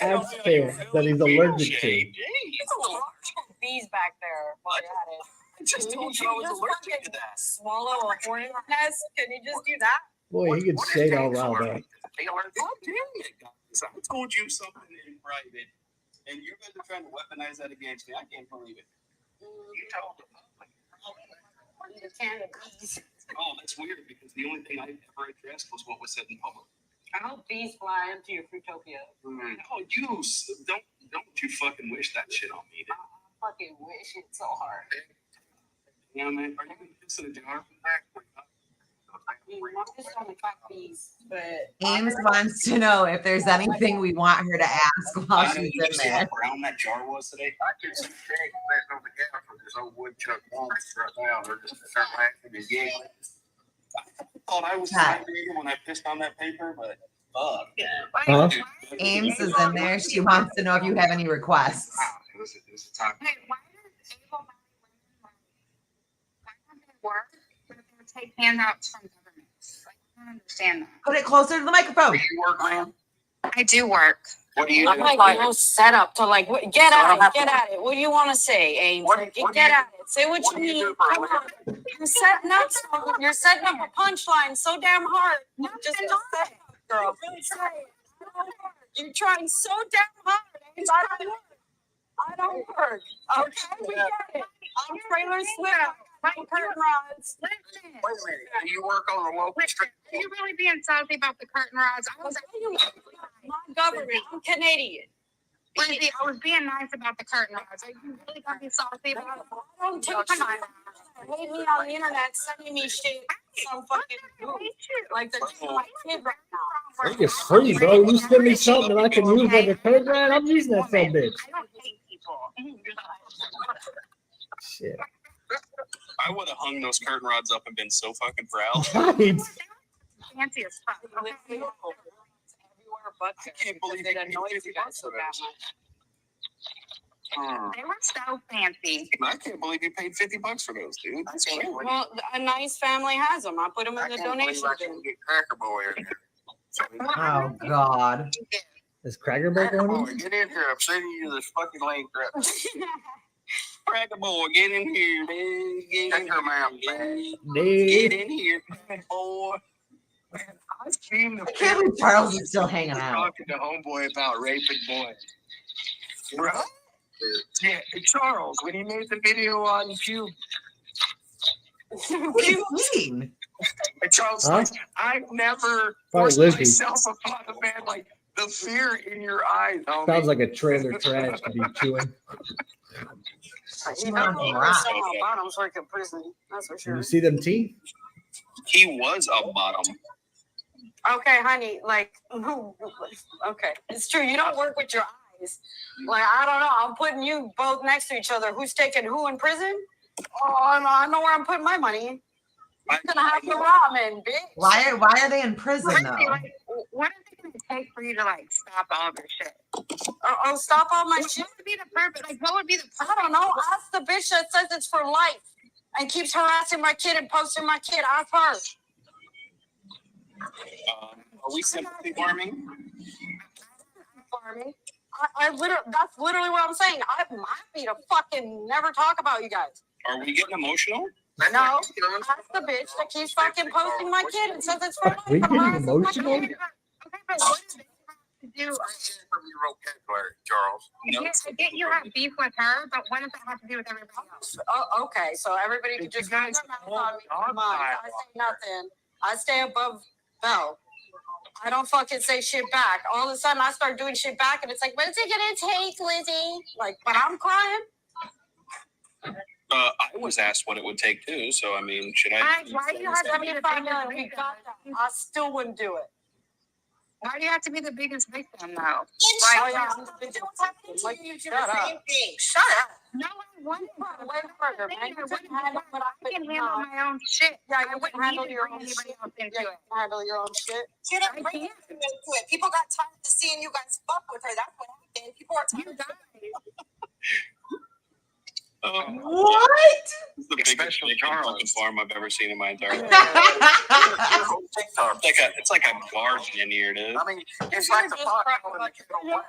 Abstain that he's allergic to. It's a lot of bees back there while you're at it. I just told you I was allergic to that. Swallow a hornet nest? Can you just do that? Boy, he gets shade all around that. God damn it, guys. I told you something in private, and you guys are trying to weaponize that against me. I can't believe it. You told the public. You can of bees. Oh, that's weird because the only thing I ever addressed was what was said in public. I hope bees fly into your Fruitopia. Oh, don't you fucking wish that shit on me. I fucking wish it so hard. Yeah, man. Are you gonna piss in a jar? I'm just on the cock bees, but Ames wants to know if there's anything we want her to ask while she's in there. How brown that jar was today? I can see Craig back on the couch with this old woodchuck monster right now. They're just start laughing and giggling. I thought I was celebrating when I pissed on that paper, but fuck. Huh? Ames is in there. She wants to know if you have any requests. It's a time. Wait, why does able-bodied women why don't they work, but they take handouts from governments? Like, I don't understand that. Put it closer to the microphone. You work, man? I do work. What do you I'm do? like, no setup to like, get at it. What do you want to say, Ames? Get at it. Say what you need. Come on. You're setting up a punchline so damn hard. Just a setup, girl. You're trying so damn hard, Ames. I don't work. Okay, we get it. I'm trailer swim. Curtain rods. Wait a minute. Do you work on the local street? Are you really being salty about the curtain rods? I was My government. I'm Canadian. Lindsay, I was being nice about the curtain rods. Are you really gonna be salty about it? I don't take Come on. hate me on the internet sending me shit. Some fucking like they're doing my kid right now. I think it's free, bro. You send me something that I can use like a curtain rod, I'm using that son bitch. I don't hate people. Shit. I would have hung those curtain rods up and been so fucking proud. Right. Fancy as fuck. Okay? Everywhere but I can't believe it you annoys paid you guys so $50 bad. They were so fancy. I can't believe you paid $50 for those, dude. That's crazy. Well, a nice family has them. I put them in the donation I bin. can get Cracker Boy in here. Oh God. Is Cracker Boy Cracker going Boy, in? get in here. I'm sending you this fucking link right now. Cracker Boy, get in here, man. Take her mouth, man. Get in here, boy. I've seen the I can't believe Charles is still hanging out. talking to homeboy about raping boys. Right? Yeah, Charles, when he made the video on Cube. What do you mean? And Charles, Huh? like, I've never Probably forced Lizzie. myself upon a man like the fear in your eyes, homie. Sounds like a trailer trash to be chewing. He definitely was some bottoms work in prison. That's for Did sure. you see them teeth? He was a bottom. Okay, honey, like, okay, it's true. You don't work with your eyes. Like, I don't know. I'm putting you both next to each other. Who's taking who in prison? Oh, I know where I'm putting my money. You're gonna have to ramen, bitch. Why are they in prison though? Like, what is it going to take for you to like stop all this shit? Oh, stop all my shit. What would be the purpose? Like, what would be the purpose? I don't know. Ask the bitch that says it's for life and keeps harassing my kid and posting my kid. Ask her. Are we sympathy farming? Farming. I literally, that's literally what I'm saying. I'm happy to fucking never talk about you guys. Are we getting emotional? No, ask the bitch that keeps fucking posting my kid and says it's for life. We getting Harassing my emotional? kid. Okay, but what do they have to do? From your vocabulary, Charles. I get you have beef with her, but what does that have to do with everybody else? Oh, okay, so everybody can just run their mouth on me. Come on, I say nothing. I stay above Bell. I don't fucking say shit back. All of a sudden, I start doing shit back, and it's like, what's it gonna take, Lizzie? Like, but I'm crying. I was asked what it would take too, so I mean, should I? Why do you have to be the biggest We victim? got that. I still wouldn't do it. Why do you have to be the biggest victim though? Oh, yeah, I'm the biggest victim. Like, shut up. Shut up. No, I wouldn't. Way further, man. You couldn't handle what I can handle my own shit. Yeah, I you wouldn't wouldn't handle need your to own bring shit. anybody else into Yeah, you it. can handle your own shit. She didn't bring anything into it. People got tired of seeing you guys fuck with her. That's what happened. People are tired. What? It's the biggest fucking farm I've ever seen in my entire life. TikTok. It's like a garden in here, dude. I mean, it's like the pot calling the kettle black.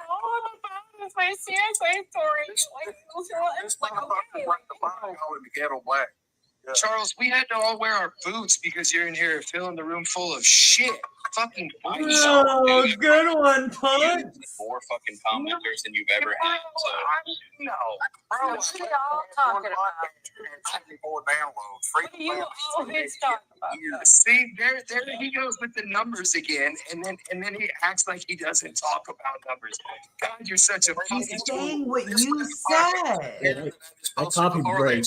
It's my CSA story. It's like the pot calling the kettle black. Charles, we had to all wear our boots because you're in here filling the room full of shit. Fucking Oh, good one, Pug. More fucking commenters than you've ever had. So. No. Bro, What are y'all talking about? 74 downloads. What are you always talking about? See, there he goes with the numbers again, and then he acts like he doesn't talk about numbers. God, you're such a He's fucking saying what you said. I copied break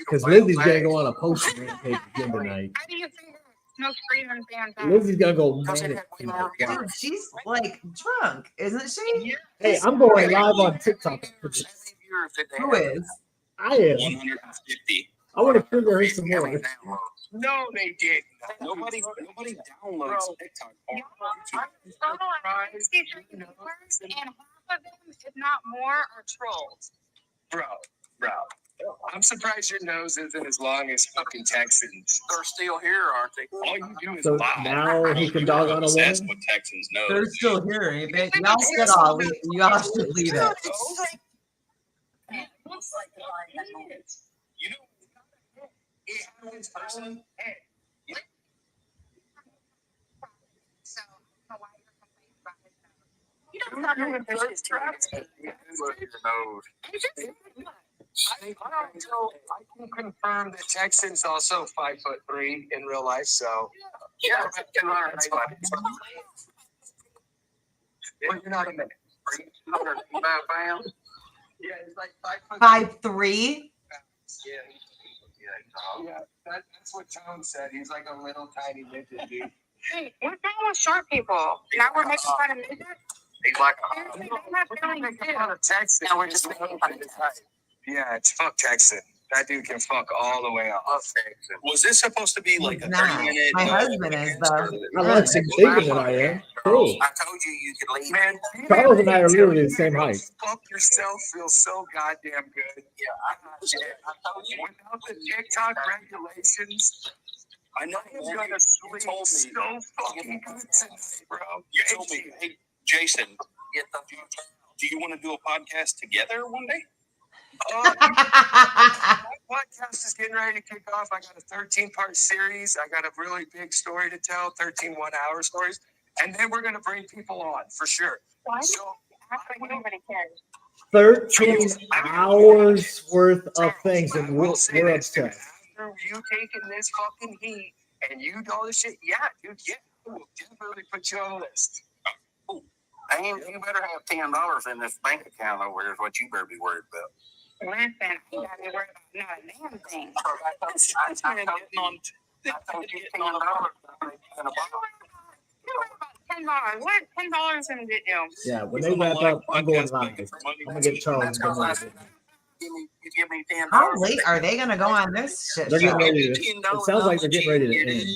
because Lizzie's gonna go on a post rampage again tonight. How do you figure smoke freedom fans out? Lizzie's gonna go manic tonight. Dude, she's like drunk, isn't she? Hey, I'm going live on TikTok. Who is? I am. 150. I want to trigger her some more. No, they didn't. Nobody downloads TikTok. And half of them, if not more, are trolls. Bro. I'm surprised your nose isn't as long as fucking Texans. They're still here, aren't they? All you do is So lie. now he can dog on a That's woman. what Texans know. They're still here, ain't they? Y'all should all leave. Y'all should leave it. Looks like the line that moment. You know, it happens person. Hey, So, I don't know why you're complaining about his nose. You don't have to finish traps. I can confirm that Texans also 5'3" in real life, so yeah, that's fine. But you're not a minute. 205 pounds. Yeah, it's like 5'3". Yeah, that's what Tone said. He's like a little tiny midget dude. Hey, what's wrong with short people? Now we're making fun of midgets? He's like Seriously, they have feelings too. Texan. Now we're just making fun of Texan. Yeah, it's fuck Texan. That dude can fuck all the way up. Was this supposed to be like He's a not. 30-minute? My husband is though. I like some bigger than I am. Cool. I told you could leave. Man, Charles and I are literally the same height. Fuck yourself feels so goddamn good. Yeah, I told you. Without the TikTok regulations, I know. I am gonna sleep told me. so fucking good tonight, bro. You told me, hey, Jason, do you want to do a podcast together one day? My podcast is getting ready to kick off. I got a 13-part series. I got a really big story to tell, 13 one-hour stories. And then we're going to bring people on for sure. Why do So, you act like nobody cares? 13 hours worth of things, and we're say this, dude. obsessed. After you taking this fucking heat and you do all this shit, yeah, dude, yeah, I will definitely put you on the list. And you better have $10 in this bank account over here is what you better be worried about. Listen, I ain't gotta be worried about not a damn thing. I told you $10 in a box. You're worried about $10. What $10 gonna get you? Yeah, when they wrap up, I'm going live. I'm gonna get Charles to go live. Give me $10. How late are they gonna go on this shit They're show? getting ready to. It sounds like they're getting ready to end.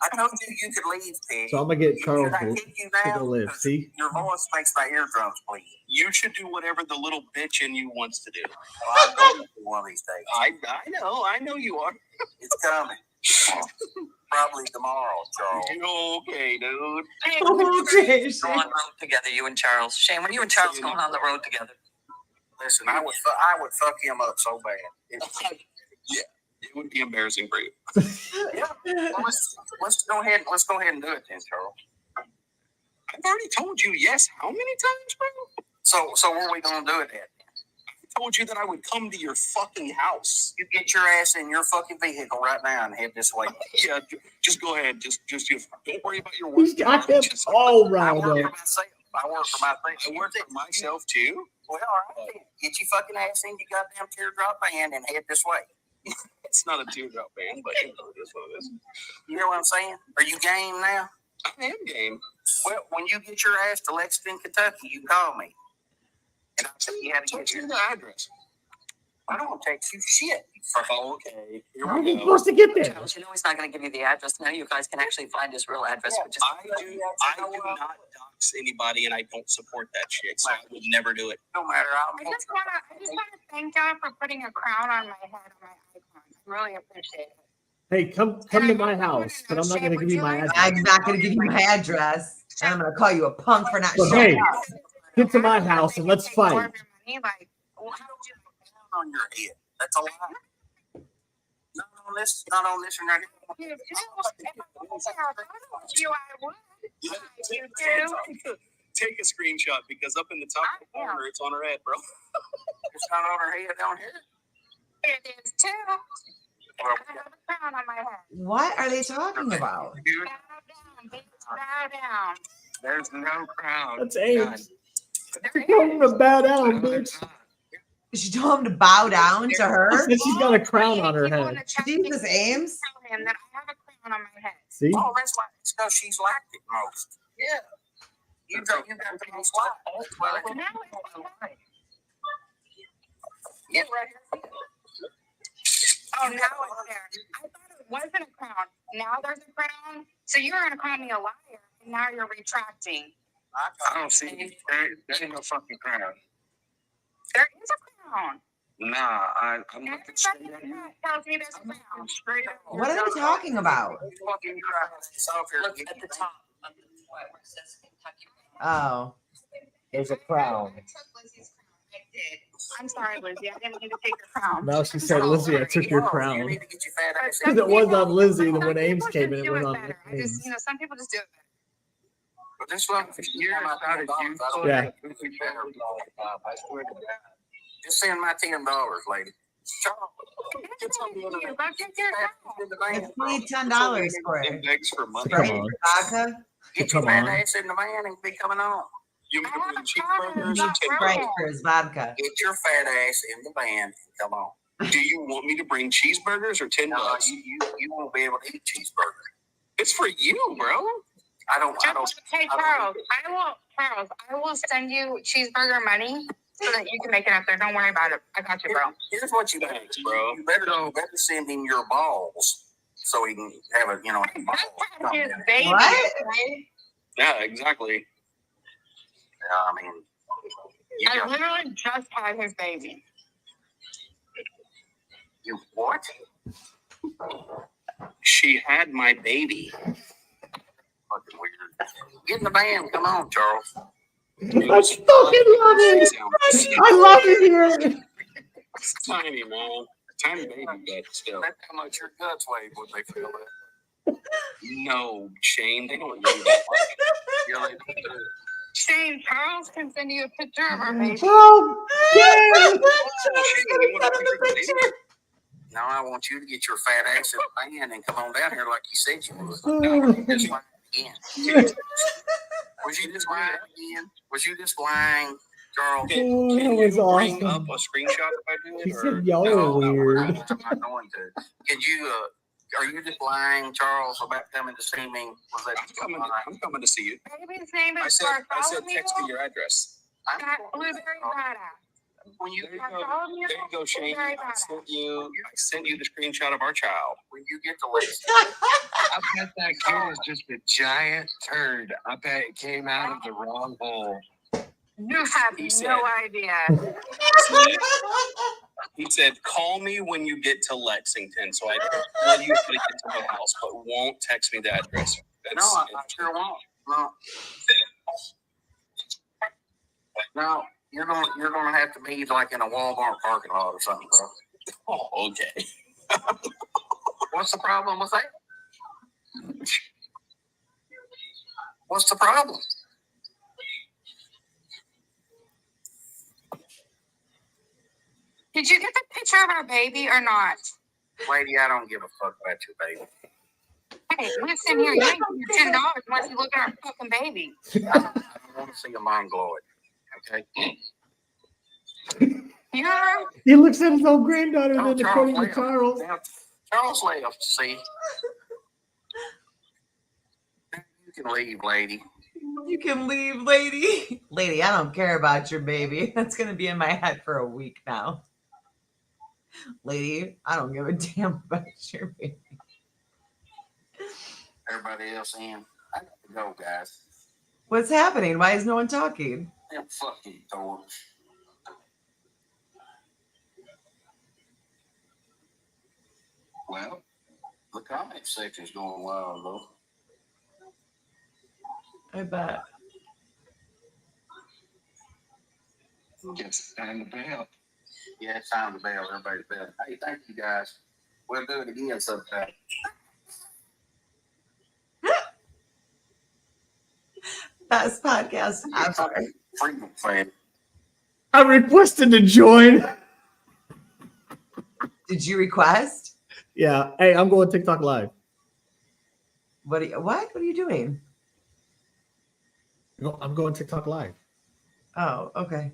I told you could leave, Pigg. So I'm gonna get Charles Should I to kick you go now? live. See? Your voice makes my eardrums bleed. You should do whatever the little bitch in you wants to do. Well, I'm going to one of these days. I know you are. It's coming. Probably tomorrow, Charles. Okay, dude. Okay, Go on the road together, you and Charles. Shane, when you and Charles going on the road together? Listen, I would fuck him up so bad. Yeah, it would be embarrassing for you. Yeah. Well, let's go ahead and do it then, Charles. I've already told you yes. How many times, bro? So where are we gonna do it at? I told you that I would come to your fucking house. You get your ass in your fucking vehicle right now and head this way. Yeah, just go ahead. Just don't worry about your work. He's got him all I riled work for up. myself. I work for myself too. Well, all right. Get your fucking ass in your goddamn teardrop band and head this way. It's not a teardrop band, but you know, it is what it is. You know what I'm saying? Are you game now? I am game. Well, when you get your ass to Lexington, Kentucky, you call me. And I'll tell you how to get your address. I don't want to text you shit. Okay. Here How are we you go. supposed to get there? Charles, you know he's not going to give you the address. Now you guys can actually find his real address. Which is I do not dox anybody, and I don't support that shit, so I would never do it. No matter how I just wanna thank y'all for putting a crown on my head on my icon. I really appreciate it. Hey, come to my house, but I'm not gonna give you my address. I'm not gonna give you my address, and I'm gonna call you a punk for not But showing hey, up. get to my house and let's fight. Like, on your head. That's a lie. Not on this and right here. Take a screenshot because up in the top corner, it's on her head, bro. It's not on her head down here. It is too. I have a crown on my head. What are they talking about? Bow down, bitch, bow down. There's no crown. That's Ames. Tell him to bow down, bitch. She told him to bow down to her. She said she's got a crown on her head. Jesus, Ames. Tell him that I have a crown on my head. See? Oh, that's why. It's because she's liked it most. Yeah. You got the most liked. Now it's Get right here. oh, now it's there. I thought it wasn't a crown. Now there's a crown. So you're gonna call me a liar, and now you're retracting. I don't see it. There ain't no fucking crown. There is a crown. Nah, I'm looking straight at you. Tells me there's a crown. Straight at you. What are they talking about? Fucking crap. It's off here. look at the top of the where it says Kentucky. Oh, There's a crown. I'm sorry, Lizzie. I didn't mean to take your crown. No, she said, Lizzie, I took your You crown. need to get your fat ass Because in. it was on Lizzie, and Some when Ames people came just in, it do went it on better. I Ames. just, some people just do it better. But this one, You're out of you. Yeah. I swear to God. just send my $10, lady. Charles, Get your crown. it's only $10 for it. Begs for money. Come Right? on. Vodka, Get your Come fat on. ass in the van and be coming on. You I have mean a crown. cheeseburgers or It's not right? wrong. For his vodka. Get your fat ass in the van and come on. Do you want me to bring cheeseburgers or $10? No, you won't be able to eat cheeseburger. It's for you, bro. I don't. Hey, Charles, I will send you cheeseburger money so that you can make it up there. Don't worry about it. I got you, bro. Here's what you do, Thanks, bro. You better send him your balls so he can have a That's his baby. What? Yeah, exactly. I mean, you I got literally just had his baby. you what? She had my baby. Fucking weird. Get in the van. Come on, Charles. I fucking love it. I love it here. It's tiny, man. Tiny baby, but still. That's how much your guts weigh when they feel that. No, Shane, they don't do that. Yeah, they do. Shane, Charles can send you a picture of our baby. Oh, yeah. Shane, you want a picture of the baby? Now I want you to get your fat ass in the van and come on down here like you said you would. No, you just lying again. Was you just lying again? Was you just lying, Charles? That was Bring awesome. up a screenshot if I do it? He or- said y'all No, are weird. I'm not going to. Can you? Are you just lying, Charles, about coming to see me? Was that I'm coming to see you. Baby's name is I said text me your address. Blueberry Badass. When you There you go, Shane. I sent you the screenshot of our child. when you get to Lexington, I bet that kid is just a giant turd. I bet it came out of the wrong hole. You have He said- no idea. He said, "Call me when you get to Lexington, so I can tell you how to get to my house, but won't text me the address." no, I sure won't. No, you're gonna have to be like in a Walmart parking lot or something, bro. Oh, okay. What's the problem with that? What's the problem? Did you get the picture of our baby or not? Lady, I don't give a fuck about your baby. Hey, listen here. You ain't getting $10 unless you look at our fucking baby. I don't want to see a mongoloid. Okay? You heard? He looks at his own granddaughter Oh, and then according to left. Charles. Now, Charles left, see? You can leave, lady. You can leave, lady. Lady, I don't care about your baby. That's going to be in my head for a week now. Lady, I don't give a damn about your baby. Everybody else in. I got to go, guys. What's happening? Why is no one talking? Them fucking doors. Well, the comment section's going wild, though. I bet. It's time to bail. Yeah, it's time to bail. Everybody's bail. Hey, thank you, guys. We'll do it again sometime. Best podcast ever. Freedom fan. I requested to join. Did you request? Yeah. Hey, I'm going TikTok live. What are you doing? I'm going TikTok live. Oh, okay.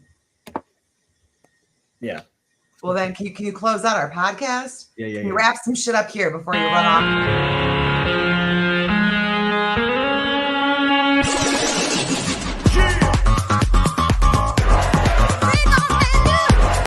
Yeah. Well, then can you close out our podcast? Yeah. Can you wrap some shit up here before you run off?